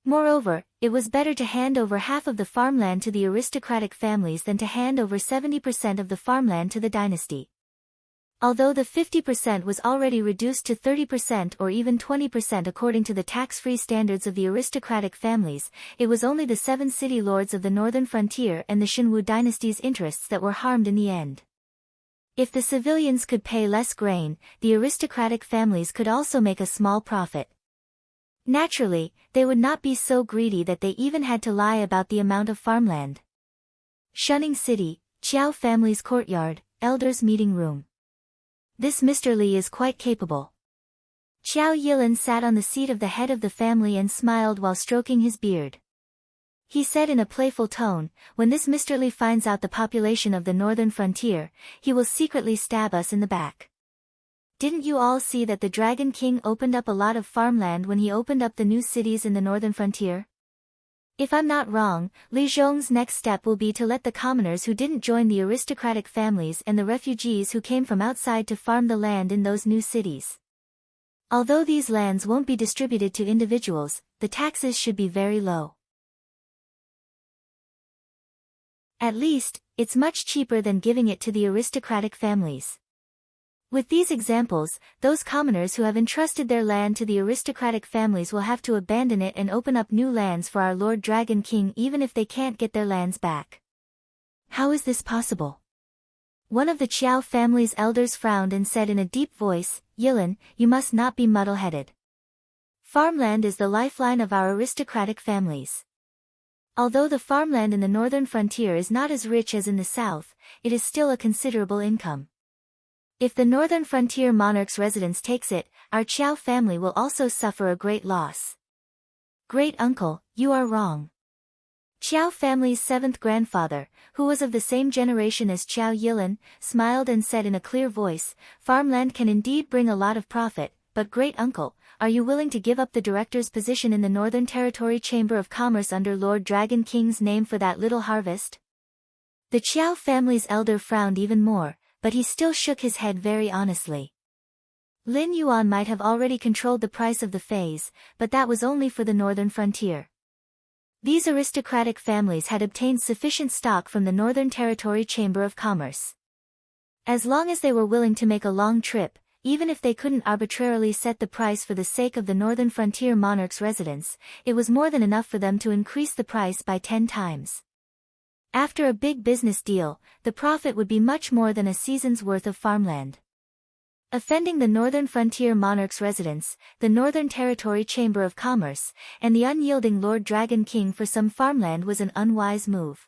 Moreover, it was better to hand over half of the farmland to the aristocratic families than to hand over 70% of the farmland to the dynasty. Although the 50% was already reduced to 30% or even 20% according to the tax-free standards of the aristocratic families, it was only the 7 city lords of the northern frontier and the Xinwu dynasty's interests that were harmed in the end. If the civilians could pay less grain, the aristocratic families could also make a small profit. Naturally, they would not be so greedy that they even had to lie about the amount of farmland. Shunning City, Qiao family's courtyard, elders' meeting room. This Mr. Li is quite capable. Qiao Yilin sat on the seat of the head of the family and smiled while stroking his beard. He said in a playful tone, "When this Mr. Li finds out the population of the northern frontier, he will secretly stab us in the back. Didn't you all see that the Dragon King opened up a lot of farmland when he opened up the new cities in the northern frontier? If I'm not wrong, Li Zhong's next step will be to let the commoners who didn't join the aristocratic families and the refugees who came from outside to farm the land in those new cities. Although these lands won't be distributed to individuals, the taxes should be very low. At least, it's much cheaper than giving it to the aristocratic families." With these examples, those commoners who have entrusted their land to the aristocratic families will have to abandon it and open up new lands for our Lord Dragon King even if they can't get their lands back. How is this possible? One of the Qiao family's elders frowned and said in a deep voice, "Yilin, you must not be muddle-headed. Farmland is the lifeline of our aristocratic families. Although the farmland in the northern frontier is not as rich as in the south, it is still a considerable income. If the northern frontier monarch's residence takes it, our Qiao family will also suffer a great loss." "Great uncle, you are wrong." Qiao family's 7th grandfather, who was of the same generation as Qiao Yilin, smiled and said in a clear voice, "Farmland can indeed bring a lot of profit, but great uncle, are you willing to give up the director's position in the Northern Territory Chamber of Commerce under Lord Dragon King's name for that little harvest?" The Qiao family's elder frowned even more, but he still shook his head very honestly. Lin Yuan might have already controlled the price of the feies, but that was only for the northern frontier. These aristocratic families had obtained sufficient stock from the Northern Territory Chamber of Commerce. As long as they were willing to make a long trip, even if they couldn't arbitrarily set the price for the sake of the northern frontier monarch's residence, it was more than enough for them to increase the price by 10 times. After a big business deal, the profit would be much more than a season's worth of farmland. Offending the northern frontier monarch's residence, the Northern Territory Chamber of Commerce, and the unyielding Lord Dragon King for some farmland was an unwise move.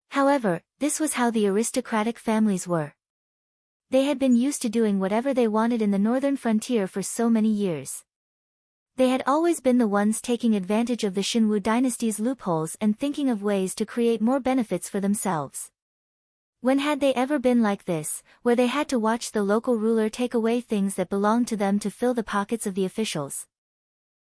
However, this was how the aristocratic families were. They had been used to doing whatever they wanted in the northern frontier for so many years. They had always been the ones taking advantage of the Shinwu dynasty's loopholes and thinking of ways to create more benefits for themselves. When had they ever been like this, where they had to watch the local ruler take away things that belonged to them to fill the pockets of the officials?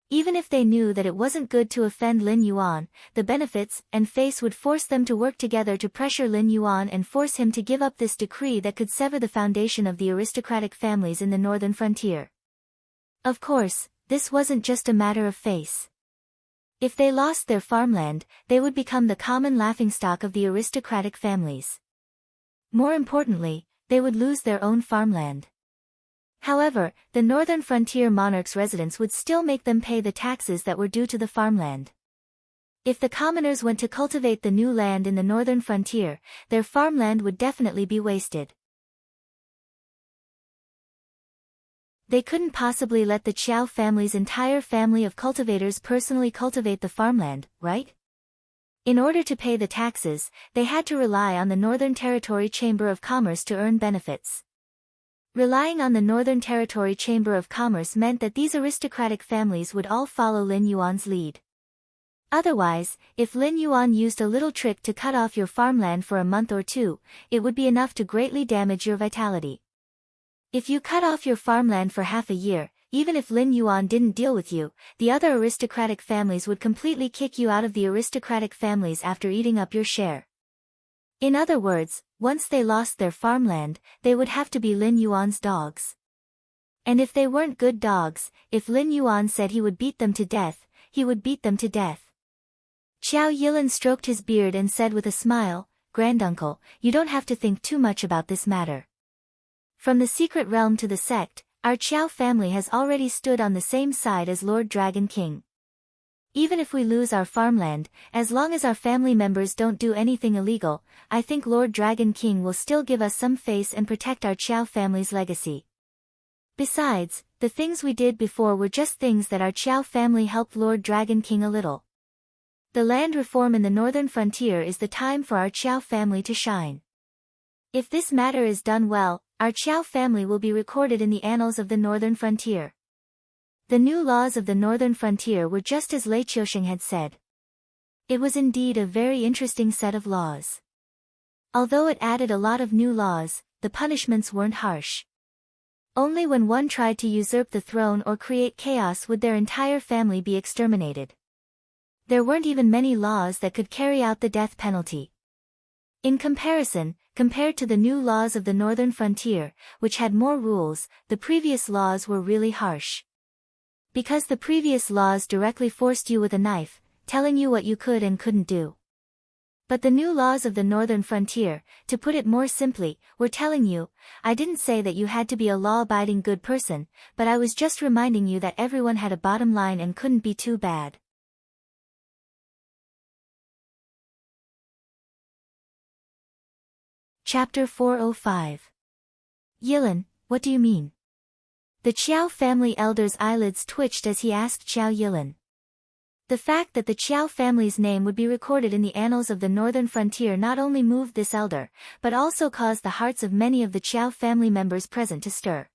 Even if they knew that it wasn't good to offend Lin Yuan, the benefits and face would force them to work together to pressure Lin Yuan and force him to give up this decree that could sever the foundation of the aristocratic families in the northern frontier. Of course, this wasn't just a matter of face. If they lost their farmland, they would become the common laughingstock of the aristocratic families. More importantly, they would lose their own farmland. However, the northern frontier monarch's residents would still make them pay the taxes that were due to the farmland. If the commoners went to cultivate the new land in the northern frontier, their farmland would definitely be wasted. They couldn't possibly let the Qiao family's entire family of cultivators personally cultivate the farmland, right? In order to pay the taxes, they had to rely on the Northern Territory Chamber of Commerce to earn benefits. Relying on the Northern Territory Chamber of Commerce meant that these aristocratic families would all follow Lin Yuan's lead. Otherwise, if Lin Yuan used a little trick to cut off your farmland for a month or two, it would be enough to greatly damage your vitality. If you cut off your farmland for half a year, even if Lin Yuan didn't deal with you, the other aristocratic families would completely kick you out of the aristocratic families after eating up your share. In other words, once they lost their farmland, they would have to be Lin Yuan's dogs. And if they weren't good dogs, if Lin Yuan said he would beat them to death, he would beat them to death. Qiao Yilin stroked his beard and said with a smile, "Granduncle, you don't have to think too much about this matter. From the secret realm to the sect, our Qiao family has already stood on the same side as Lord Dragon King. Even if we lose our farmland, as long as our family members don't do anything illegal, I think Lord Dragon King will still give us some face and protect our Qiao family's legacy. Besides, the things we did before were just things that our Qiao family helped Lord Dragon King a little. The land reform in the northern frontier is the time for our Qiao family to shine. If this matter is done well, our Qiao family will be recorded in the annals of the northern frontier." The new laws of the northern frontier were just as Lei Qiusheng had said. It was indeed a very interesting set of laws. Although it added a lot of new laws, the punishments weren't harsh. Only when one tried to usurp the throne or create chaos would their entire family be exterminated. There weren't even many laws that could carry out the death penalty. In comparison, compared to the new laws of the northern frontier, which had more rules, the previous laws were really harsh. Because the previous laws directly forced you with a knife, telling you what you could and couldn't do. But the new laws of the northern frontier, to put it more simply, were telling you, I didn't say that you had to be a law-abiding good person, but I was just reminding you that everyone had a bottom line and couldn't be too bad. Chapter 405. Yilin, what do you mean? The Qiao family elder's eyelids twitched as he asked Qiao Yilin. The fact that the Qiao family's name would be recorded in the annals of the northern frontier not only moved this elder, but also caused the hearts of many of the Qiao family members present to stir.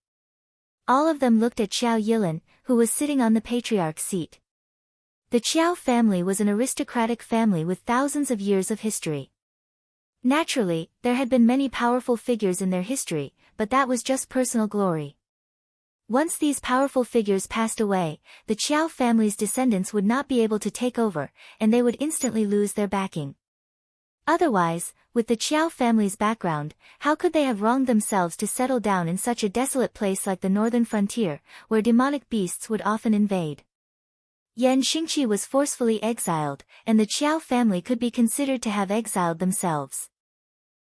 All of them looked at Qiao Yilin, who was sitting on the patriarch's seat. The Qiao family was an aristocratic family with thousands of years of history. Naturally, there had been many powerful figures in their history, but that was just personal glory. Once these powerful figures passed away, the Qiao family's descendants would not be able to take over, and they would instantly lose their backing. Otherwise, with the Qiao family's background, how could they have wronged themselves to settle down in such a desolate place like the northern frontier, where demonic beasts would often invade? Yan Xingqi was forcefully exiled, and the Qiao family could be considered to have exiled themselves.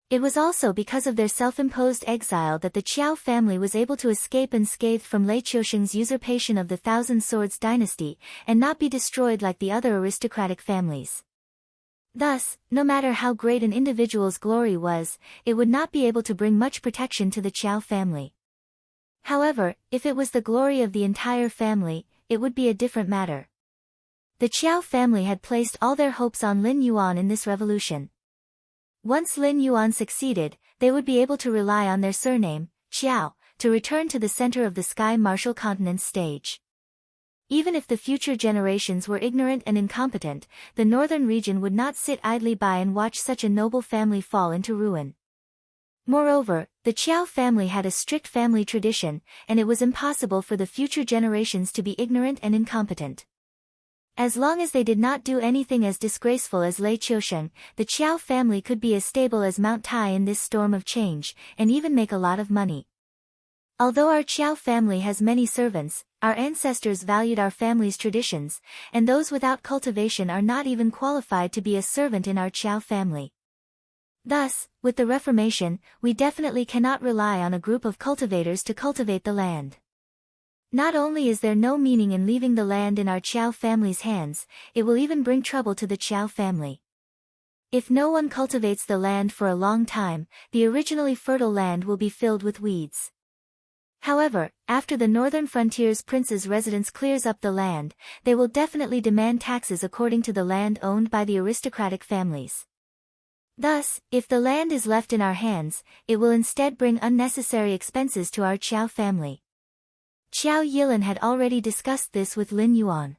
It was also because of their self-imposed exile that the Qiao family was able to escape unscathed from Lei Qiusheng's usurpation of the Thousand Swords dynasty, and not be destroyed like the other aristocratic families. Thus, no matter how great an individual's glory was, it would not be able to bring much protection to the Qiao family. However, if it was the glory of the entire family, it would be a different matter. The Qiao family had placed all their hopes on Lin Yuan in this revolution. Once Lin Yuan succeeded, they would be able to rely on their surname, Qiao, to return to the center of the Sky Martial Continent's stage. Even if the future generations were ignorant and incompetent, the northern region would not sit idly by and watch such a noble family fall into ruin. Moreover, the Qiao family had a strict family tradition, and it was impossible for the future generations to be ignorant and incompetent. As long as they did not do anything as disgraceful as Lei Qiusheng, the Qiao family could be as stable as Mount Tai in this storm of change, and even make a lot of money. Although our Qiao family has many servants, our ancestors valued our family's traditions, and those without cultivation are not even qualified to be a servant in our Qiao family. Thus, with the Reformation, we definitely cannot rely on a group of cultivators to cultivate the land. Not only is there no meaning in leaving the land in our Qiao family's hands, it will even bring trouble to the Qiao family. If no one cultivates the land for a long time, the originally fertile land will be filled with weeds. However, after the northern frontier's prince's residence clears up the land, they will definitely demand taxes according to the land owned by the aristocratic families. Thus, if the land is left in our hands, it will instead bring unnecessary expenses to our Qiao family. Qiao Yilin had already discussed this with Lin Yuan.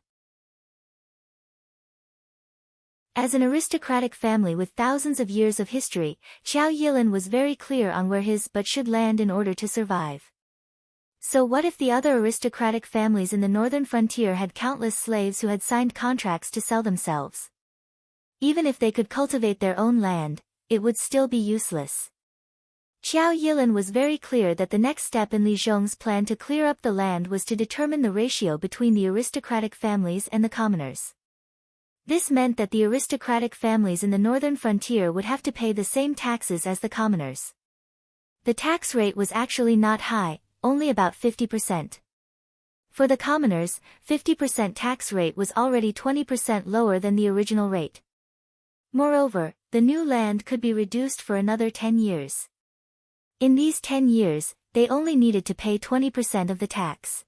As an aristocratic family with thousands of years of history, Qiao Yilin was very clear on where his but should land in order to survive. So what if the other aristocratic families in the northern frontier had countless slaves who had signed contracts to sell themselves? Even if they could cultivate their own land, it would still be useless. Qiao Yilin was very clear that the next step in Li Zhong's plan to clear up the land was to determine the ratio between the aristocratic families and the commoners. This meant that the aristocratic families in the northern frontier would have to pay the same taxes as the commoners. The tax rate was actually not high, only about 50%. For the commoners, 50% tax rate was already 20% lower than the original rate. Moreover, the new land could be reduced for another 10 years. In these 10 years, they only needed to pay 20% of the tax.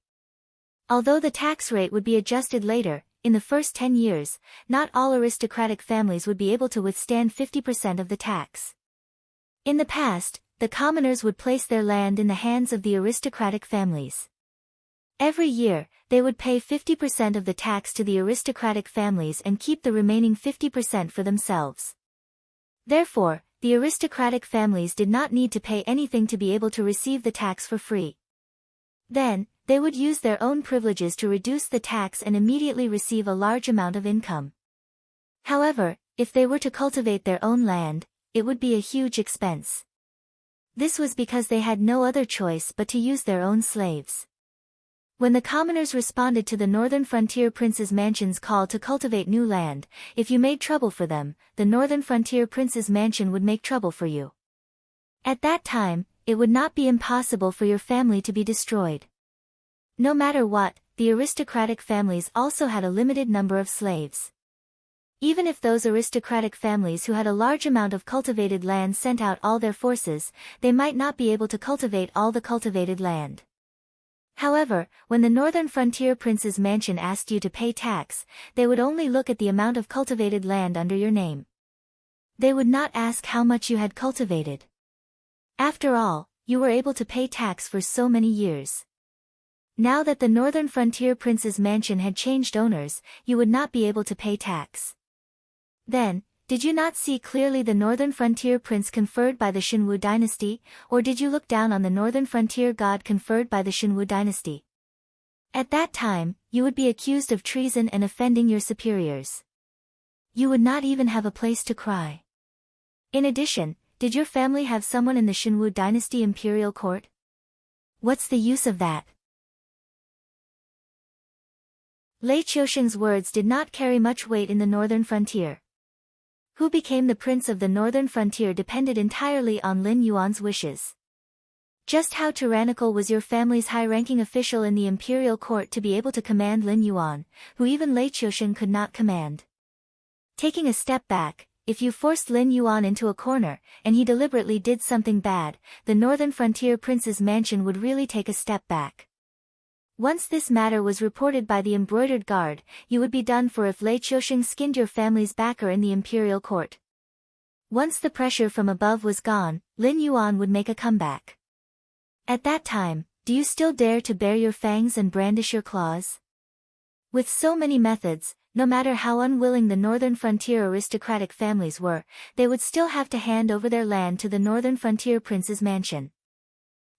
Although the tax rate would be adjusted later, in the first 10 years, not all aristocratic families would be able to withstand 50% of the tax. In the past, the commoners would place their land in the hands of the aristocratic families. Every year, they would pay 50% of the tax to the aristocratic families and keep the remaining 50% for themselves. Therefore, the aristocratic families did not need to pay anything to be able to receive the tax for free. Then, they would use their own privileges to reduce the tax and immediately receive a large amount of income. However, if they were to cultivate their own land, it would be a huge expense. This was because they had no other choice but to use their own slaves. When the commoners responded to the northern frontier prince's mansion's call to cultivate new land, if you made trouble for them, the northern frontier prince's mansion would make trouble for you. At that time, it would not be impossible for your family to be destroyed. No matter what, the aristocratic families also had a limited number of slaves. Even if those aristocratic families who had a large amount of cultivated land sent out all their forces, they might not be able to cultivate all the cultivated land. However, when the northern frontier prince's mansion asked you to pay tax, they would only look at the amount of cultivated land under your name. They would not ask how much you had cultivated. After all, you were able to pay tax for so many years. Now that the northern frontier prince's mansion had changed owners, you would not be able to pay tax. Then, did you not see clearly the northern frontier prince conferred by the Xinwu dynasty, or did you look down on the northern frontier god conferred by the Xinwu dynasty? At that time, you would be accused of treason and offending your superiors. You would not even have a place to cry. In addition, did your family have someone in the Xinwu dynasty imperial court? What's the use of that? Lei Qiusheng's words did not carry much weight in the northern frontier. Who became the prince of the northern frontier depended entirely on Lin Yuan's wishes. Just how tyrannical was your family's high-ranking official in the imperial court to be able to command Lin Yuan, who even Lei Qiusheng could not command? Taking a step back, if you forced Lin Yuan into a corner, and he deliberately did something bad, the northern frontier prince's mansion would really take a step back. Once this matter was reported by the embroidered guard, you would be done for if Lei Qiusheng skinned your family's backer in the imperial court. Once the pressure from above was gone, Lin Yuan would make a comeback. At that time, do you still dare to bare your fangs and brandish your claws? With so many methods, no matter how unwilling the northern frontier aristocratic families were, they would still have to hand over their land to the northern frontier prince's mansion.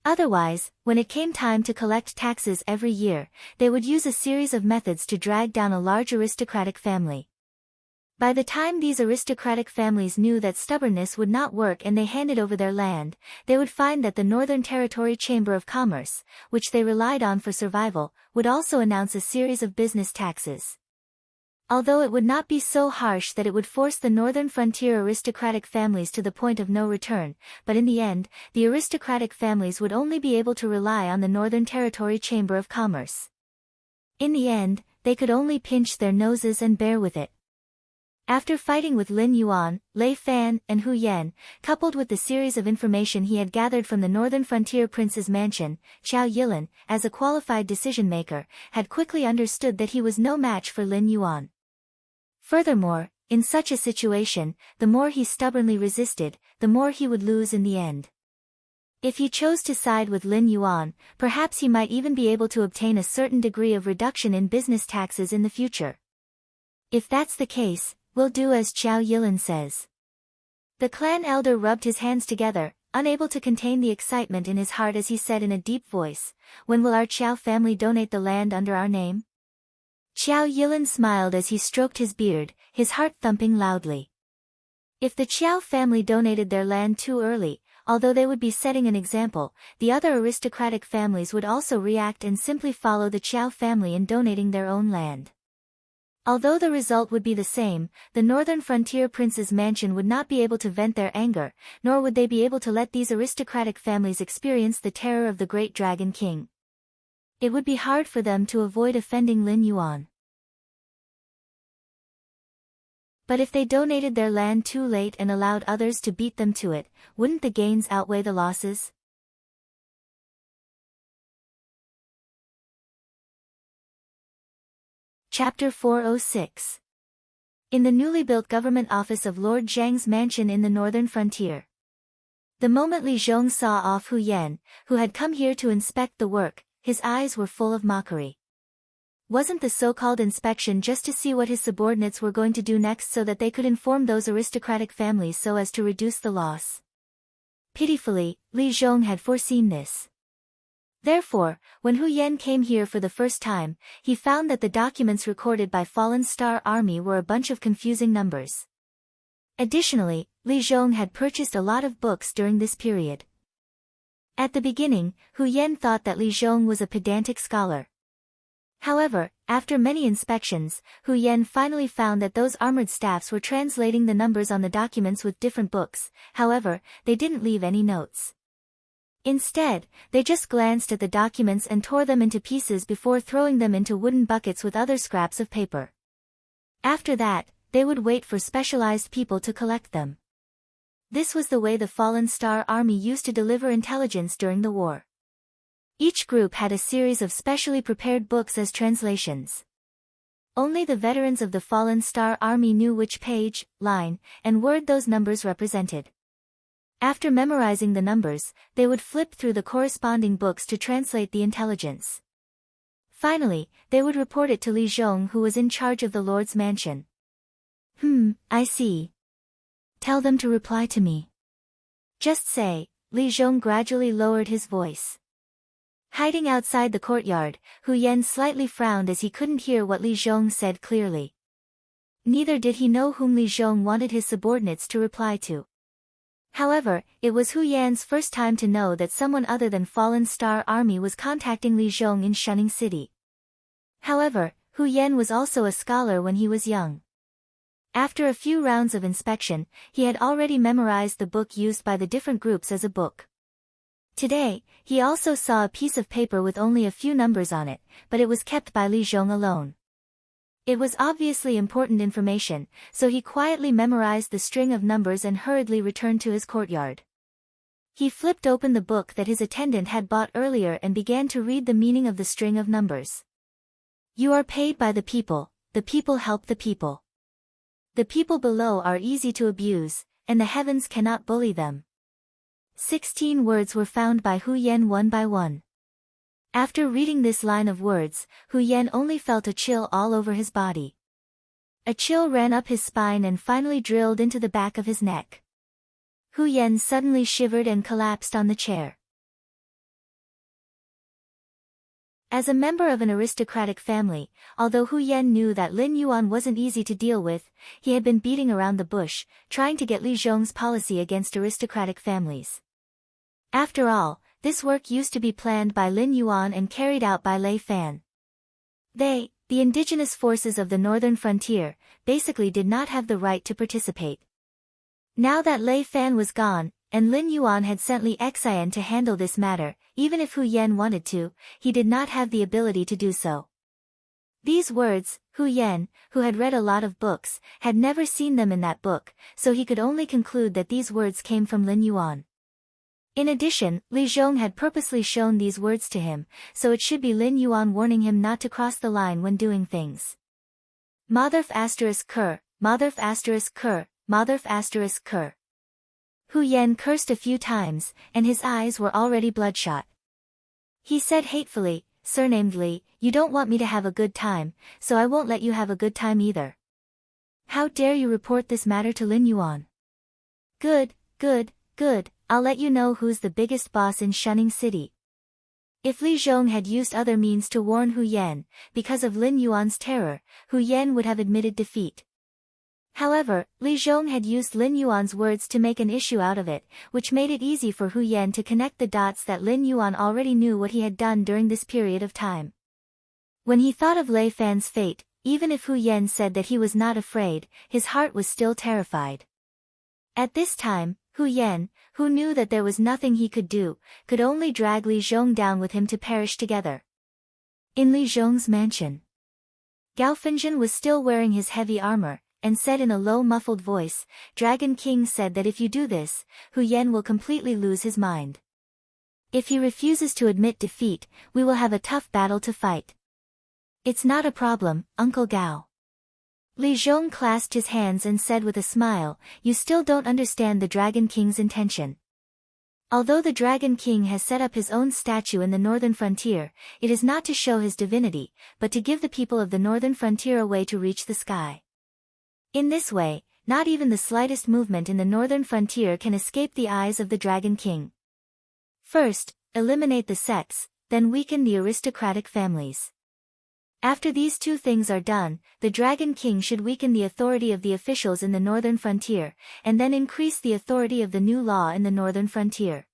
Otherwise, when it came time to collect taxes every year, they would use a series of methods to drag down a large aristocratic family. By the time these aristocratic families knew that stubbornness would not work and they handed over their land, they would find that the Northern Territory Chamber of Commerce, which they relied on for survival, would also announce a series of business taxes. Although it would not be so harsh that it would force the northern frontier aristocratic families to the point of no return, but in the end, the aristocratic families would only be able to rely on the Northern Territory Chamber of Commerce. In the end, they could only pinch their noses and bear with it. After fighting with Lin Yuan, Lei Fan, and Hu Yan, coupled with the series of information he had gathered from the northern frontier prince's mansion, Qiao Yilin, as a qualified decision-maker, had quickly understood that he was no match for Lin Yuan. Furthermore, in such a situation, the more he stubbornly resisted, the more he would lose in the end. If he chose to side with Lin Yuan, perhaps he might even be able to obtain a certain degree of reduction in business taxes in the future. If that's the case, we'll do as Qiao Yilin says. The clan elder rubbed his hands together, unable to contain the excitement in his heart as he said in a deep voice, "When will our Qiao family donate the land under our name?" Qiao Yilin smiled as he stroked his beard, his heart thumping loudly. If the Qiao family donated their land too early, although they would be setting an example, the other aristocratic families would also react and simply follow the Qiao family in donating their own land. Although the result would be the same, the northern frontier prince's mansion would not be able to vent their anger, nor would they be able to let these aristocratic families experience the terror of the great Dragon King. It would be hard for them to avoid offending Lin Yuan. But if they donated their land too late and allowed others to beat them to it, wouldn't the gains outweigh the losses? Chapter 406. In the newly built government office of Lord Zhang's mansion in the northern frontier. The moment Li Zhong saw off Hu Yan, who had come here to inspect the work, his eyes were full of mockery. Wasn't the so-called inspection just to see what his subordinates were going to do next so that they could inform those aristocratic families so as to reduce the loss? Pitifully, Li Zhong had foreseen this. Therefore, when Hu Yan came here for the first time, he found that the documents recorded by Fallen Star Army were a bunch of confusing numbers. Additionally, Li Zhong had purchased a lot of books during this period. At the beginning, Hu Yan thought that Li Zhong was a pedantic scholar. However, after many inspections, Hu Yan finally found that those armored staffs were translating the numbers on the documents with different books. However, they didn't leave any notes. Instead, they just glanced at the documents and tore them into pieces before throwing them into wooden buckets with other scraps of paper. After that, they would wait for specialized people to collect them. This was the way the Fallen Star Army used to deliver intelligence during the war. Each group had a series of specially prepared books as translations. Only the veterans of the Fallen Star Army knew which page, line, and word those numbers represented. After memorizing the numbers, they would flip through the corresponding books to translate the intelligence. Finally, they would report it to Li Zhong, who was in charge of the Lord's mansion. I see. Tell them to reply to me. Just say. Li Zhong gradually lowered his voice. Hiding outside the courtyard, Hu Yan slightly frowned as he couldn't hear what Li Zhong said clearly. Neither did he know whom Li Zhong wanted his subordinates to reply to. However, it was Hu Yan's first time to know that someone other than Fallen Star Army was contacting Li Zhong in Shunning City. However, Hu Yan was also a scholar when he was young. After a few rounds of inspection, he had already memorized the book used by the different groups as a book. Today, he also saw a piece of paper with only a few numbers on it, but it was kept by Li Zhong alone. It was obviously important information, so he quietly memorized the string of numbers and hurriedly returned to his courtyard. He flipped open the book that his attendant had bought earlier and began to read the meaning of the string of numbers. You are paid by the people help the people. The people below are easy to abuse, and the heavens cannot bully them. 16 words were found by Hu Yan one by one. After reading this line of words, Hu Yan only felt a chill all over his body. A chill ran up his spine and finally drilled into the back of his neck. Hu Yan suddenly shivered and collapsed on the chair. As a member of an aristocratic family, although Hu Yan knew that Lin Yuan wasn't easy to deal with, he had been beating around the bush, trying to get Li Zhong's policy against aristocratic families. After all, this work used to be planned by Lin Yuan and carried out by Lei Fan. They, the indigenous forces of the northern frontier, basically did not have the right to participate. Now that Lei Fan was gone, and Lin Yuan had sent Li Xian to handle this matter, even if Hu Yan wanted to, he did not have the ability to do so. These words, Hu Yan, who had read a lot of books, had never seen them in that book, so he could only conclude that these words came from Lin Yuan. In addition, Li Zhong had purposely shown these words to him, so it should be Lin Yuan warning him not to cross the line when doing things. Motherf asterisk cur, Motherf asterisk cur, Motherf asterisk cur. Hu Yan cursed a few times, and his eyes were already bloodshot. He said hatefully, surnamed Li, you don't want me to have a good time, so I won't let you have a good time either. How dare you report this matter to Lin Yuan? Good, good, good, I'll let you know who's the biggest boss in Shunning City. If Li Zhong had used other means to warn Hu Yan, because of Lin Yuan's terror, Hu Yan would have admitted defeat. However, Li Zhong had used Lin Yuan's words to make an issue out of it, which made it easy for Hu Yan to connect the dots that Lin Yuan already knew what he had done during this period of time. When he thought of Lei Fan's fate, even if Hu Yan said that he was not afraid, his heart was still terrified. At this time, Hu Yan, who knew that there was nothing he could do, could only drag Li Zhong down with him to perish together. In Li Zhong's mansion, Gao Fenjin was still wearing his heavy armor, and said in a low muffled voice, Dragon King said that if you do this, Hu Yan will completely lose his mind. If he refuses to admit defeat, we will have a tough battle to fight. It's not a problem, Uncle Gao. Li Zhong clasped his hands and said with a smile, you still don't understand the Dragon King's intention. Although the Dragon King has set up his own statue in the northern frontier, it is not to show his divinity, but to give the people of the northern frontier a way to reach the sky. In this way, not even the slightest movement in the northern frontier can escape the eyes of the Dragon King. First, eliminate the sects, then weaken the aristocratic families. After these two things are done, the Dragon King should weaken the authority of the officials in the northern frontier, and then increase the authority of the new law in the northern frontier.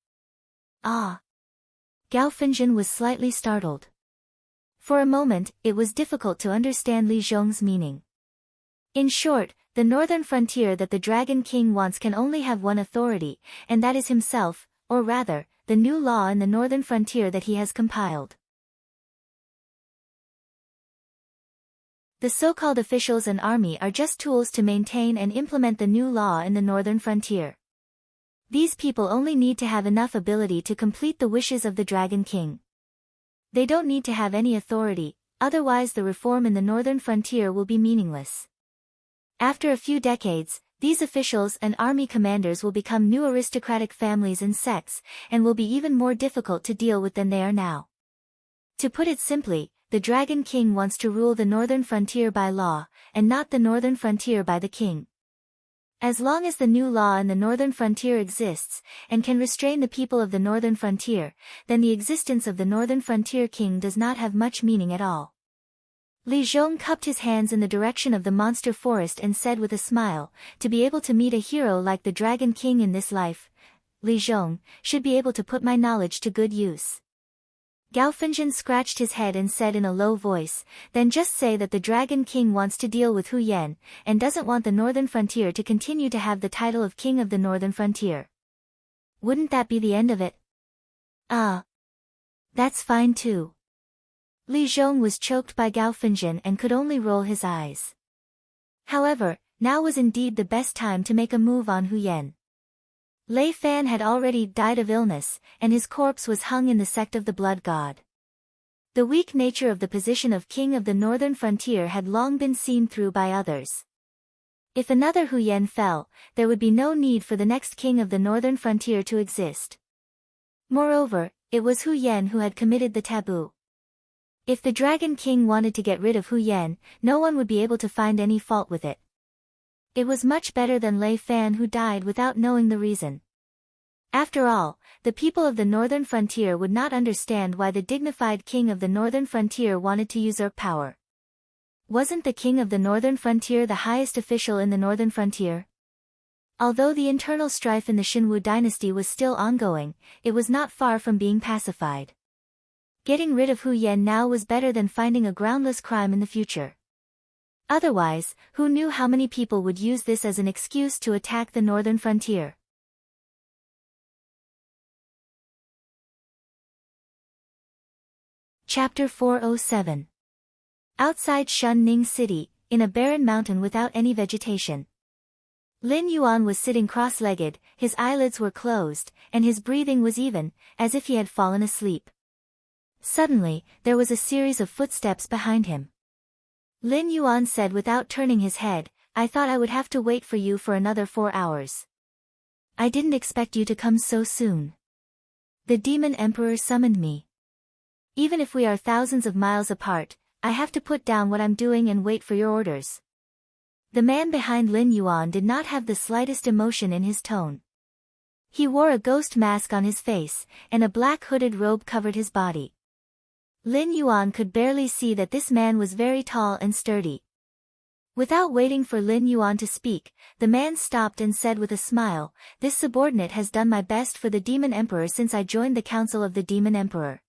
Ah! Gao Fenjin was slightly startled. For a moment, it was difficult to understand Li Zhong's meaning. In short, the northern frontier that the Dragon King wants can only have one authority, and that is himself, or rather, the new law in the northern frontier that he has compiled. The so-called officials and army are just tools to maintain and implement the new law in the northern frontier. These people only need to have enough ability to complete the wishes of the Dragon King. They don't need to have any authority, otherwise the reform in the northern frontier will be meaningless. After a few decades, these officials and army commanders will become new aristocratic families and sects, and will be even more difficult to deal with than they are now. To put it simply, the Dragon King wants to rule the northern frontier by law, and not the northern frontier by the king. As long as the new law in the northern frontier exists, and can restrain the people of the northern frontier, then the existence of the northern frontier king does not have much meaning at all. Li Zhong cupped his hands in the direction of the monster forest and said with a smile, to be able to meet a hero like the Dragon King in this life, Li Zhong should be able to put my knowledge to good use. Gao Fenjin scratched his head and said in a low voice, then just say that the Dragon King wants to deal with Hu Yan, and doesn't want the northern frontier to continue to have the title of King of the northern frontier. Wouldn't that be the end of it? That's fine too. Li Zhong was choked by Gao Fenjin and could only roll his eyes. However, now was indeed the best time to make a move on Hu Yan. Lei Fan had already died of illness, and his corpse was hung in the sect of the Blood God. The weak nature of the position of King of the Northern Frontier had long been seen through by others. If another Hu Yan fell, there would be no need for the next King of the Northern Frontier to exist. Moreover, it was Hu Yen who had committed the taboo. If the Dragon King wanted to get rid of Hu Yen, no one would be able to find any fault with it. It was much better than Lei Fan, who died without knowing the reason. After all, the people of the northern frontier would not understand why the dignified king of the northern frontier wanted to usurp power. Wasn't the king of the northern frontier the highest official in the northern frontier? Although the internal strife in the Xinwu dynasty was still ongoing, it was not far from being pacified. Getting rid of Hu Yen now was better than finding a groundless crime in the future. Otherwise, who knew how many people would use this as an excuse to attack the northern frontier? Chapter 407. Outside Shun Ning City, in a barren mountain without any vegetation. Lin Yuan was sitting cross-legged, his eyelids were closed, and his breathing was even, as if he had fallen asleep. Suddenly, there was a series of footsteps behind him. Lin Yuan said without turning his head, "I thought I would have to wait for you for another 4 hours. I didn't expect you to come so soon. The Demon Emperor summoned me. Even if we are thousands of miles apart, I have to put down what I'm doing and wait for your orders." The man behind Lin Yuan did not have the slightest emotion in his tone. He wore a ghost mask on his face, and a black hooded robe covered his body. Lin Yuan could barely see that this man was very tall and sturdy. Without waiting for Lin Yuan to speak, the man stopped and said with a smile, "This subordinate has done my best for the Demon Emperor since I joined the Council of the Demon Emperor.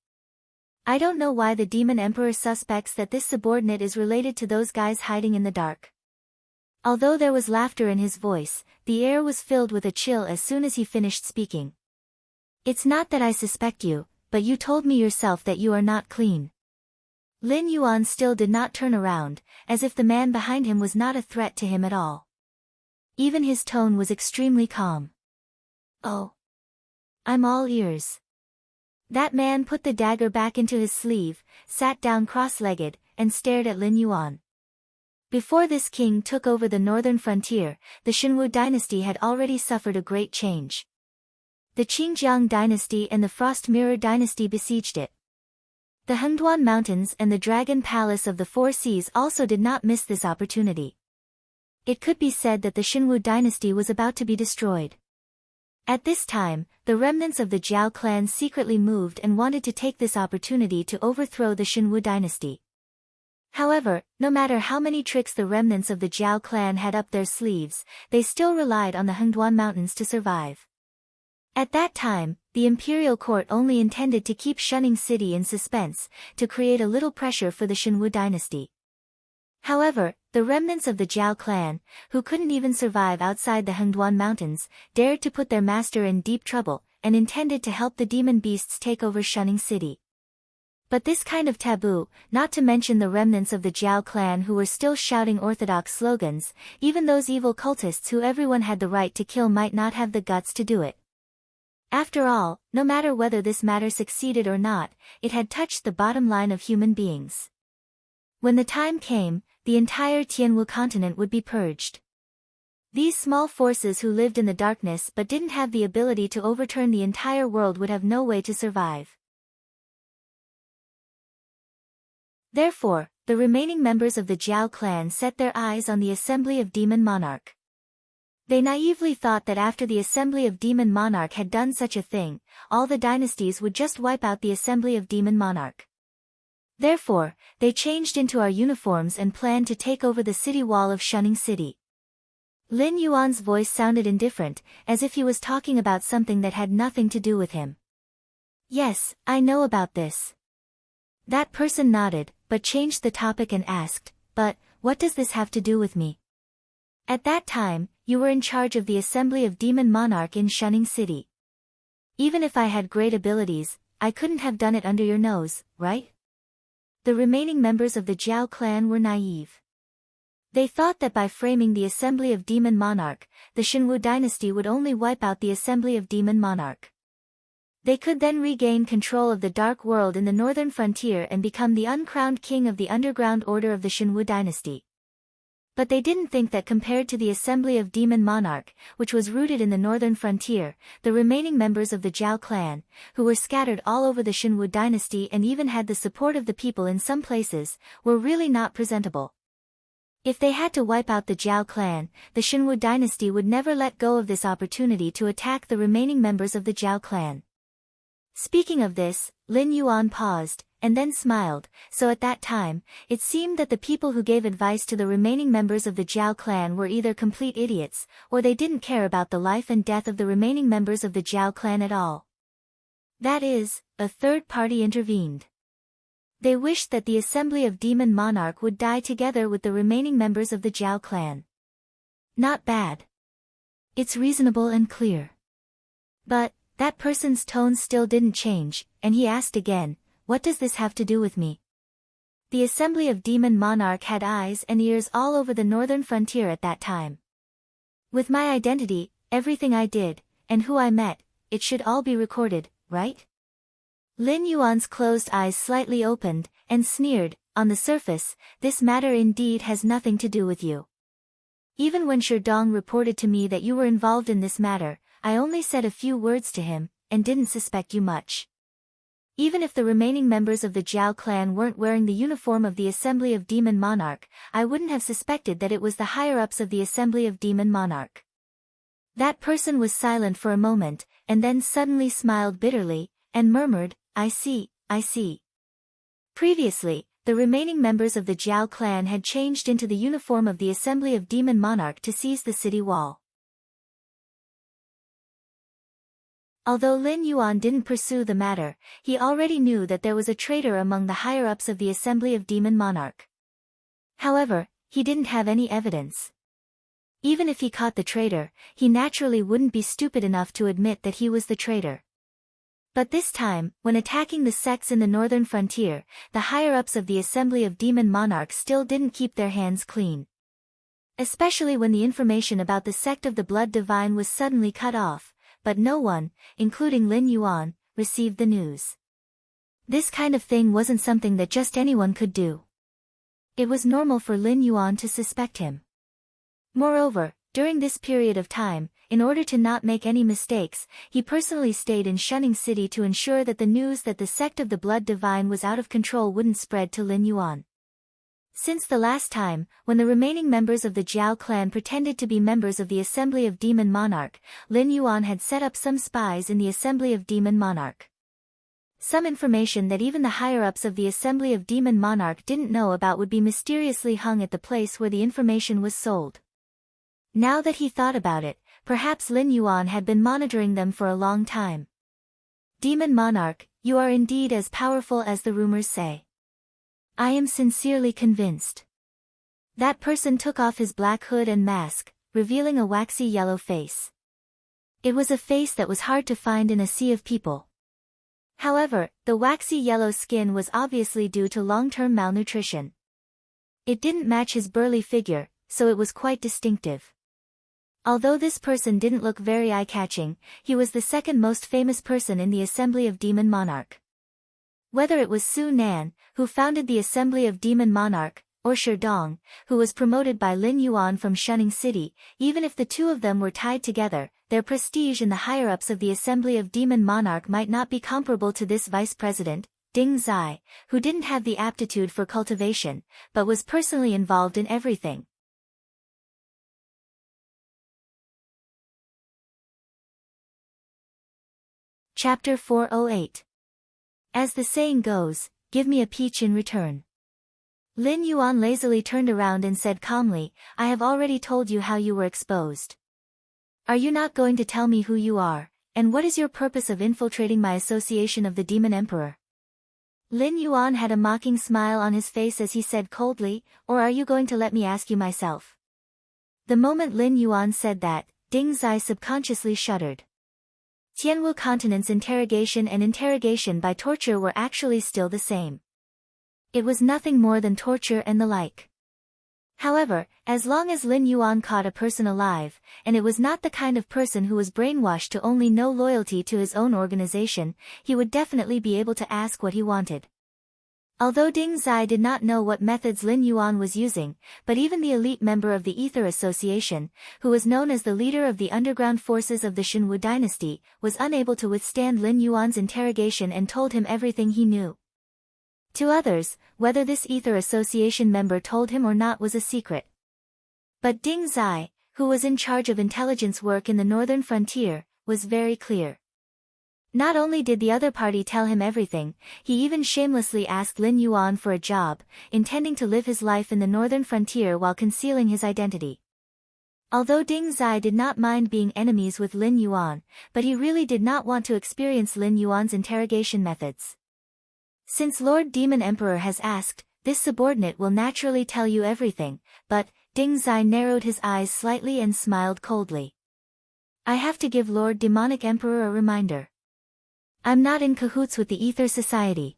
I don't know why the Demon Emperor suspects that this subordinate is related to those guys hiding in the dark." Although there was laughter in his voice, the air was filled with a chill as soon as he finished speaking. "It's not that I suspect you, but you told me yourself that you are not clean." Lin Yuan still did not turn around, as if the man behind him was not a threat to him at all. Even his tone was extremely calm. "Oh. I'm all ears." That man put the dagger back into his sleeve, sat down cross-legged, and stared at Lin Yuan. Before this king took over the northern frontier, the Xinwu dynasty had already suffered a great change. The Qingjiang dynasty and the Frost Mirror dynasty besieged it. The Hengduan Mountains and the Dragon Palace of the Four Seas also did not miss this opportunity. It could be said that the Xinwu dynasty was about to be destroyed. At this time, the remnants of the Jiao clan secretly moved and wanted to take this opportunity to overthrow the Xinwu dynasty. However, no matter how many tricks the remnants of the Jiao clan had up their sleeves, they still relied on the Hengduan Mountains to survive. At that time, the imperial court only intended to keep Shunning City in suspense, to create a little pressure for the Xinwu dynasty. However, the remnants of the Jiao clan, who couldn't even survive outside the Hengduan Mountains, dared to put their master in deep trouble, and intended to help the demon beasts take over Shunning City. But this kind of taboo, not to mention the remnants of the Jiao clan who were still shouting orthodox slogans, even those evil cultists who everyone had the right to kill might not have the guts to do it. After all, no matter whether this matter succeeded or not, it had touched the bottom line of human beings. When the time came, the entire Tianwu continent would be purged. These small forces who lived in the darkness but didn't have the ability to overturn the entire world would have no way to survive. Therefore, the remaining members of the Jiao clan set their eyes on the Assembly of Demon Monarch. They naively thought that after the Assembly of Demon Monarch had done such a thing, all the dynasties would just wipe out the Assembly of Demon Monarch. Therefore, they changed into our uniforms and planned to take over the city wall of Shunning City. Lin Yuan's voice sounded indifferent, as if he was talking about something that had nothing to do with him. "Yes, I know about this." That person nodded, but changed the topic and asked, "But, what does this have to do with me?" "At that time, you were in charge of the Assembly of Demon Monarch in Shunning City. Even if I had great abilities, I couldn't have done it under your nose, right?" The remaining members of the Jiao clan were naive. They thought that by framing the Assembly of Demon Monarch, the Xinwu dynasty would only wipe out the Assembly of Demon Monarch. They could then regain control of the dark world in the northern frontier and become the uncrowned king of the underground order of the Xinwu dynasty. But they didn't think that compared to the assembly of Demon Monarch, which was rooted in the northern frontier, the remaining members of the Zhao clan, who were scattered all over the Shenwu dynasty and even had the support of the people in some places, were really not presentable. If they had to wipe out the Zhao clan, the Shenwu dynasty would never let go of this opportunity to attack the remaining members of the Zhao clan. Speaking of this, Lin Yuan paused, and then smiled. So at that time, it seemed that the people who gave advice to the remaining members of the Zhao clan were either complete idiots, or they didn't care about the life and death of the remaining members of the Zhao clan at all. That is, a third party intervened. They wished that the assembly of Demon Monarch would die together with the remaining members of the Zhao clan. Not bad. It's reasonable and clear. But that person's tone still didn't change, and he asked again, "What does this have to do with me?" The assembly of Demon Monarch had eyes and ears all over the northern frontier at that time. With my identity, everything I did, and who I met, it should all be recorded, right? Lin Yuan's closed eyes slightly opened, and sneered, "On the surface, this matter indeed has nothing to do with you. Even when Sherdong reported to me that you were involved in this matter, I only said a few words to him, and didn't suspect you much. Even if the remaining members of the Zhao clan weren't wearing the uniform of the Assembly of Demon Monarch, I wouldn't have suspected that it was the higher-ups of the Assembly of Demon Monarch." That person was silent for a moment, and then suddenly smiled bitterly, and murmured, I see. Previously, the remaining members of the Zhao clan had changed into the uniform of the Assembly of Demon Monarch to seize the city wall. Although Lin Yuan didn't pursue the matter, he already knew that there was a traitor among the higher-ups of the Assembly of Demon Monarch. However, he didn't have any evidence. Even if he caught the traitor, he naturally wouldn't be stupid enough to admit that he was the traitor. But this time, when attacking the sects in the northern frontier, the higher-ups of the Assembly of Demon Monarch still didn't keep their hands clean. Especially when the information about the sect of the Blood Divine was suddenly cut off, but no one, including Lin Yuan, received the news. This kind of thing wasn't something that just anyone could do. It was normal for Lin Yuan to suspect him. Moreover, during this period of time, in order to not make any mistakes, he personally stayed in Shunning City to ensure that the news that the sect of the Blood Divine was out of control wouldn't spread to Lin Yuan. Since the last time, when the remaining members of the Zhao clan pretended to be members of the Assembly of Demon Monarch, Lin Yuan had set up some spies in the Assembly of Demon Monarch. Some information that even the higher-ups of the Assembly of Demon Monarch didn't know about would be mysteriously hung at the place where the information was sold. Now that he thought about it, perhaps Lin Yuan had been monitoring them for a long time. Demon Monarch, you are indeed as powerful as the rumors say. I am sincerely convinced. That person took off his black hood and mask, revealing a waxy yellow face. It was a face that was hard to find in a sea of people. However, the waxy yellow skin was obviously due to long-term malnutrition. It didn't match his burly figure, so it was quite distinctive. Although this person didn't look very eye-catching, he was the second most famous person in the Assembly of Demon Monarch. Whether it was Su Nan, who founded the Assembly of Demon Monarch, or Sherdong, who was promoted by Lin Yuan from Shunning City, even if the two of them were tied together, their prestige in the higher-ups of the Assembly of Demon Monarch might not be comparable to this vice president, Ding Zai, who didn't have the aptitude for cultivation, but was personally involved in everything. Chapter 408. As the saying goes, give me a peach in return. Lin Yuan lazily turned around and said calmly, I have already told you how you were exposed. Are you not going to tell me who you are, and what is your purpose of infiltrating my association of the Demon Emperor? Lin Yuan had a mocking smile on his face as he said coldly, or are you going to let me ask you myself? The moment Lin Yuan said that, Ding Zai subconsciously shuddered. Tianwu Continent's interrogation and interrogation by torture were actually still the same. It was nothing more than torture and the like. However, as long as Lin Yuan caught a person alive, and it was not the kind of person who was brainwashed to only know loyalty to his own organization, he would definitely be able to ask what he wanted. Although Ding Zai did not know what methods Lin Yuan was using, but even the elite member of the Ether Association, who was known as the leader of the underground forces of the Shenwu dynasty, was unable to withstand Lin Yuan's interrogation and told him everything he knew. To others, whether this Ether Association member told him or not was a secret. But Ding Zai, who was in charge of intelligence work in the northern frontier, was very clear. Not only did the other party tell him everything, he even shamelessly asked Lin Yuan for a job, intending to live his life in the northern frontier while concealing his identity. Although Ding Zai did not mind being enemies with Lin Yuan, but he really did not want to experience Lin Yuan's interrogation methods. Since Lord Demon Emperor has asked, this subordinate will naturally tell you everything, but Ding Zai narrowed his eyes slightly and smiled coldly. I have to give Lord Demonic Emperor a reminder. I'm not in cahoots with the Ether Society.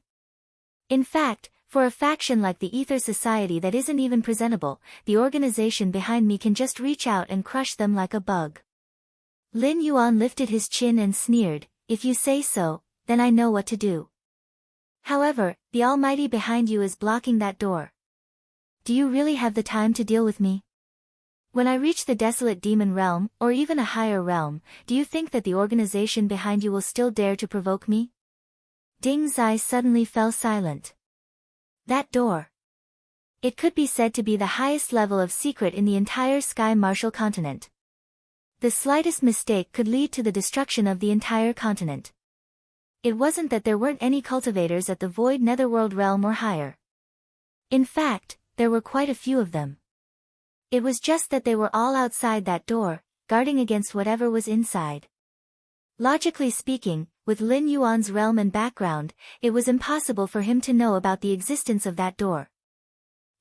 In fact, for a faction like the Ether Society that isn't even presentable, the organization behind me can just reach out and crush them like a bug. Lin Yuan lifted his chin and sneered, if you say so, then I know what to do. However, the Almighty behind you is blocking that door. Do you really have the time to deal with me? When I reach the desolate demon realm, or even a higher realm, do you think that the organization behind you will still dare to provoke me? Ding Zai suddenly fell silent. That door. It could be said to be the highest level of secret in the entire Sky Martial continent. The slightest mistake could lead to the destruction of the entire continent. It wasn't that there weren't any cultivators at the Void Netherworld realm or higher. In fact, there were quite a few of them. It was just that they were all outside that door, guarding against whatever was inside. Logically speaking, with Lin Yuan's realm and background, it was impossible for him to know about the existence of that door.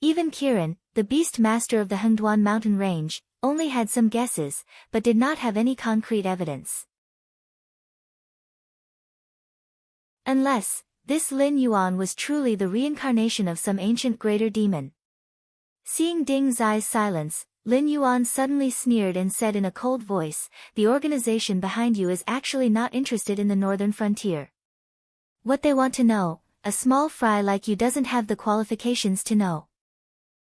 Even Kirin, the beast master of the Hengduan mountain range, only had some guesses, but did not have any concrete evidence. Unless, this Lin Yuan was truly the reincarnation of some ancient greater demon. Seeing Ding Zai's silence, Lin Yuan suddenly sneered and said in a cold voice, the organization behind you is actually not interested in the northern frontier. What they want to know, a small fry like you doesn't have the qualifications to know.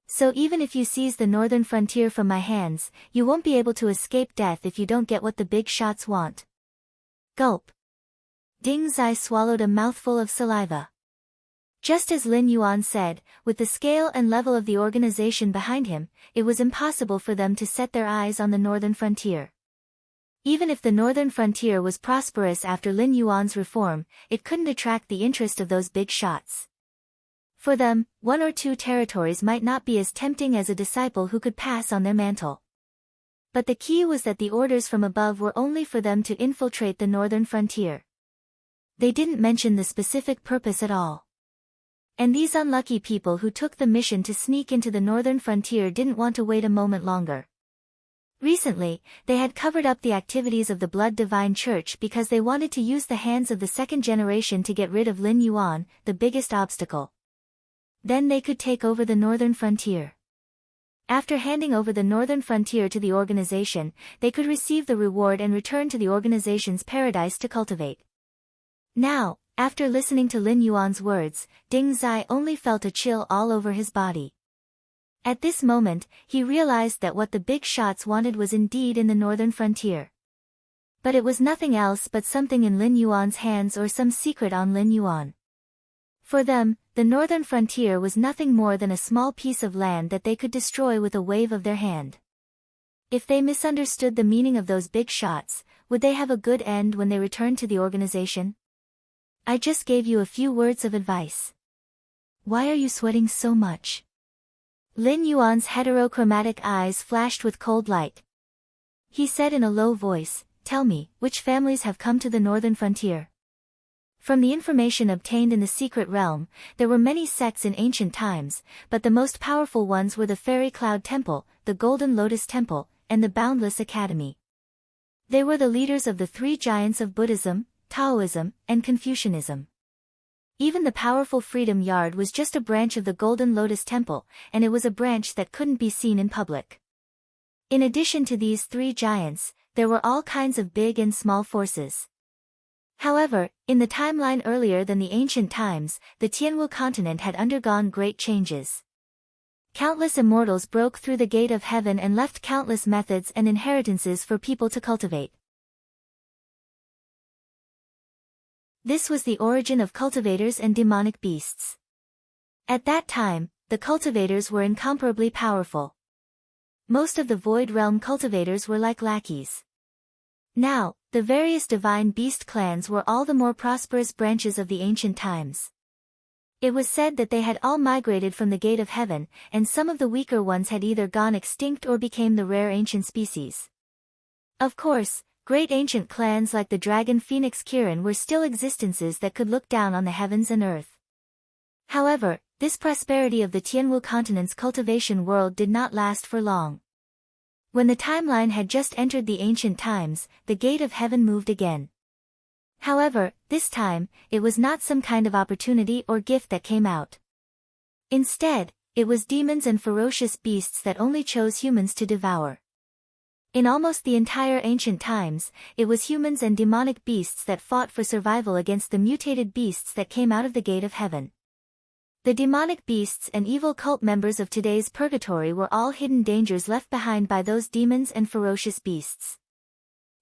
So even if you seize the northern frontier from my hands, you won't be able to escape death if you don't get what the big shots want. Gulp. Ding Zai swallowed a mouthful of saliva. Just as Lin Yuan said, with the scale and level of the organization behind him, it was impossible for them to set their eyes on the northern frontier. Even if the northern frontier was prosperous after Lin Yuan's reform, it couldn't attract the interest of those big shots. For them, 1 or 2 territories might not be as tempting as a disciple who could pass on their mantle. But the key was that the orders from above were only for them to infiltrate the northern frontier. They didn't mention the specific purpose at all. And these unlucky people who took the mission to sneak into the northern frontier didn't want to wait a moment longer. Recently, they had covered up the activities of the Blood Divine Church because they wanted to use the hands of the second generation to get rid of Lin Yuan, the biggest obstacle. Then they could take over the northern frontier. After handing over the northern frontier to the organization, they could receive the reward and return to the organization's paradise to cultivate. Now, after listening to Lin Yuan's words, Ding Zai only felt a chill all over his body. At this moment, he realized that what the big shots wanted was indeed in the northern frontier. But it was nothing else but something in Lin Yuan's hands or some secret on Lin Yuan. For them, the northern frontier was nothing more than a small piece of land that they could destroy with a wave of their hand. If they misunderstood the meaning of those big shots, would they have a good end when they returned to the organization? I just gave you a few words of advice. Why are you sweating so much? Lin Yuan's heterochromatic eyes flashed with cold light. He said in a low voice, tell me, which families have come to the northern frontier? From the information obtained in the secret realm, there were many sects in ancient times, but the most powerful ones were the Fairy Cloud Temple, the Golden Lotus Temple, and the Boundless Academy. They were the leaders of the 3 giants of Buddhism, Taoism, and Confucianism. Even the powerful Freedom Yard was just a branch of the Golden Lotus Temple, and it was a branch that couldn't be seen in public. In addition to these 3 giants, there were all kinds of big and small forces. However, in the timeline earlier than the ancient times, the Tianwu continent had undergone great changes. Countless immortals broke through the gate of heaven and left countless methods and inheritances for people to cultivate. This was the origin of cultivators and demonic beasts. At that time, the cultivators were incomparably powerful. Most of the Void Realm cultivators were like lackeys. Now, the various divine beast clans were all the more prosperous branches of the ancient times. It was said that they had all migrated from the gate of heaven, and some of the weaker ones had either gone extinct or became the rare ancient species. Of course, great ancient clans like the dragon Phoenix Kirin were still existences that could look down on the heavens and earth. However, this prosperity of the Tianwu continent's cultivation world did not last for long. When the timeline had just entered the ancient times, the gate of heaven moved again. However, this time, it was not some kind of opportunity or gift that came out. Instead, it was demons and ferocious beasts that only chose humans to devour. In almost the entire ancient times, it was humans and demonic beasts that fought for survival against the mutated beasts that came out of the gate of heaven. The demonic beasts and evil cult members of today's purgatory were all hidden dangers left behind by those demons and ferocious beasts.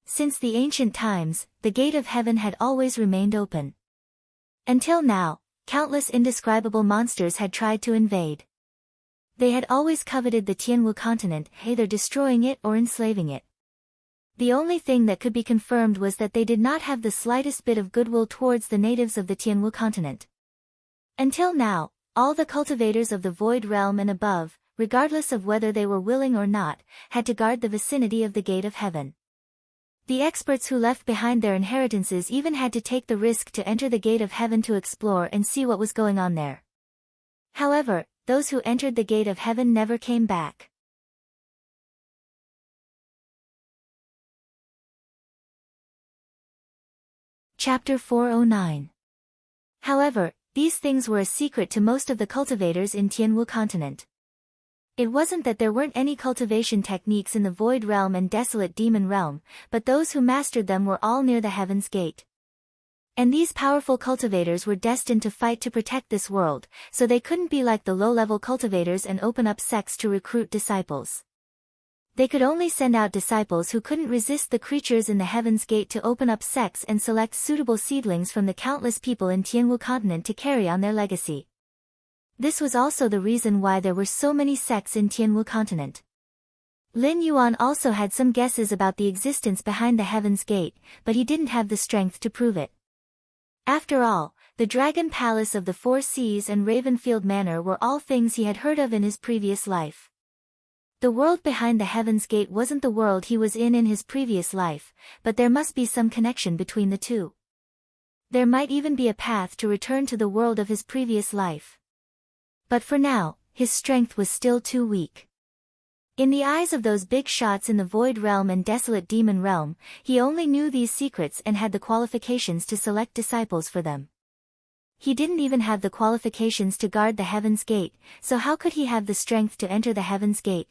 Since the ancient times, the gate of heaven had always remained open. Until now, countless indescribable monsters had tried to invade. They had always coveted the Tianwu continent, either destroying it or enslaving it. The only thing that could be confirmed was that they did not have the slightest bit of goodwill towards the natives of the Tianwu continent. Until now, all the cultivators of the Void Realm and above, regardless of whether they were willing or not, had to guard the vicinity of the gate of heaven. The experts who left behind their inheritances even had to take the risk to enter the gate of heaven to explore and see what was going on there. However, those who entered the gate of heaven never came back. Chapter 409. However, these things were a secret to most of the cultivators in Tianwu continent. It wasn't that there weren't any cultivation techniques in the Void Realm and Desolate Demon Realm, but those who mastered them were all near the Heaven's Gate. And these powerful cultivators were destined to fight to protect this world, so they couldn't be like the low-level cultivators and open up sects to recruit disciples. They could only send out disciples who couldn't resist the creatures in the Heaven's Gate to open up sects and select suitable seedlings from the countless people in Tianwu continent to carry on their legacy. This was also the reason why there were so many sects in Tianwu continent. Lin Yuan also had some guesses about the existence behind the Heaven's Gate, but he didn't have the strength to prove it. After all, the Dragon Palace of the Four Seas and Ravenfield Manor were all things he had heard of in his previous life. The world behind the Heaven's Gate wasn't the world he was in his previous life, but there must be some connection between the two. There might even be a path to return to the world of his previous life. But for now, his strength was still too weak. In the eyes of those big shots in the Void Realm and Desolate Demon Realm, he only knew these secrets and had the qualifications to select disciples for them. He didn't even have the qualifications to guard the Heaven's Gate, so how could he have the strength to enter the Heaven's Gate?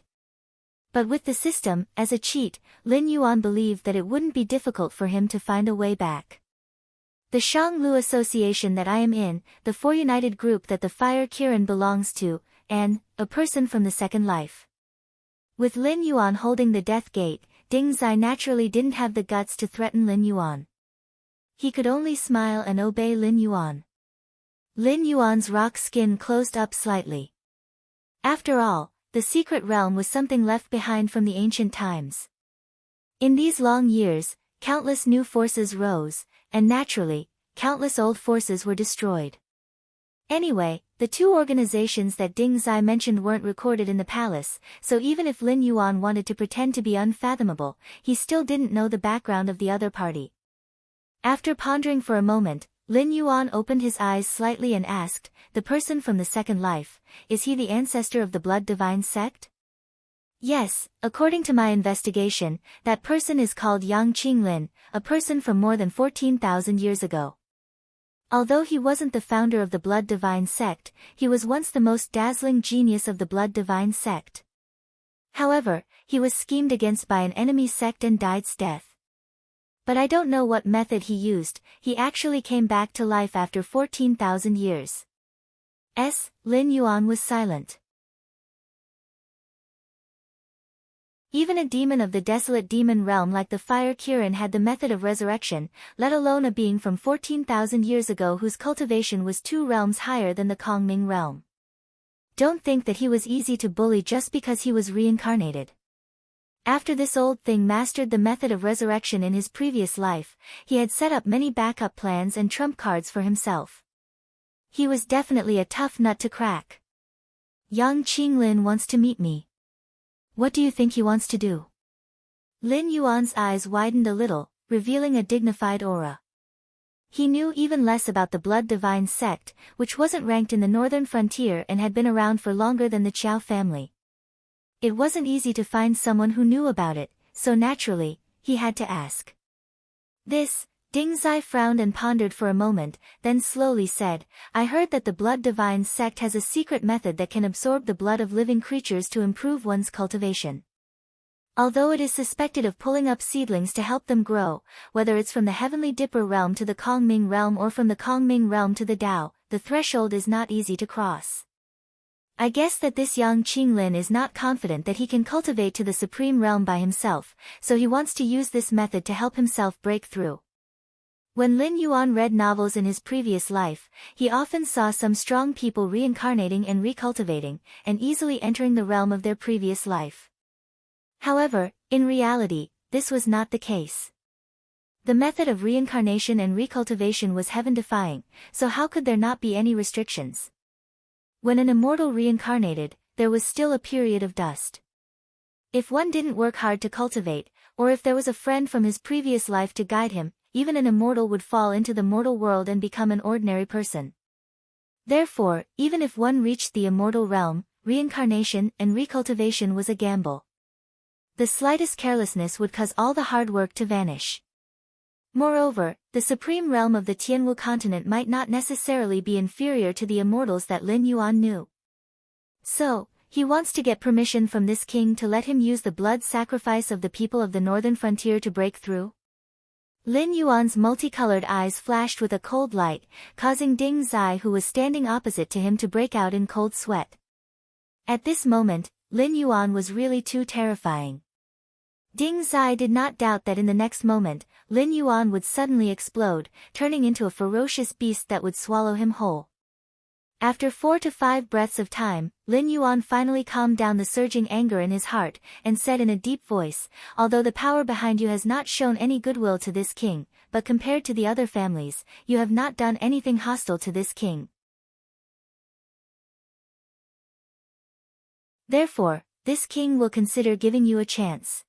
But with the system, as a cheat, Lin Yuan believed that it wouldn't be difficult for him to find a way back. The Shanglu Association that I am in, the Four United Group that the Fire Kirin belongs to, and a person from the Second Life. With Lin Yuan holding the Death Gate, Ding Zai naturally didn't have the guts to threaten Lin Yuan. He could only smile and obey Lin Yuan. Lin Yuan's rock skin closed up slightly. After all, the secret realm was something left behind from the ancient times. In these long years, countless new forces rose, and naturally, countless old forces were destroyed. Anyway, the two organizations that Ding Zai mentioned weren't recorded in the palace, so even if Lin Yuan wanted to pretend to be unfathomable, he still didn't know the background of the other party. After pondering for a moment, Lin Yuan opened his eyes slightly and asked, "The person from the Second Life, is he the ancestor of the Blood Divine sect?" "Yes, according to my investigation, that person is called Yang Qinglin, a person from more than 14,000 years ago. Although he wasn't the founder of the Blood Divine sect, he was once the most dazzling genius of the Blood Divine sect. However, he was schemed against by an enemy sect and died's death. But I don't know what method he used, he actually came back to life after 14,000 years. Lin Yuan was silent. Even a demon of the desolate demon realm like the Fire Kirin had the method of resurrection, let alone a being from 14,000 years ago whose cultivation was 2 realms higher than the Kongming realm. Don't think that he was easy to bully just because he was reincarnated. After this old thing mastered the method of resurrection in his previous life, he had set up many backup plans and trump cards for himself. He was definitely a tough nut to crack. Yang Qinglin wants to meet me. What do you think he wants to do? Lin Yuan's eyes widened a little, revealing a dignified aura. He knew even less about the Blood Divine sect, which wasn't ranked in the northern frontier and had been around for longer than the Qiao family. It wasn't easy to find someone who knew about it, so naturally, he had to ask. Ding Zai frowned and pondered for a moment, then slowly said, I heard that the Blood Divine sect has a secret method that can absorb the blood of living creatures to improve one's cultivation. Although it is suspected of pulling up seedlings to help them grow, whether it's from the Heavenly Dipper realm to the Kongming realm or from the Kongming realm to the Tao, the threshold is not easy to cross. I guess that this Yang Qinglin is not confident that he can cultivate to the Supreme Realm by himself, so he wants to use this method to help himself break through. When Lin Yuan read novels in his previous life, he often saw some strong people reincarnating and recultivating, and easily entering the realm of their previous life. However, in reality, this was not the case. The method of reincarnation and recultivation was heaven-defying, so how could there not be any restrictions? When an immortal reincarnated, there was still a period of dust. If one didn't work hard to cultivate, or if there was a friend from his previous life to guide him, even an immortal would fall into the mortal world and become an ordinary person. Therefore, even if one reached the immortal realm, reincarnation and recultivation was a gamble. The slightest carelessness would cause all the hard work to vanish. Moreover, the supreme realm of the Tianwu continent might not necessarily be inferior to the immortals that Lin Yuan knew. So, he wants to get permission from this king to let him use the blood sacrifice of the people of the northern frontier to break through? Lin Yuan's multicolored eyes flashed with a cold light, causing Ding Zai who was standing opposite to him to break out in cold sweat. At this moment, Lin Yuan was really too terrifying. Ding Zai did not doubt that in the next moment, Lin Yuan would suddenly explode, turning into a ferocious beast that would swallow him whole. After 4 to 5 breaths of time, Lin Yuan finally calmed down the surging anger in his heart, and said in a deep voice, although the power behind you has not shown any goodwill to this king, but compared to the other families, you have not done anything hostile to this king. Therefore, this king will consider giving you a chance.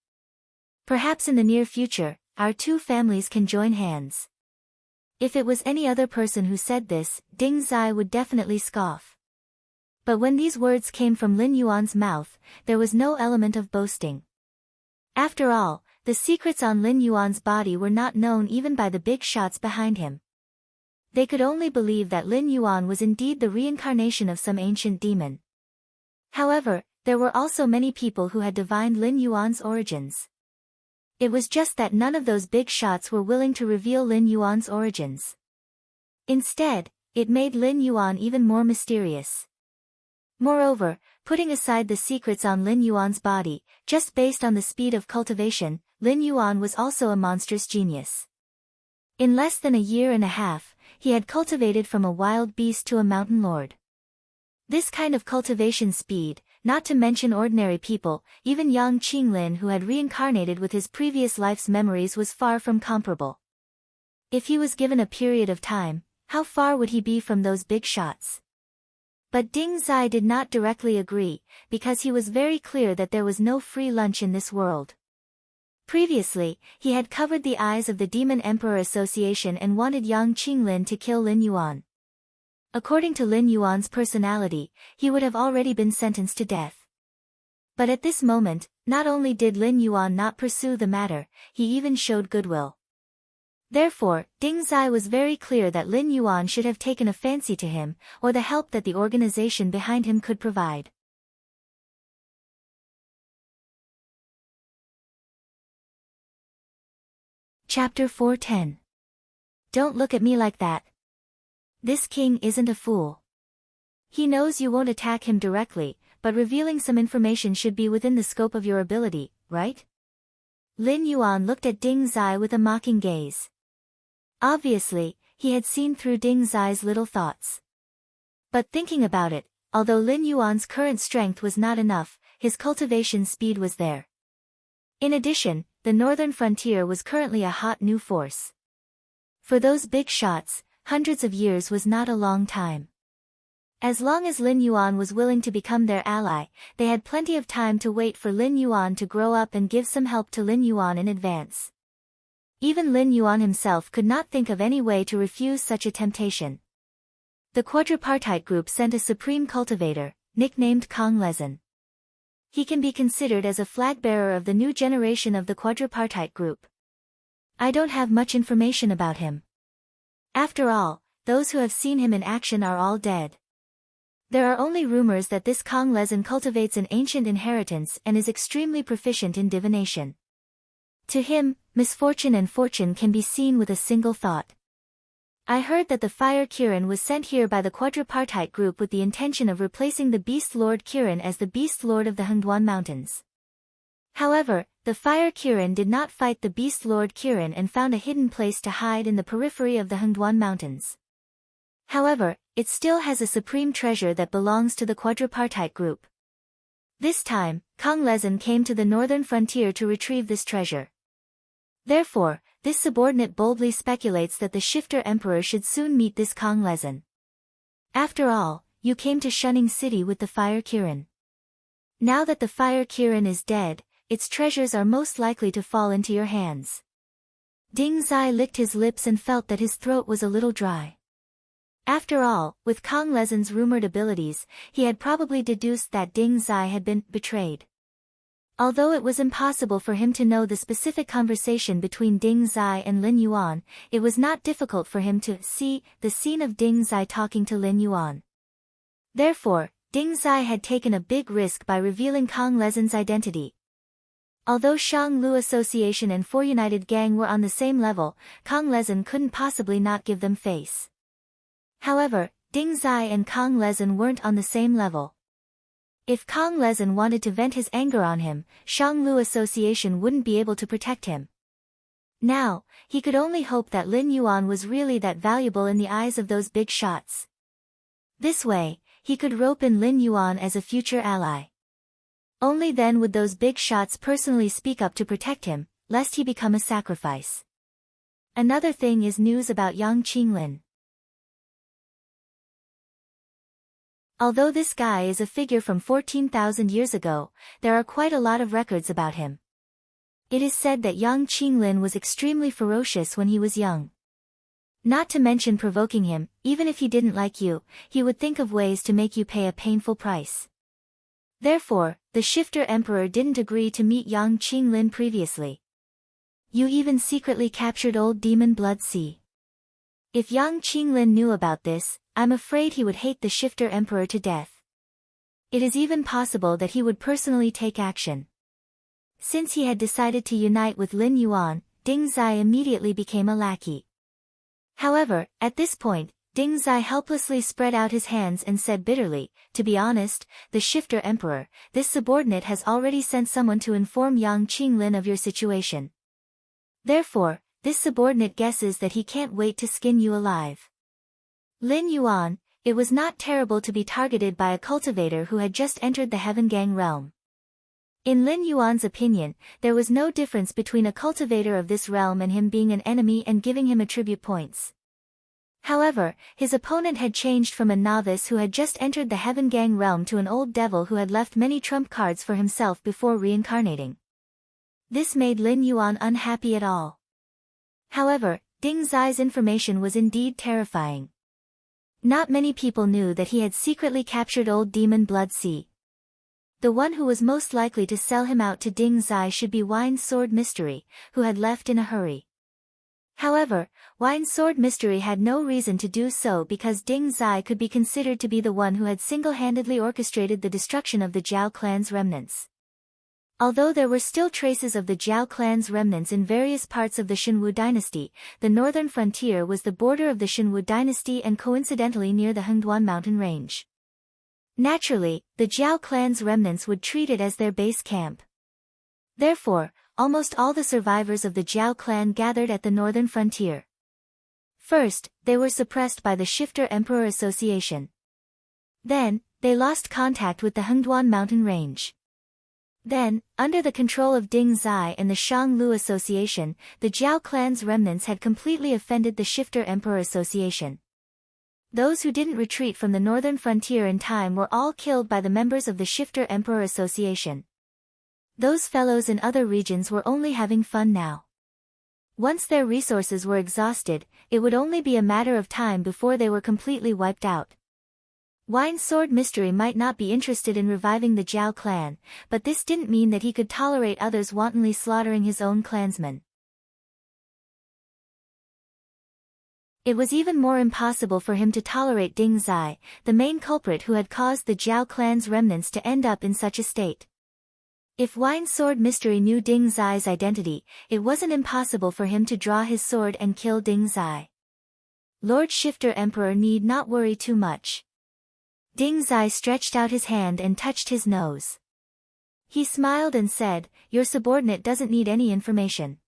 Perhaps in the near future, our 2 families can join hands. If it was any other person who said this, Ding Zai would definitely scoff. But when these words came from Lin Yuan's mouth, there was no element of boasting. After all, the secrets on Lin Yuan's body were not known even by the big shots behind him. They could only believe that Lin Yuan was indeed the reincarnation of some ancient demon. However, there were also many people who had divined Lin Yuan's origins. It was just that none of those big shots were willing to reveal Lin Yuan's origins. Instead, it made Lin Yuan even more mysterious. Moreover, putting aside the secrets on Lin Yuan's body, just based on the speed of cultivation, Lin Yuan was also a monstrous genius. In less than a year and a half, he had cultivated from a wild beast to a mountain lord. This kind of cultivation speed, not to mention ordinary people, even Yang Qinglin who had reincarnated with his previous life's memories was far from comparable. If he was given a period of time, how far would he be from those big shots? But Ding Zai did not directly agree, because he was very clear that there was no free lunch in this world. Previously, he had covered the eyes of the Demon Emperor Association and wanted Yang Qinglin to kill Lin Yuan. According to Lin Yuan's personality, he would have already been sentenced to death. But at this moment, not only did Lin Yuan not pursue the matter, he even showed goodwill. Therefore, Ding Zai was very clear that Lin Yuan should have taken a fancy to him, or the help that the organization behind him could provide. Chapter 410. Don't look at me like that. This king isn't a fool. He knows you won't attack him directly, but revealing some information should be within the scope of your ability, right? Lin Yuan looked at Ding Zai with a mocking gaze. Obviously, he had seen through Ding Zai's little thoughts. But thinking about it, although Lin Yuan's current strength was not enough, his cultivation speed was there. In addition, the northern frontier was currently a hot new force. For those big shots, hundreds of years was not a long time. As long as Lin Yuan was willing to become their ally, they had plenty of time to wait for Lin Yuan to grow up and give some help to Lin Yuan in advance. Even Lin Yuan himself could not think of any way to refuse such a temptation. The quadripartite group sent a supreme cultivator, nicknamed Kong Lezin. He can be considered as a flag-bearer of the new generation of the quadripartite group. I don't have much information about him. After all, those who have seen him in action are all dead. There are only rumors that this Kong Lezin cultivates an ancient inheritance and is extremely proficient in divination. To him, misfortune and fortune can be seen with a single thought. I heard that the Fire Kirin was sent here by the quadripartite group with the intention of replacing the Beast Lord Kirin as the Beast Lord of the Hengduan Mountains. However, the Fire Kirin did not fight the Beast Lord Kirin and found a hidden place to hide in the periphery of the Hengduan Mountains. However, it still has a supreme treasure that belongs to the quadripartite group. This time, Kong Lezin came to the northern frontier to retrieve this treasure. Therefore, this subordinate boldly speculates that the Shifter Emperor should soon meet this Kong Lezin. After all, you came to Shunning City with the Fire Kirin. Now that the Fire Kirin is dead, its treasures are most likely to fall into your hands. Ding Zai licked his lips and felt that his throat was a little dry. After all, with Kong Lezin's rumored abilities, he had probably deduced that Ding Zai had been betrayed. Although it was impossible for him to know the specific conversation between Ding Zai and Lin Yuan, it was not difficult for him to see the scene of Ding Zai talking to Lin Yuan. Therefore, Ding Zai had taken a big risk by revealing Kong Lezin's identity. Although Shang Lu Association and Four United Gang were on the same level, Kong Lezin couldn't possibly not give them face. However, Ding Zai and Kong Lezin weren't on the same level. If Kong Lezin wanted to vent his anger on him, Shanglu Association wouldn't be able to protect him. Now, he could only hope that Lin Yuan was really that valuable in the eyes of those big shots. This way, he could rope in Lin Yuan as a future ally. Only then would those big shots personally speak up to protect him, lest he become a sacrifice. Another thing is news about Yang Qinglin. Although this guy is a figure from 14,000 years ago, there are quite a lot of records about him. It is said that Yang Qinglin was extremely ferocious when he was young. Not to mention provoking him, even if he didn't like you, he would think of ways to make you pay a painful price. Therefore, the Shifter Emperor didn't agree to meet Yang Qinglin previously. You even secretly captured Old Demon Blood Sea. If Yang Qinglin knew about this, I'm afraid he would hate the Shifter Emperor to death. It is even possible that he would personally take action. Since he had decided to unite with Lin Yuan, Ding Zai immediately became a lackey. However, at this point, Ding Zai helplessly spread out his hands and said bitterly, to be honest, the Shifter Emperor, this subordinate has already sent someone to inform Yang Qinglin of your situation. Therefore, this subordinate guesses that he can't wait to skin you alive. Lin Yuan, it was not terrible to be targeted by a cultivator who had just entered the Heaven Gang realm. In Lin Yuan's opinion, there was no difference between a cultivator of this realm and him being an enemy and giving him attribute points. However, his opponent had changed from a novice who had just entered the Heaven Gang realm to an old devil who had left many trump cards for himself before reincarnating. This made Lin Yuan unhappy at all. However, Ding Zai's information was indeed terrifying. Not many people knew that he had secretly captured Old Demon Blood Sea. The one who was most likely to sell him out to Ding Zai should be Wine Sword Mystery, who had left in a hurry. However, Wine Sword Mystery had no reason to do so because Ding Zai could be considered to be the one who had single-handedly orchestrated the destruction of the Zhao clan's remnants. Although there were still traces of the Zhao clan's remnants in various parts of the Xinwu dynasty, the northern frontier was the border of the Xinwu dynasty and coincidentally near the Hengduan mountain range. Naturally, the Zhao clan's remnants would treat it as their base camp. Therefore, almost all the survivors of the Zhao clan gathered at the northern frontier. First, they were suppressed by the Shifter Emperor Association. Then, they lost contact with the Hengduan mountain range. Then, under the control of Ding Zai and the Shang Lu Association, the Zhao clan's remnants had completely offended the Shifter Emperor Association. Those who didn't retreat from the northern frontier in time were all killed by the members of the Shifter Emperor Association. Those fellows in other regions were only having fun now. Once their resources were exhausted, it would only be a matter of time before they were completely wiped out. Wine Sword Mystery might not be interested in reviving the Zhao clan, but this didn't mean that he could tolerate others wantonly slaughtering his own clansmen. It was even more impossible for him to tolerate Ding Zai, the main culprit who had caused the Zhao clan's remnants to end up in such a state. If Wine Sword Mystery knew Ding Zai's identity, it wasn't impossible for him to draw his sword and kill Ding Zai. Lord Shifter Emperor need not worry too much. Ding Zai stretched out his hand and touched his nose. He smiled and said, "Your subordinate doesn't need any information.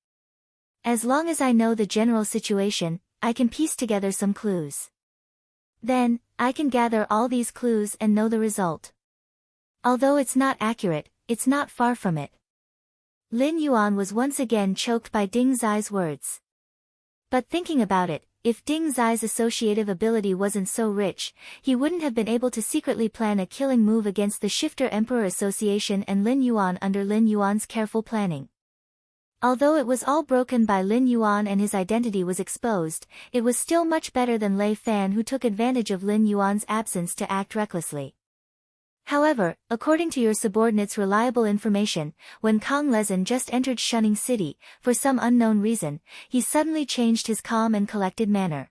As long as I know the general situation, I can piece together some clues. Then, I can gather all these clues and know the result. Although it's not accurate, it's not far from it." Lin Yuan was once again choked by Ding Zai's words. But thinking about it, if Ding Zai's associative ability wasn't so rich, he wouldn't have been able to secretly plan a killing move against the Shifter Emperor Association and Lin Yuan under Lin Yuan's careful planning. Although it was all broken by Lin Yuan and his identity was exposed, it was still much better than Lei Fan, who took advantage of Lin Yuan's absence to act recklessly. However, according to your subordinate's reliable information, when Kang Lezin just entered Shunning City, for some unknown reason, he suddenly changed his calm and collected manner.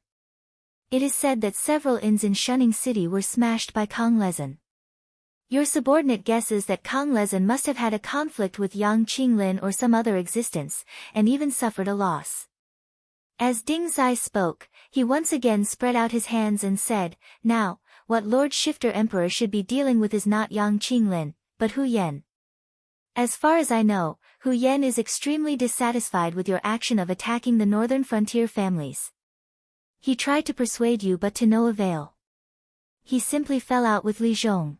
It is said that several inns in Shunning City were smashed by Kang Lezin. Your subordinate guesses that Kang Lezin must have had a conflict with Yang Qinglin or some other existence, and even suffered a loss. As Ding Zai spoke, he once again spread out his hands and said, "Now, what Lord Shifter Emperor should be dealing with is not Yang Qinglin, but Hu Yan. As far as I know, Hu Yan is extremely dissatisfied with your action of attacking the northern frontier families. He tried to persuade you but to no avail. He simply fell out with Li Zhong.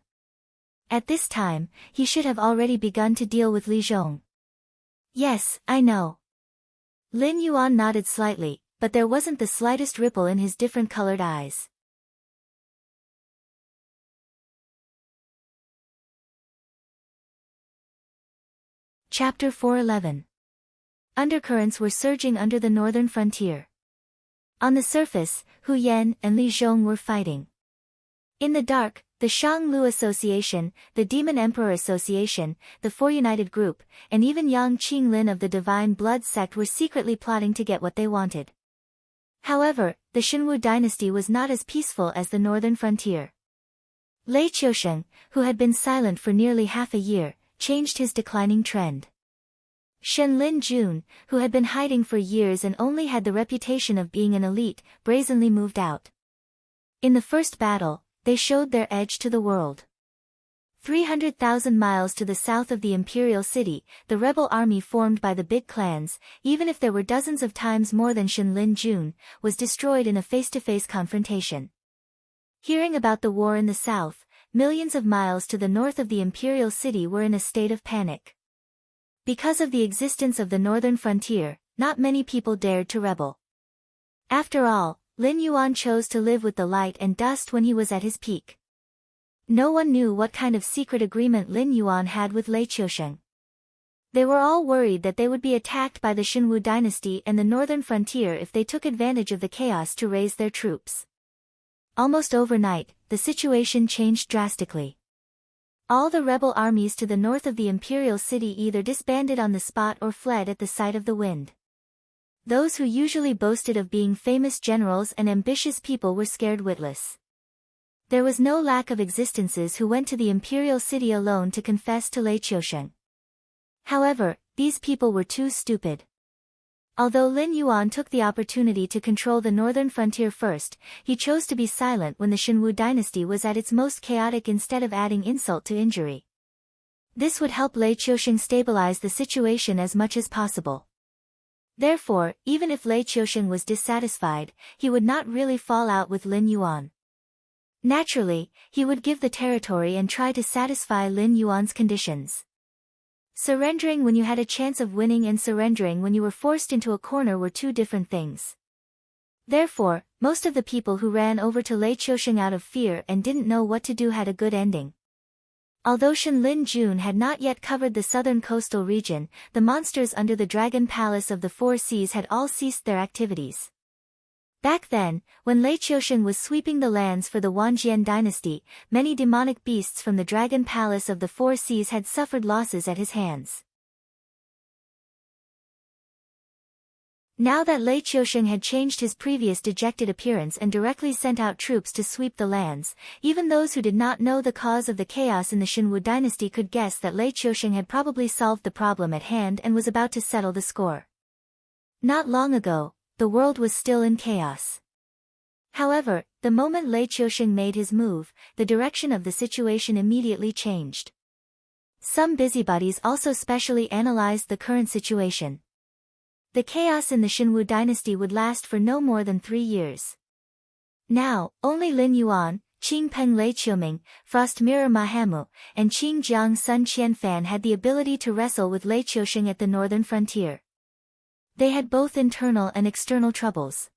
At this time, he should have already begun to deal with Li Zhong." "Yes, I know." Lin Yuan nodded slightly, but there wasn't the slightest ripple in his different-colored eyes. Chapter 411. Undercurrents were surging under the northern frontier. On the surface, Hu Yan and Li Zhong were fighting. In the dark, the Shang Lu Association, the Demon Emperor Association, the Four United Group, and even Yang Qinglin of the Divine Blood sect were secretly plotting to get what they wanted. However, the Xinwu dynasty was not as peaceful as the northern frontier. Lei Qiusheng, who had been silent for nearly half a year, changed his declining trend. Shen Lin Jun, who had been hiding for years and only had the reputation of being an elite, brazenly moved out. In the first battle, they showed their edge to the world. 300,000 miles to the south of the imperial city, the rebel army formed by the big clans, even if there were dozens of times more than Shen Lin Jun, was destroyed in a face-to-face confrontation. Hearing about the war in the south, millions of miles to the north of the imperial city were in a state of panic. Because of the existence of the northern frontier, not many people dared to rebel. After all, Lin Yuan chose to live with the light and dust when he was at his peak. No one knew what kind of secret agreement Lin Yuan had with Lei Qiusheng. They were all worried that they would be attacked by the Xinwu dynasty and the northern frontier if they took advantage of the chaos to raise their troops. Almost overnight, the situation changed drastically. All the rebel armies to the north of the imperial city either disbanded on the spot or fled at the sight of the wind. Those who usually boasted of being famous generals and ambitious people were scared witless. There was no lack of existences who went to the imperial city alone to confess to Lei Qiusheng. However, these people were too stupid. Although Lin Yuan took the opportunity to control the northern frontier first, he chose to be silent when the Shinwu dynasty was at its most chaotic instead of adding insult to injury. This would help Lei Qiusheng stabilize the situation as much as possible. Therefore, even if Lei Qiusheng was dissatisfied, he would not really fall out with Lin Yuan. Naturally, he would give the territory and try to satisfy Lin Yuan's conditions. Surrendering when you had a chance of winning and surrendering when you were forced into a corner were two different things. Therefore, most of the people who ran over to Lei Qiusheng out of fear and didn't know what to do had a good ending. Although Shenlin Jun had not yet covered the southern coastal region, the monsters under the Dragon Palace of the Four Seas had all ceased their activities. Back then, when Lei Qiusheng was sweeping the lands for the Wanjian dynasty, many demonic beasts from the Dragon Palace of the Four Seas had suffered losses at his hands. Now that Lei Qiusheng had changed his previous dejected appearance and directly sent out troops to sweep the lands, even those who did not know the cause of the chaos in the Shinwu dynasty could guess that Lei Qiusheng had probably solved the problem at hand and was about to settle the score. Not long ago, the world was still in chaos. However, the moment Lei Qiusheng made his move, the direction of the situation immediately changed. Some busybodies also specially analyzed the current situation. The chaos in the Shinwu dynasty would last for no more than 3 years. Now, only Lin Yuan, Qing Peng Lei Qiuming, Frost Mirror Mahamu, and Qing Jiang Sun Qianfan had the ability to wrestle with Lei Qiusheng at the northern frontier. They had both internal and external troubles.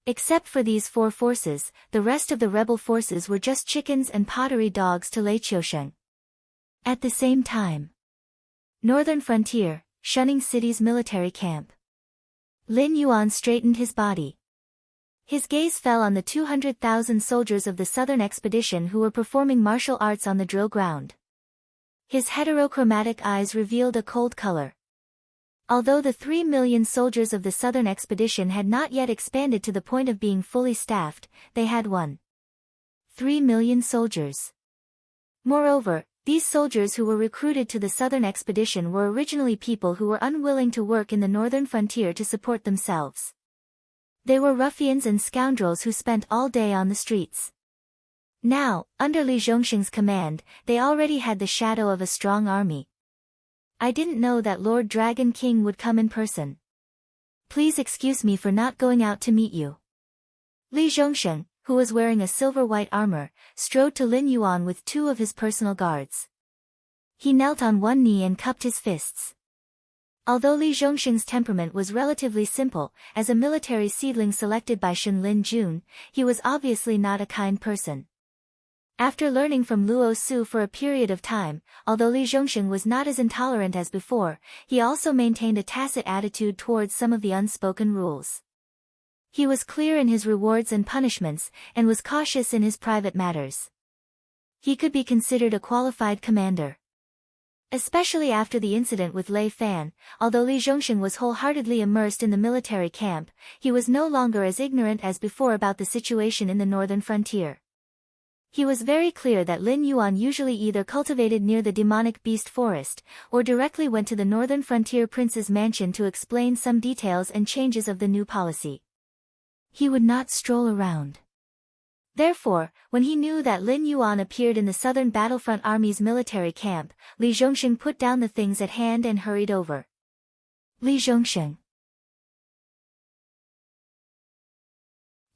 Except for these 4 forces, the rest of the rebel forces were just chickens and pottery dogs to Lei Qiusheng. At the same time, northern frontier, Shunning City's military camp. Lin Yuan straightened his body. His gaze fell on the 200,000 soldiers of the southern expedition who were performing martial arts on the drill ground. His heterochromatic eyes revealed a cold color. Although the 3 million soldiers of the southern expedition had not yet expanded to the point of being fully staffed, they had 3 million soldiers. Moreover, these soldiers who were recruited to the southern expedition were originally people who were unwilling to work in the northern frontier to support themselves. They were ruffians and scoundrels who spent all day on the streets. Now, under Li Zhongxing's command, they already had the shadow of a strong army. I didn't know that Lord Dragon King would come in person. Please excuse me for not going out to meet you. Li Zhongxing, who was wearing a silver-white armor, strode to Lin Yuan with 2 of his personal guards. He knelt on one knee and cupped his fists. Although Li Zhongxing's temperament was relatively simple, as a military seedling selected by Shenlin Jun, he was obviously not a kind person. After learning from Luo Su for a period of time, although Li Zhongxing was not as intolerant as before, he also maintained a tacit attitude towards some of the unspoken rules. He was clear in his rewards and punishments, and was cautious in his private matters. He could be considered a qualified commander. Especially after the incident with Lei Fan, although Li Zhongxing was wholeheartedly immersed in the military camp, he was no longer as ignorant as before about the situation in the northern frontier. He was very clear that Lin Yuan usually either cultivated near the demonic beast forest, or directly went to the northern frontier prince's mansion to explain some details and changes of the new policy. He would not stroll around. Therefore, when he knew that Lin Yuan appeared in the southern battlefront army's military camp, Li Zhongxing put down the things at hand and hurried over. Li Zhongxing.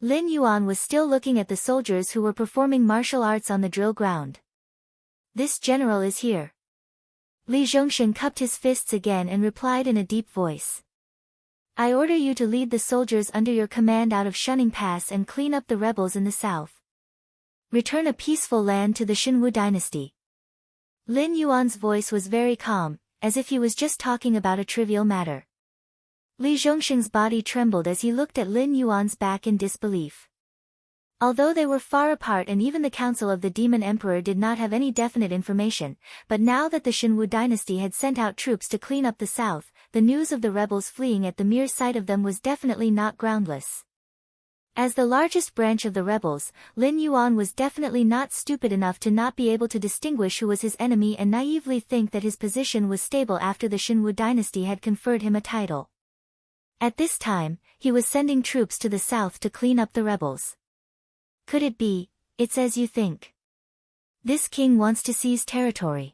Lin Yuan was still looking at the soldiers who were performing martial arts on the drill ground. This general is here. Li Zhongxing cupped his fists again and replied in a deep voice. I order you to lead the soldiers under your command out of Shunning Pass and clean up the rebels in the south. Return a peaceful land to the Shinwu dynasty. Lin Yuan's voice was very calm, as if he was just talking about a trivial matter. Li Zhongxing's body trembled as he looked at Lin Yuan's back in disbelief. Although they were far apart and even the council of the Demon Emperor did not have any definite information, but now that the Shinwu dynasty had sent out troops to clean up the south, the news of the rebels fleeing at the mere sight of them was definitely not groundless. As the largest branch of the rebels, Lin Yuan was definitely not stupid enough to not be able to distinguish who was his enemy and naively think that his position was stable after the Xinwu dynasty had conferred him a title. At this time, he was sending troops to the south to clean up the rebels. Could it be, it's as you think? This king wants to seize territory.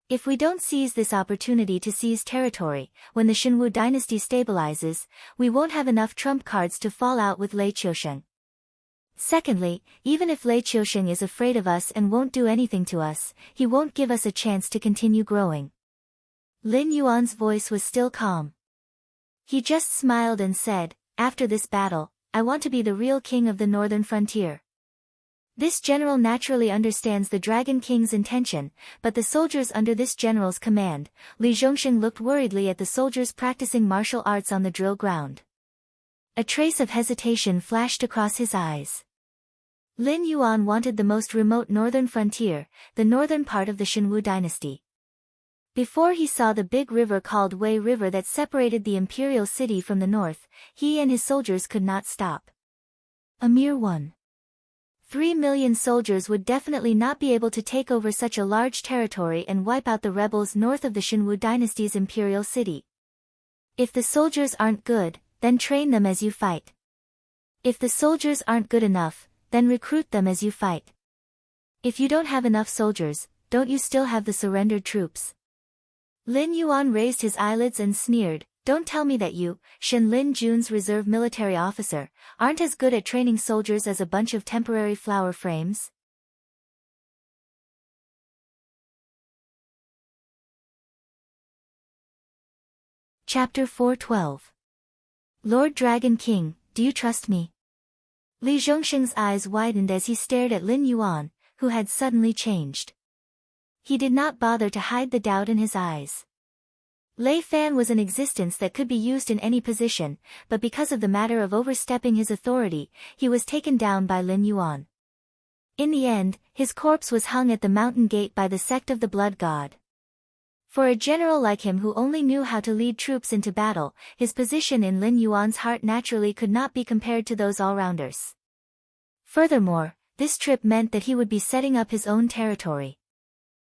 If we don't seize this opportunity to seize territory, when the Xinwu dynasty stabilizes, we won't have enough trump cards to fall out with Lei Qiusheng. Secondly, even if Lei Qiusheng is afraid of us and won't do anything to us, he won't give us a chance to continue growing. Lin Yuan's voice was still calm. He just smiled and said, after this battle, I want to be the real king of the northern frontier. This general naturally understands the Dragon King's intention, but the soldiers under this general's command, Li Zhongsheng looked worriedly at the soldiers practicing martial arts on the drill ground. A trace of hesitation flashed across his eyes. Lin Yuan wanted the most remote northern frontier, the northern part of the Xinwu dynasty. Before he saw the big river called Wei River that separated the imperial city from the north, he and his soldiers could not stop. A mere 3 million soldiers would definitely not be able to take over such a large territory and wipe out the rebels north of the Xinwu dynasty's imperial city. If the soldiers aren't good, then train them as you fight. If the soldiers aren't good enough, then recruit them as you fight. If you don't have enough soldiers, don't you still have the surrendered troops? Lin Yuan raised his eyelids and sneered, don't tell me that you, Shen Lin Jun's reserve military officer, aren't as good at training soldiers as a bunch of temporary flower frames. Chapter 412. Lord Dragon King, do you trust me? Li Zhongsheng's eyes widened as he stared at Lin Yuan, who had suddenly changed. He did not bother to hide the doubt in his eyes. Lei Fan was an existence that could be used in any position, but because of the matter of overstepping his authority, he was taken down by Lin Yuan. In the end, his corpse was hung at the mountain gate by the sect of the Blood God. For a general like him who only knew how to lead troops into battle, his position in Lin Yuan's heart naturally could not be compared to those all-rounders. Furthermore, this trip meant that he would be setting up his own territory.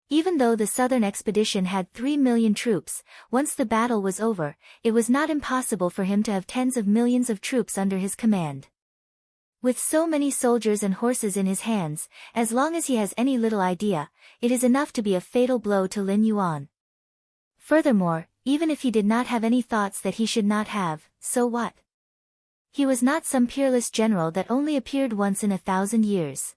Even though the southern expedition had 3 million troops, once the battle was over, it was not impossible for him to have tens of millions of troops under his command. With so many soldiers and horses in his hands, as long as he has any little idea, it is enough to be a fatal blow to Lin Yuan. Furthermore, even if he did not have any thoughts that he should not have, so what? He was not some peerless general that only appeared once in 1,000 years.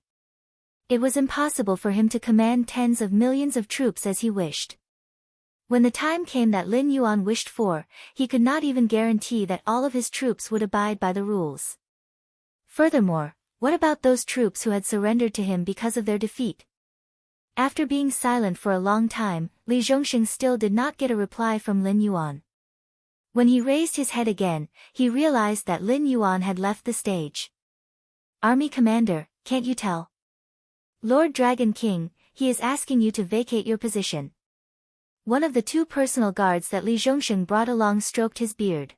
It was impossible for him to command tens of millions of troops as he wished. When the time came that Lin Yuan wished for, he could not even guarantee that all of his troops would abide by the rules. Furthermore, what about those troops who had surrendered to him because of their defeat? After being silent for a long time, Li Zhongsheng still did not get a reply from Lin Yuan. When he raised his head again, he realized that Lin Yuan had left the stage. Army commander, can't you tell? Lord Dragon King, he is asking you to vacate your position. One of the 2 personal guards that Li Zhongsheng brought along stroked his beard.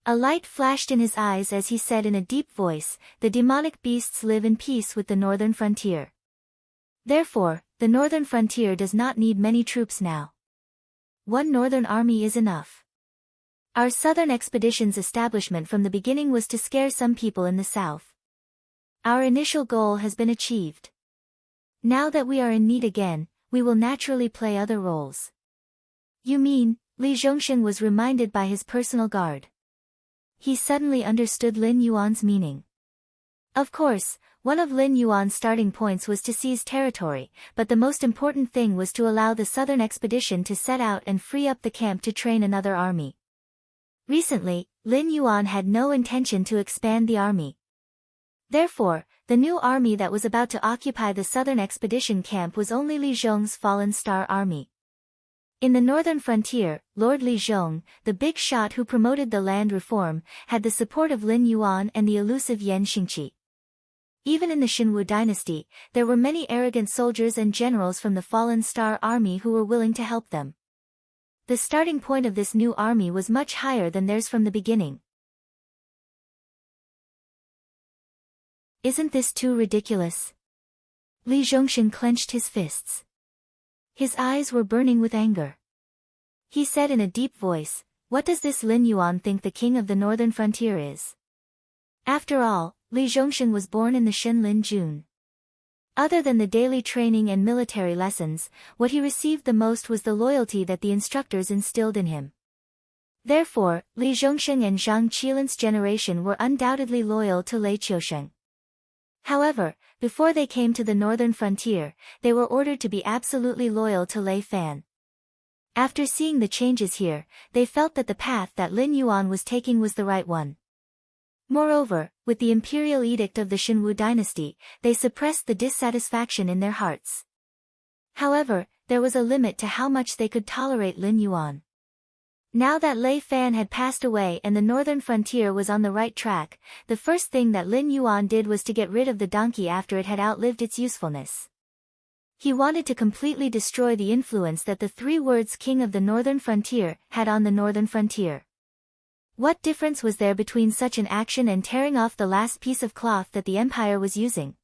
A light flashed in his eyes as he said in a deep voice, the demonic beasts live in peace with the northern frontier. Therefore, the northern frontier does not need many troops now. 1 northern army is enough. Our southern expedition's establishment from the beginning was to scare some people in the south. Our initial goal has been achieved. Now that we are in need again, we will naturally play other roles. You mean, Li Zhongsheng was reminded by his personal guard. He suddenly understood Lin Yuan's meaning. Of course, one of Lin Yuan's starting points was to seize territory, but the most important thing was to allow the southern expedition to set out and free up the camp to train another army. Recently, Lin Yuan had no intention to expand the army. Therefore, the new army that was about to occupy the southern expedition camp was only Li Zhong's Fallen Star army. In the northern frontier, Lord Li Zhong, the big shot who promoted the land reform, had the support of Lin Yuan and the elusive Yan Xingqi. Even in the Xinwu dynasty, there were many arrogant soldiers and generals from the Fallen Star army who were willing to help them. The starting point of this new army was much higher than theirs from the beginning. Isn't this too ridiculous? Li Zhongxin clenched his fists. His eyes were burning with anger. He said in a deep voice, "What does this Lin Yuan think the king of the northern frontier is?" After all, Li Zhongxin was born in the Shenlin June. Other than the daily training and military lessons, what he received the most was the loyalty that the instructors instilled in him. Therefore, Li Zhongxin and Zhang Qilin's generation were undoubtedly loyal to Lei Qiusheng. However, before they came to the northern frontier, they were ordered to be absolutely loyal to Lei Fan. After seeing the changes here, they felt that the path that Lin Yuan was taking was the right one. Moreover, with the imperial edict of the Shenwu dynasty, they suppressed the dissatisfaction in their hearts. However, there was a limit to how much they could tolerate Lin Yuan. Now that Lei Fan had passed away and the northern frontier was on the right track, the first thing that Lin Yuan did was to get rid of the donkey after it had outlived its usefulness. He wanted to completely destroy the influence that the 3 words King of the Northern Frontier had on the northern frontier. What difference was there between such an action and tearing off the last piece of cloth that the empire was using?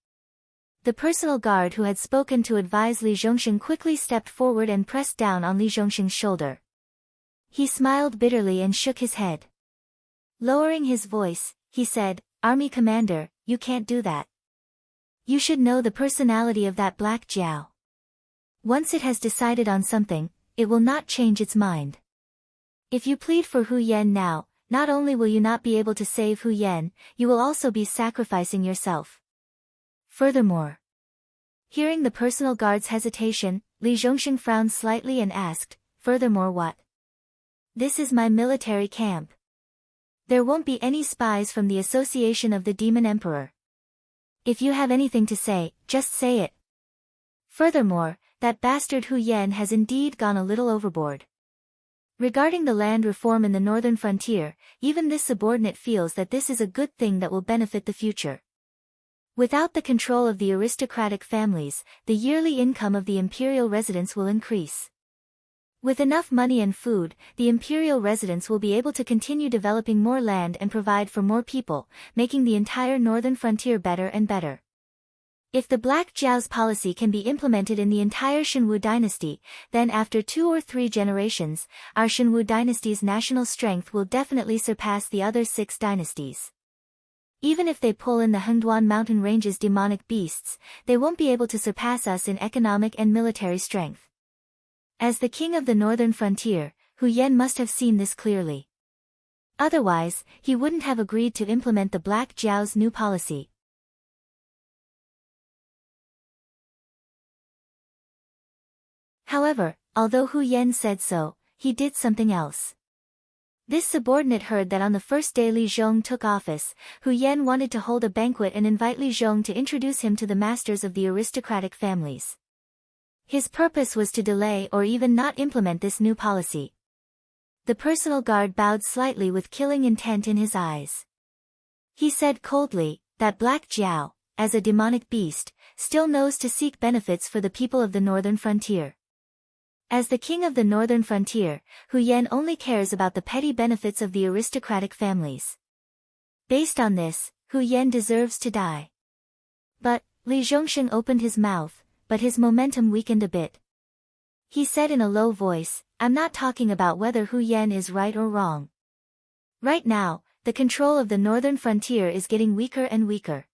The personal guard who had spoken to advise Li Zhongxin quickly stepped forward and pressed down on Li Zhongxin's shoulder. He smiled bitterly and shook his head. Lowering his voice, he said, "Army commander, you can't do that. You should know the personality of that black Jiao. Once it has decided on something, it will not change its mind. If you plead for Hu Yan now, not only will you not be able to save Hu Yan, you will also be sacrificing yourself." Furthermore, hearing the personal guard's hesitation, Li Zhongxin frowned slightly and asked, "Furthermore what?" "This is my military camp. There won't be any spies from the Association of the Demon Emperor. If you have anything to say, just say it. Furthermore, that bastard Hu Yan has indeed gone a little overboard. Regarding the land reform in the northern frontier, even this subordinate feels that this is a good thing that will benefit the future. Without the control of the aristocratic families, the yearly income of the imperial residents will increase. With enough money and food, the imperial residents will be able to continue developing more land and provide for more people, making the entire northern frontier better and better. If the Black Jiao's policy can be implemented in the entire Shenwu dynasty, then after 2 or 3 generations, our Shenwu dynasty's national strength will definitely surpass the other 6 dynasties. Even if they pull in the Hengduan mountain range's demonic beasts, they won't be able to surpass us in economic and military strength. As the king of the northern frontier, Hu Yan must have seen this clearly. Otherwise, he wouldn't have agreed to implement the Black Jiao's new policy. However, although Hu Yan said so, he did something else. This subordinate heard that on the first day Li Zhong took office, Hu Yan wanted to hold a banquet and invite Li Zhong to introduce him to the masters of the aristocratic families. His purpose was to delay or even not implement this new policy. The personal guard bowed slightly with killing intent in his eyes. He said coldly, "That Black Jiao, as a demonic beast, still knows to seek benefits for the people of the northern frontier. As the king of the northern frontier, Hu Yan only cares about the petty benefits of the aristocratic families. Based on this, Hu Yan deserves to die." But, Li Zhongxin opened his mouth, but his momentum weakened a bit. He said in a low voice, "I'm not talking about whether Hu Yan is right or wrong. Right now, the control of the northern frontier is getting weaker and weaker.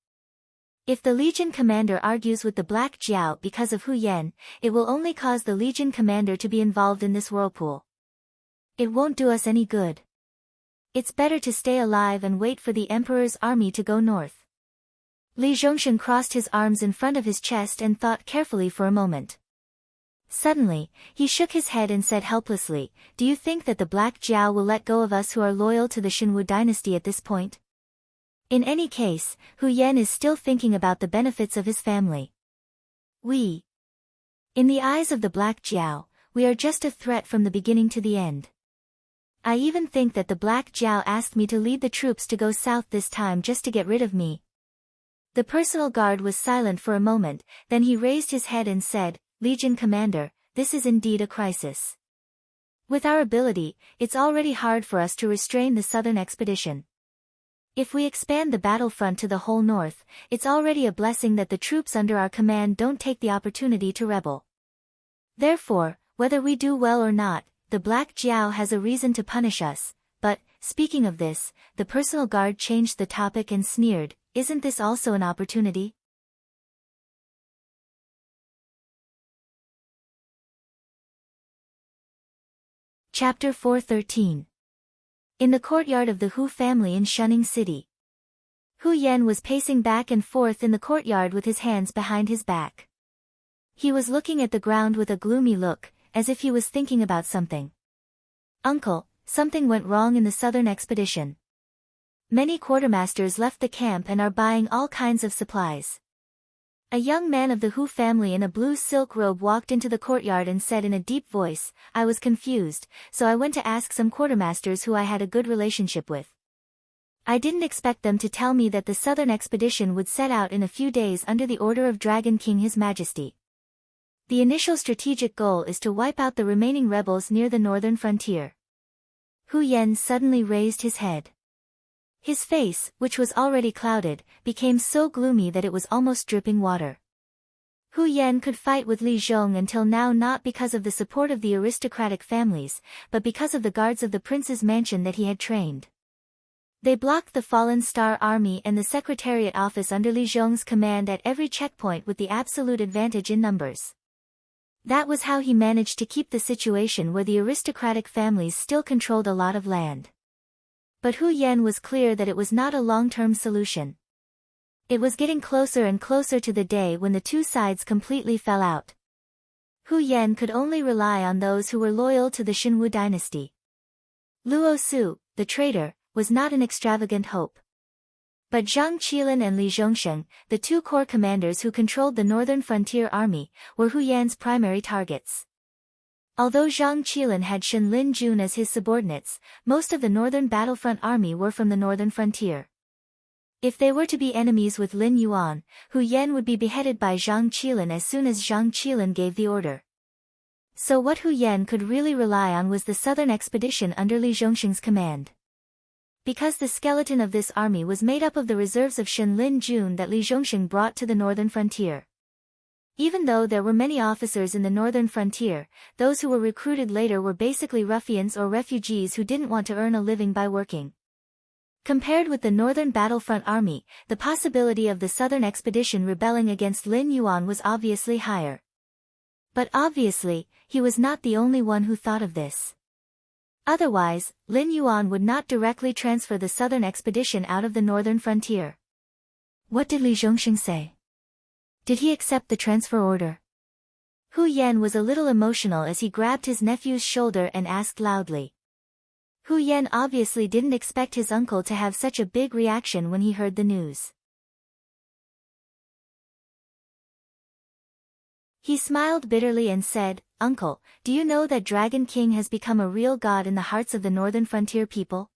If the Legion commander argues with the Black Jiao because of Hu Yan, it will only cause the Legion commander to be involved in this whirlpool. It won't do us any good. It's better to stay alive and wait for the Emperor's army to go north." Li Zhongxin crossed his arms in front of his chest and thought carefully for a moment. Suddenly, he shook his head and said helplessly, "Do you think that the Black Jiao will let go of us who are loyal to the Shenwu dynasty at this point? In any case, Hu Yan is still thinking about the benefits of his family. In the eyes of the Black Jiao, we are just a threat from the beginning to the end. I even think that the Black Jiao asked me to lead the troops to go south this time just to get rid of me." The personal guard was silent for a moment, then he raised his head and said, "Legion commander, this is indeed a crisis. With our ability, it's already hard for us to restrain the southern expedition. If we expand the battlefront to the whole north, it's already a blessing that the troops under our command don't take the opportunity to rebel. Therefore, whether we do well or not, the Black Jiao has a reason to punish us. But, speaking of this, the personal guard changed the topic and sneered, isn't this also an opportunity? Chapter 413. In the courtyard of the Hu family in Shunning City. Hu Yan was pacing back and forth in the courtyard with his hands behind his back. He was looking at the ground with a gloomy look, as if he was thinking about something. Uncle, something went wrong in the southern expedition. Many quartermasters left the camp and are buying all kinds of supplies. A young man of the Hu family in a blue silk robe walked into the courtyard and said in a deep voice, I was confused, so I went to ask some quartermasters who I had a good relationship with. I didn't expect them to tell me that the southern expedition would set out in a few days under the order of Dragon King His Majesty. The initial strategic goal is to wipe out the remaining rebels near the northern frontier. Hu Yan suddenly raised his head. His face, which was already clouded, became so gloomy that it was almost dripping water. Hu Yan could fight with Li Zhong until now not because of the support of the aristocratic families, but because of the guards of the prince's mansion that he had trained. They blocked the Fallen Star Army and the Secretariat office under Li Zhong's command at every checkpoint with the absolute advantage in numbers. That was how he managed to keep the situation where the aristocratic families still controlled a lot of land. But Hu Yan was clear that it was not a long-term solution. It was getting closer and closer to the day when the two sides completely fell out. Hu Yan could only rely on those who were loyal to the Xinwu dynasty. Luo Su, the traitor, was not an extravagant hope. But Zhang Qilin and Li Zhongsheng, the two corps commanders who controlled the northern frontier army, were Hu Yan's primary targets. Although Zhang Qilin had Shen Lin Jun as his subordinates, most of the northern battlefront army were from the northern frontier. If they were to be enemies with Lin Yuan, Hu Yan would be beheaded by Zhang Qilin as soon as Zhang Qilin gave the order. So what Hu Yan could really rely on was the southern expedition under Li Zhongsheng's command. Because the skeleton of this army was made up of the reserves of Shen Lin Jun that Li Zhongsheng brought to the northern frontier. Even though there were many officers in the northern frontier, those who were recruited later were basically ruffians or refugees who didn't want to earn a living by working. Compared with the northern battlefront army, the possibility of the southern expedition rebelling against Lin Yuan was obviously higher. But obviously, he was not the only one who thought of this. Otherwise, Lin Yuan would not directly transfer the southern expedition out of the northern frontier. What did Li Zhongsheng say? Did he accept the transfer order? Hu Yan was a little emotional as he grabbed his nephew's shoulder and asked loudly. Hu Yan obviously didn't expect his uncle to have such a big reaction when he heard the news. He smiled bitterly and said, Uncle, do you know that Dragon King has become a real god in the hearts of the northern frontier people?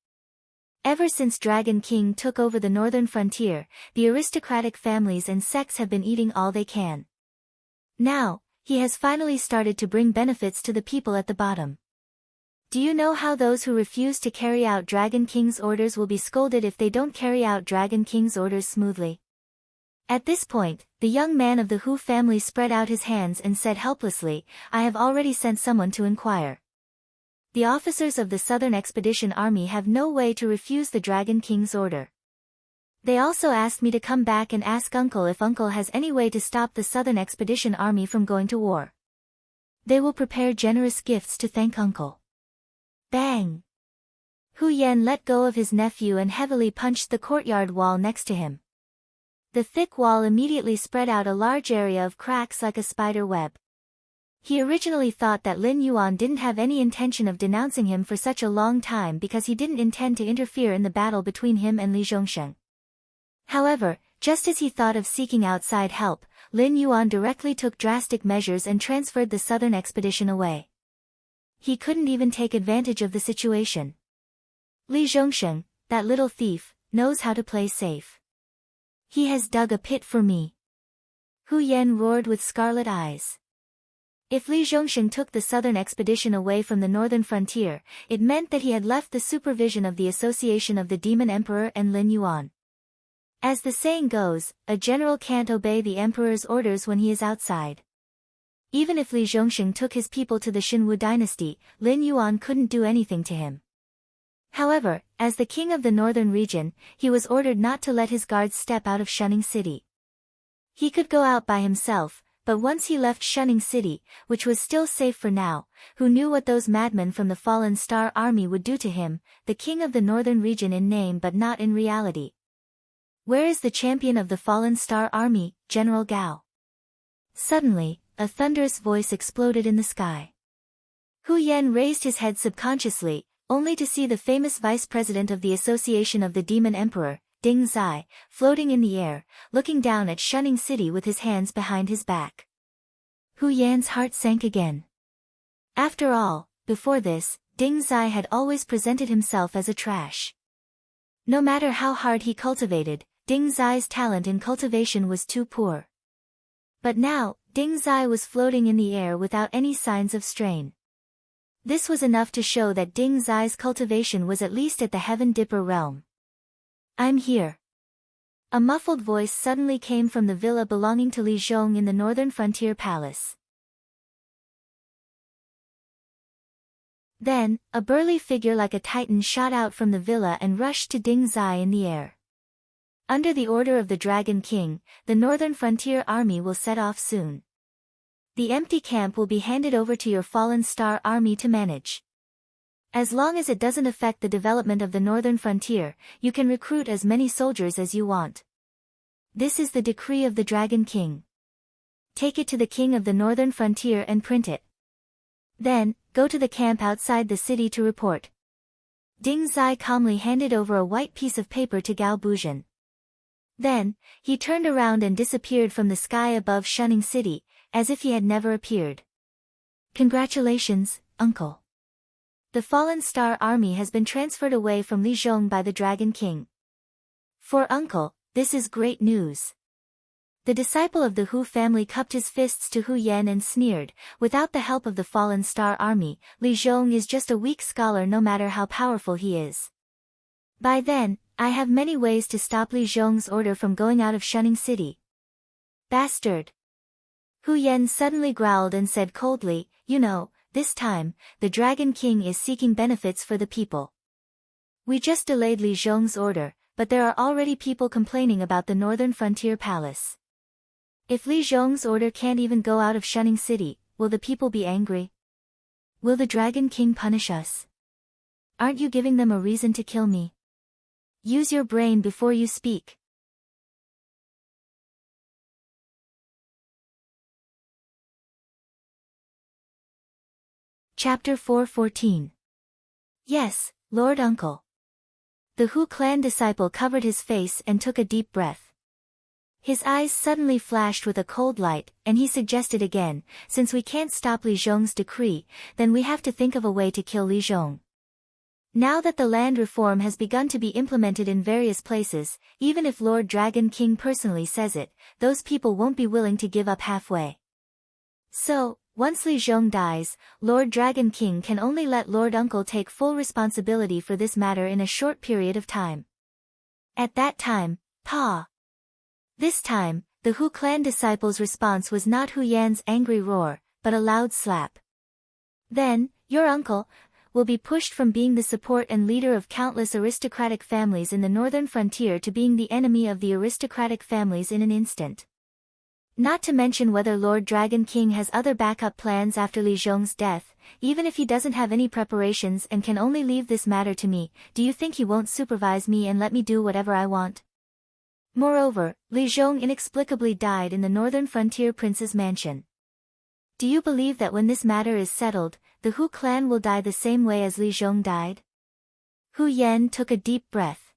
Ever since Dragon King took over the northern frontier, the aristocratic families and sects have been eating all they can. Now, he has finally started to bring benefits to the people at the bottom. Do you know how those who refuse to carry out Dragon King's orders will be scolded if they don't carry out Dragon King's orders smoothly? At this point, the young man of the Hu family spread out his hands and said helplessly, I have already sent someone to inquire. The officers of the Southern Expedition Army have no way to refuse the Dragon King's order. They also asked me to come back and ask Uncle if Uncle has any way to stop the Southern Expedition Army from going to war. They will prepare generous gifts to thank Uncle. Bang! Hu Yan let go of his nephew and heavily punched the courtyard wall next to him. The thick wall immediately spread out a large area of cracks like a spider web. He originally thought that Lin Yuan didn't have any intention of denouncing him for such a long time because he didn't intend to interfere in the battle between him and Li Zhongsheng. However, just as he thought of seeking outside help, Lin Yuan directly took drastic measures and transferred the southern expedition away. He couldn't even take advantage of the situation. Li Zhongsheng, that little thief, knows how to play safe. He has dug a pit for me. Hu Yan roared with scarlet eyes. If Li Zhongsheng took the southern expedition away from the northern frontier, it meant that he had left the supervision of the Association of the Demon Emperor and Lin Yuan. As the saying goes, a general can't obey the emperor's orders when he is outside. Even if Li Zhongsheng took his people to the Xinwu dynasty, Lin Yuan couldn't do anything to him. However, as the king of the northern region, he was ordered not to let his guards step out of Shunning City. He could go out by himself, but once he left Shunning City, which was still safe for now, who knew what those madmen from the Fallen Star Army would do to him, the king of the northern region in name but not in reality. Where is the champion of the Fallen Star Army, General Gao? Suddenly, a thunderous voice exploded in the sky. Hu Yan raised his head subconsciously, only to see the famous vice president of the Association of the Demon Emperor, Ding Zai, floating in the air, looking down at Shunning City with his hands behind his back. Hu Yan's heart sank again. After all, before this, Ding Zai had always presented himself as a trash. No matter how hard he cultivated, Ding Zai's talent in cultivation was too poor. But now, Ding Zai was floating in the air without any signs of strain. This was enough to show that Ding Zai's cultivation was at least at the Heaven Dipper realm. I'm here. A muffled voice suddenly came from the villa belonging to Li Zhong in the northern frontier palace. Then, a burly figure like a titan shot out from the villa and rushed to Ding Zai in the air. Under the order of the Dragon King, the northern frontier army will set off soon. The empty camp will be handed over to your Fallen Star Army to manage. As long as it doesn't affect the development of the northern frontier, you can recruit as many soldiers as you want. This is the decree of the Dragon King. Take it to the king of the northern frontier and print it. Then, go to the camp outside the city to report. Ding Zai calmly handed over a white piece of paper to Gao Buzhen. Then, he turned around and disappeared from the sky above Shunning City, as if he had never appeared. Congratulations, uncle. The Fallen Star Army has been transferred away from Li Zhong by the Dragon King. For uncle, this is great news. The disciple of the Hu family cupped his fists to Hu Yan and sneered, without the help of the Fallen Star Army, Li Zhong is just a weak scholar no matter how powerful he is. By then, I have many ways to stop Li Zhong's order from going out of Shunning City. Bastard! Hu Yan suddenly growled and said coldly, you know, this time, the Dragon King is seeking benefits for the people. We just delayed Li Zhong's order, but there are already people complaining about the northern frontier palace. If Li Zhong's order can't even go out of Shunning City, will the people be angry? Will the Dragon King punish us? Aren't you giving them a reason to kill me? Use your brain before you speak. Chapter 4:14. Yes, Lord Uncle. The Hu clan disciple covered his face and took a deep breath. His eyes suddenly flashed with a cold light, and he suggested again, since we can't stop Li Zhong's decree, then we have to think of a way to kill Li Zhong. Now that the land reform has begun to be implemented in various places, even if Lord Dragon King personally says it, those people won't be willing to give up halfway. So, once Li Zhong dies, Lord Dragon King can only let Lord Uncle take full responsibility for this matter in a short period of time. At that time, Pa! This time, the Hu clan disciple's response was not Hu Yan's angry roar, but a loud slap. Then, your uncle will be pushed from being the support and leader of countless aristocratic families in the northern frontier to being the enemy of the aristocratic families in an instant. Not to mention whether Lord Dragon King has other backup plans after Li Zhong's death, even if he doesn't have any preparations and can only leave this matter to me, do you think he won't supervise me and let me do whatever I want? Moreover, Li Zhong inexplicably died in the northern frontier prince's mansion. Do you believe that when this matter is settled, the Hu clan will die the same way as Li Zhong died? Hu Yan took a deep breath.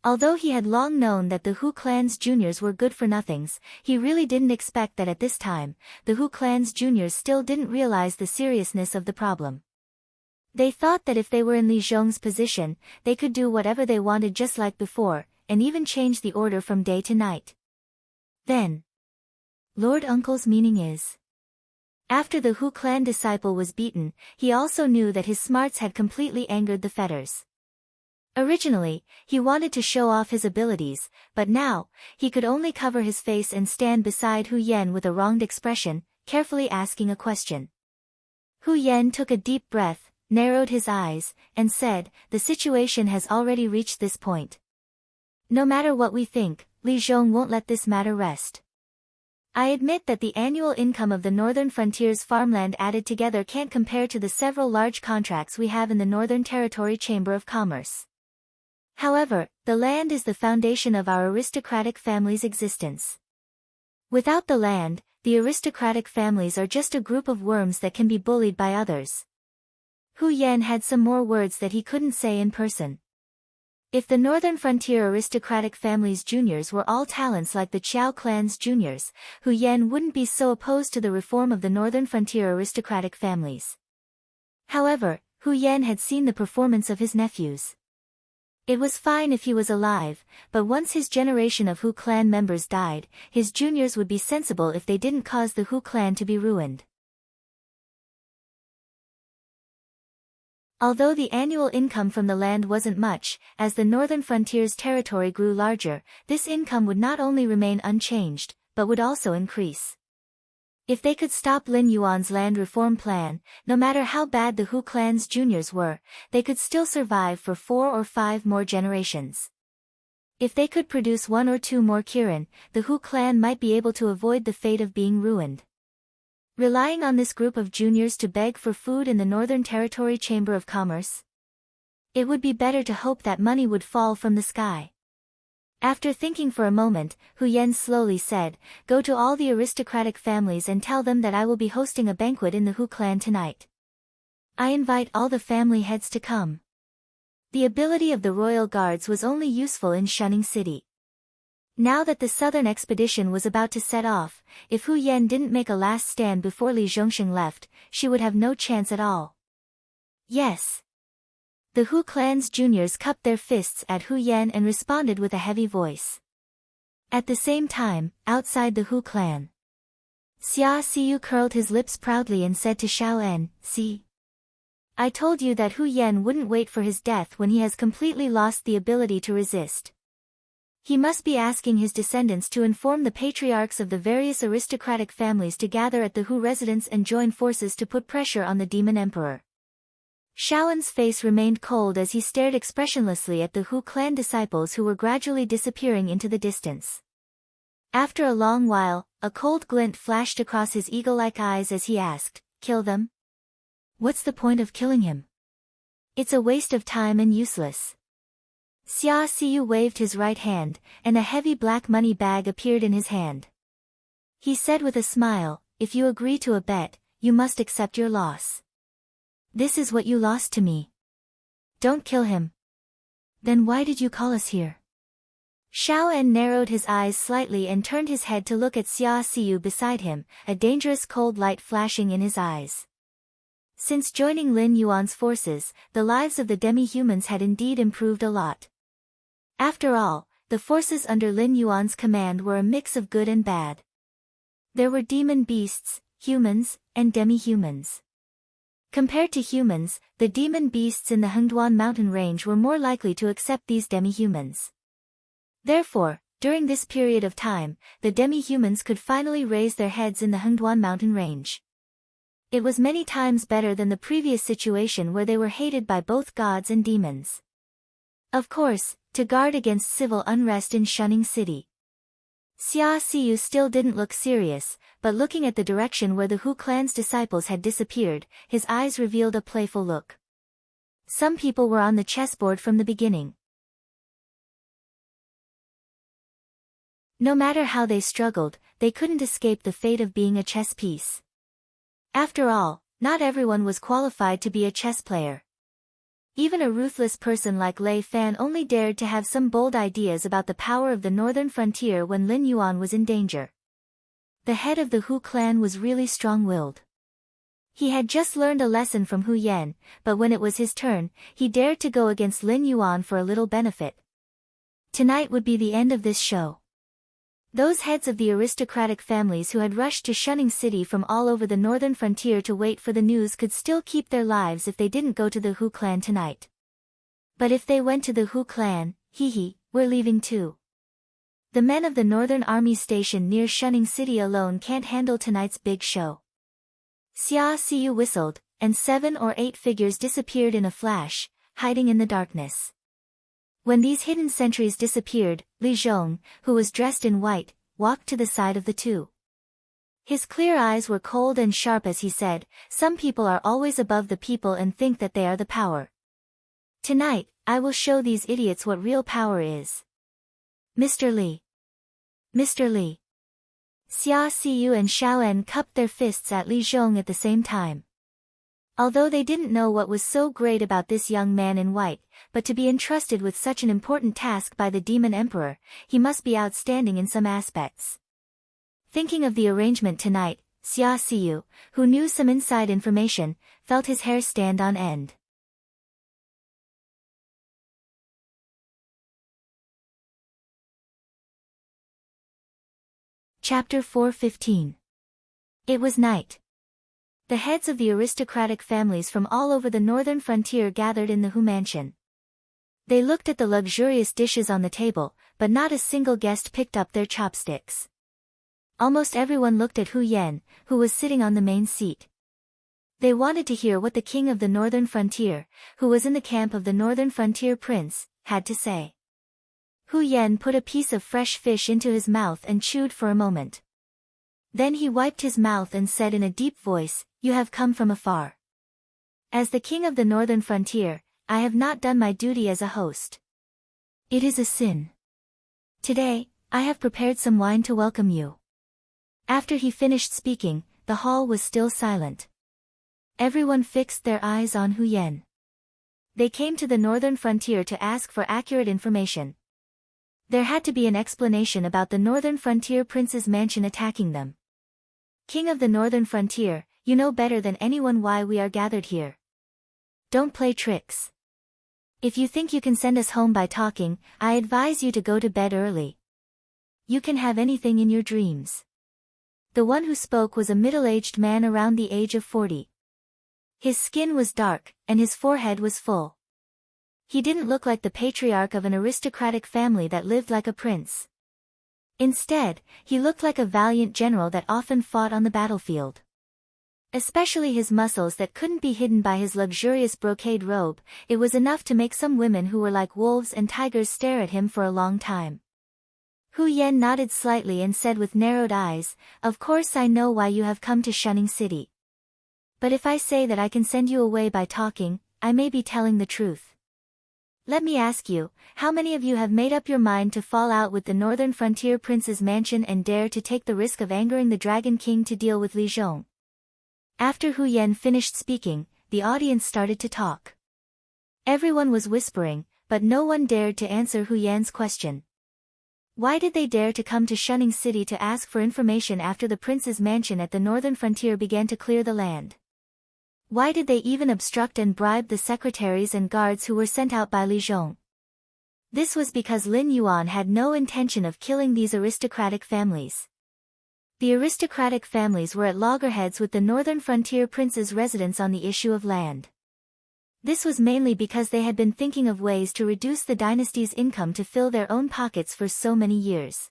Although he had long known that the Hu clan's juniors were good-for-nothings, he really didn't expect that at this time, the Hu clan's juniors still didn't realize the seriousness of the problem. They thought that if they were in Li Zhong's position, they could do whatever they wanted just like before, and even change the order from day to night. Then, Lord Uncle's meaning is, After the Hu clan disciple was beaten, he also knew that his smarts had completely angered the fetters. Originally, he wanted to show off his abilities, but now, he could only cover his face and stand beside Hu Yen with a wronged expression, carefully asking a question. Hu Yen took a deep breath, narrowed his eyes, and said, "The situation has already reached this point. No matter what we think, Li Zhong won't let this matter rest. I admit that the annual income of the Northern Frontier's farmland added together can't compare to the several large contracts we have in the Northern Territory Chamber of Commerce. However, the land is the foundation of our aristocratic family's existence. Without the land, the aristocratic families are just a group of worms that can be bullied by others." Hu Yen had some more words that he couldn't say in person. If the Northern Frontier aristocratic family's juniors were all talents like the Qiao clan's juniors, Hu Yen wouldn't be so opposed to the reform of the Northern Frontier aristocratic families. However, Hu Yen had seen the performance of his nephews. It was fine if he was alive, but once his generation of Hu clan members died, his juniors would be sensible if they didn't cause the Hu clan to be ruined. Although the annual income from the land wasn't much, as the Northern Frontier's territory grew larger, this income would not only remain unchanged, but would also increase. If they could stop Lin Yuan's land reform plan, no matter how bad the Hu clan's juniors were, they could still survive for 4 or 5 more generations. If they could produce 1 or 2 more Kirin, the Hu clan might be able to avoid the fate of being ruined. Relying on this group of juniors to beg for food in the Northern Territory Chamber of Commerce? It would be better to hope that money would fall from the sky. After thinking for a moment, Hu Yen slowly said, "Go to all the aristocratic families and tell them that I will be hosting a banquet in the Hu clan tonight. I invite all the family heads to come." The ability of the royal guards was only useful in Shunning City. Now that the southern expedition was about to set off, if Hu Yen didn't make a last stand before Li Zhongxing left, she would have no chance at all. Yes. The Hu clan's juniors cupped their fists at Hu Yen and responded with a heavy voice. At the same time, outside the Hu clan, Xia Xiu curled his lips proudly and said to Xiao En, "See? I told you that Hu Yen wouldn't wait for his death when he has completely lost the ability to resist. He must be asking his descendants to inform the patriarchs of the various aristocratic families to gather at the Hu residence and join forces to put pressure on the demon emperor." Shaoen's face remained cold as he stared expressionlessly at the Hu clan disciples who were gradually disappearing into the distance. After a long while, a cold glint flashed across his eagle-like eyes as he asked, "Kill them? What's the point of killing him? It's a waste of time and useless." Xia Xiu waved his right hand, and a heavy black money bag appeared in his hand. He said with a smile, "If you agree to a bet, you must accept your loss. This is what you lost to me. Don't kill him." "Then why did you call us here?" Xiao En narrowed his eyes slightly and turned his head to look at Xia Xiu beside him, a dangerous cold light flashing in his eyes. Since joining Lin Yuan's forces, the lives of the demi-humans had indeed improved a lot. After all, the forces under Lin Yuan's command were a mix of good and bad. There were demon beasts, humans, and demi-humans. Compared to humans, the demon beasts in the Hengduan mountain range were more likely to accept these demi-humans. Therefore, during this period of time, the demi-humans could finally raise their heads in the Hengduan mountain range. It was many times better than the previous situation where they were hated by both gods and demons. Of course, to guard against civil unrest in Shunning City. Xia Xiu still didn't look serious, but looking at the direction where the Hu clan's disciples had disappeared, his eyes revealed a playful look. Some people were on the chessboard from the beginning. No matter how they struggled, they couldn't escape the fate of being a chess piece. After all, not everyone was qualified to be a chess player. Even a ruthless person like Lei Fan only dared to have some bold ideas about the power of the northern frontier when Lin Yuan was in danger. The head of the Hu clan was really strong-willed. He had just learned a lesson from Hu Yen, but when it was his turn, he dared to go against Lin Yuan for a little benefit. Tonight would be the end of this show. Those heads of the aristocratic families who had rushed to Shunning City from all over the northern frontier to wait for the news could still keep their lives if they didn't go to the Hu clan tonight. But if they went to the Hu clan, we're leaving too. The men of the Northern Army stationed near Shunning City alone can't handle tonight's big show. Xia Siyu whistled, and 7 or 8 figures disappeared in a flash, hiding in the darkness. When these hidden sentries disappeared, Li Zhong, who was dressed in white, walked to the side of the two. His clear eyes were cold and sharp as he said, "Some people are always above the people and think that they are the power. Tonight, I will show these idiots what real power is." Mr. Li. Mr. Li. Xia Siyu and Xiaoen cupped their fists at Li Zhong at the same time. Although they didn't know what was so great about this young man in white, but to be entrusted with such an important task by the Demon Emperor, he must be outstanding in some aspects. Thinking of the arrangement tonight, Xia Siyu, who knew some inside information, felt his hair stand on end. Chapter 4:15. It was night. The heads of the aristocratic families from all over the northern frontier gathered in the Hu mansion. They looked at the luxurious dishes on the table, but not a single guest picked up their chopsticks. Almost everyone looked at Hu Yan, who was sitting on the main seat. They wanted to hear what the king of the northern frontier, who was in the camp of the northern frontier prince, had to say. Hu Yan put a piece of fresh fish into his mouth and chewed for a moment. Then he wiped his mouth and said in a deep voice, "You have come from afar. As the king of the northern frontier, I have not done my duty as a host. It is a sin. Today, I have prepared some wine to welcome you." After he finished speaking, the hall was still silent. Everyone fixed their eyes on Hu Yan. They came to the northern frontier to ask for accurate information. There had to be an explanation about the northern frontier prince's mansion attacking them. "King of the northern frontier, you know better than anyone why we are gathered here. Don't play tricks. If you think you can send us home by talking, I advise you to go to bed early. You can have anything in your dreams." The one who spoke was a middle-aged man around the age of 40. His skin was dark, and his forehead was full. He didn't look like the patriarch of an aristocratic family that lived like a prince. Instead, he looked like a valiant general that often fought on the battlefield. Especially his muscles that couldn't be hidden by his luxurious brocade robe, it was enough to make some women who were like wolves and tigers stare at him for a long time. Hu Yan nodded slightly and said with narrowed eyes, "Of course I know why you have come to Shunning City. But if I say that I can send you away by talking, I may be telling the truth. Let me ask you, how many of you have made up your mind to fall out with the northern frontier prince's mansion and dare to take the risk of angering the Dragon King to deal with Li Zhong?" After Hu Yan finished speaking, the audience started to talk. Everyone was whispering, but no one dared to answer Hu Yan's question. Why did they dare to come to Shunning City to ask for information after the prince's mansion at the northern frontier began to clear the land? Why did they even obstruct and bribe the secretaries and guards who were sent out by Li Zhong? This was because Lin Yuan had no intention of killing these aristocratic families. The aristocratic families were at loggerheads with the northern frontier prince's residence on the issue of land. This was mainly because they had been thinking of ways to reduce the dynasty's income to fill their own pockets for so many years.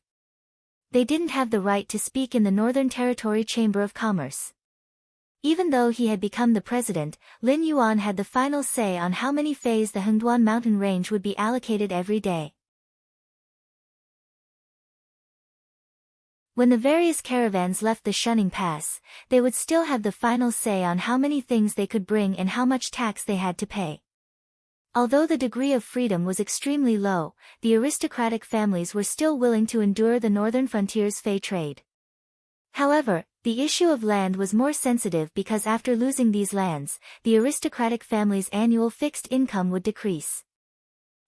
They didn't have the right to speak in the Northern Territory Chamber of Commerce. Even though he had become the president, Lin Yuan had the final say on how many feis the Hengduan mountain range would be allocated every day. When the various caravans left the Shunning Pass, they would still have the final say on how many things they could bring and how much tax they had to pay. Although the degree of freedom was extremely low, the aristocratic families were still willing to endure the northern frontier's fei trade. However, the issue of land was more sensitive because after losing these lands, the aristocratic family's annual fixed income would decrease.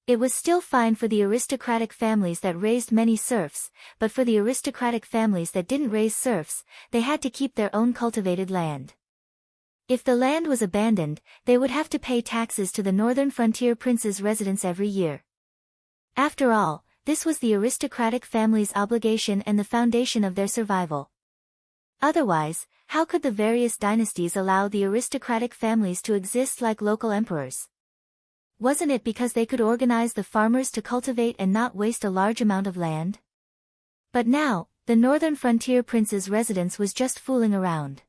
It was still fine for the aristocratic families that raised many serfs, but for the aristocratic families that didn't raise serfs, they had to keep their own cultivated land. If the land was abandoned, they would have to pay taxes to the northern frontier prince's residence every year. After all, this was the aristocratic family's obligation and the foundation of their survival. Otherwise, how could the various dynasties allow the aristocratic families to exist like local emperors? Wasn't it because they could organize the farmers to cultivate and not waste a large amount of land? But now, the northern frontier prince's residence was just fooling around.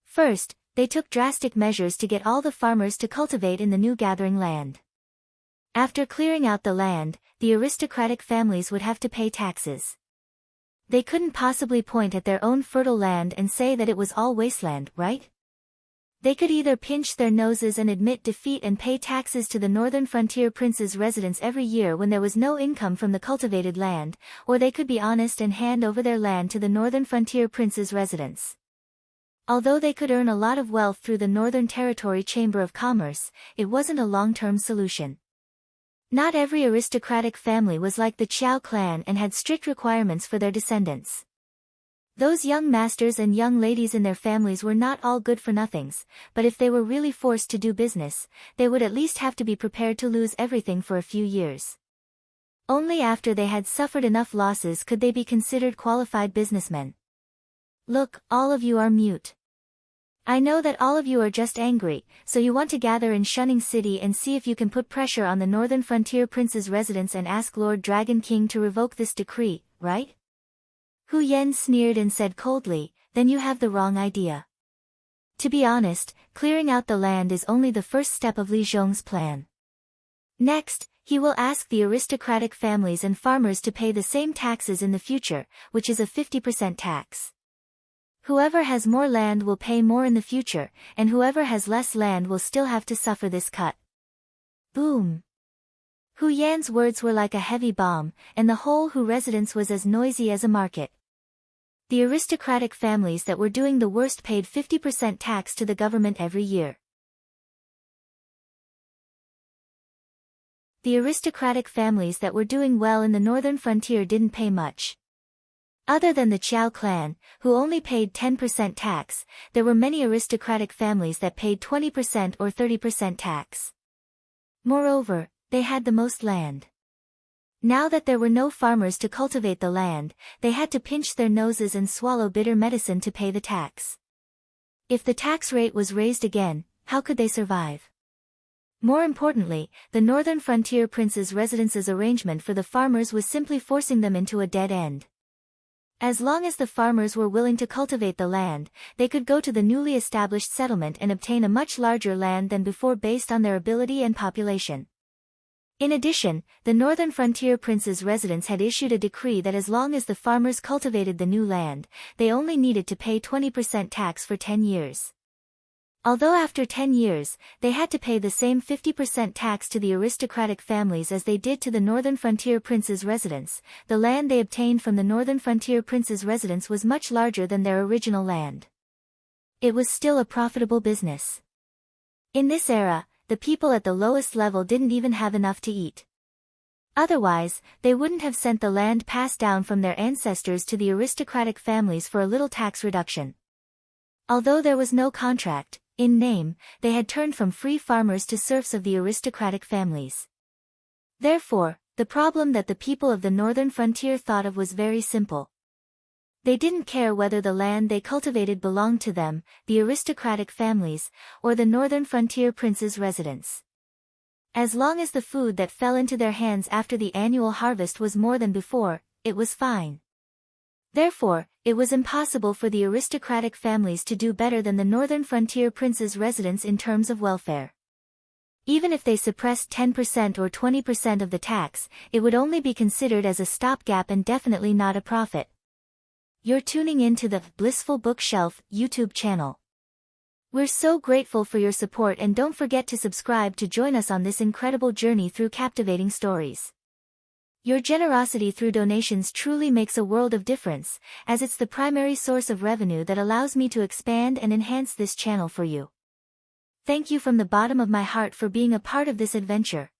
First, they took drastic measures to get all the farmers to cultivate in the new gathering land. After clearing out the land, the aristocratic families would have to pay taxes. They couldn't possibly point at their own fertile land and say that it was all wasteland, right? They could either pinch their noses and admit defeat and pay taxes to the northern frontier prince's residence every year when there was no income from the cultivated land, or they could be honest and hand over their land to the northern frontier prince's residence. Although they could earn a lot of wealth through the Northern Territory Chamber of Commerce, it wasn't a long-term solution. Not every aristocratic family was like the Qiao clan and had strict requirements for their descendants. Those young masters and young ladies in their families were not all good-for-nothings, but if they were really forced to do business, they would at least have to be prepared to lose everything for a few years. Only after they had suffered enough losses could they be considered qualified businessmen. Look, all of you are mute. I know that all of you are just angry, so you want to gather in Shunning City and see if you can put pressure on the Northern Frontier Prince's residence and ask Lord Dragon King to revoke this decree, right? Hu Yen sneered and said coldly, then you have the wrong idea. To be honest, clearing out the land is only the first step of Li Zhong's plan. Next, he will ask the aristocratic families and farmers to pay the same taxes in the future, which is a 50% tax. Whoever has more land will pay more in the future, and whoever has less land will still have to suffer this cut. Boom! Hu Yan's words were like a heavy bomb, and the whole Hu residence was as noisy as a market. The aristocratic families that were doing the worst paid 50% tax to the government every year. The aristocratic families that were doing well in the northern frontier didn't pay much. Other than the Qiao clan, who only paid 10% tax, there were many aristocratic families that paid 20% or 30% tax. Moreover, they had the most land. Now that there were no farmers to cultivate the land, they had to pinch their noses and swallow bitter medicine to pay the tax. If the tax rate was raised again, how could they survive? More importantly, the Northern Frontier Prince's residence's arrangement for the farmers was simply forcing them into a dead end. As long as the farmers were willing to cultivate the land, they could go to the newly established settlement and obtain a much larger land than before based on their ability and population. In addition, the Northern Frontier Prince's residence had issued a decree that as long as the farmers cultivated the new land, they only needed to pay 20% tax for 10 years. Although after 10 years, they had to pay the same 50% tax to the aristocratic families as they did to the Northern Frontier Prince's residence, the land they obtained from the Northern Frontier Prince's residence was much larger than their original land. It was still a profitable business. In this era, the people at the lowest level didn't even have enough to eat. Otherwise, they wouldn't have sent the land passed down from their ancestors to the aristocratic families for a little tax reduction. Although there was no contract, in name, they had turned from free farmers to serfs of the aristocratic families. Therefore, the problem that the people of the northern frontier thought of was very simple. They didn't care whether the land they cultivated belonged to them, the aristocratic families, or the northern frontier prince's residence. As long as the food that fell into their hands after the annual harvest was more than before, it was fine. Therefore, it was impossible for the aristocratic families to do better than the northern frontier prince's residence in terms of welfare. Even if they suppressed 10% or 20% of the tax, it would only be considered as a stopgap and definitely not a profit. You're tuning in to the Blissful Bookshelf YouTube channel. We're so grateful for your support, and don't forget to subscribe to join us on this incredible journey through captivating stories. Your generosity through donations truly makes a world of difference, as it's the primary source of revenue that allows me to expand and enhance this channel for you. Thank you from the bottom of my heart for being a part of this adventure.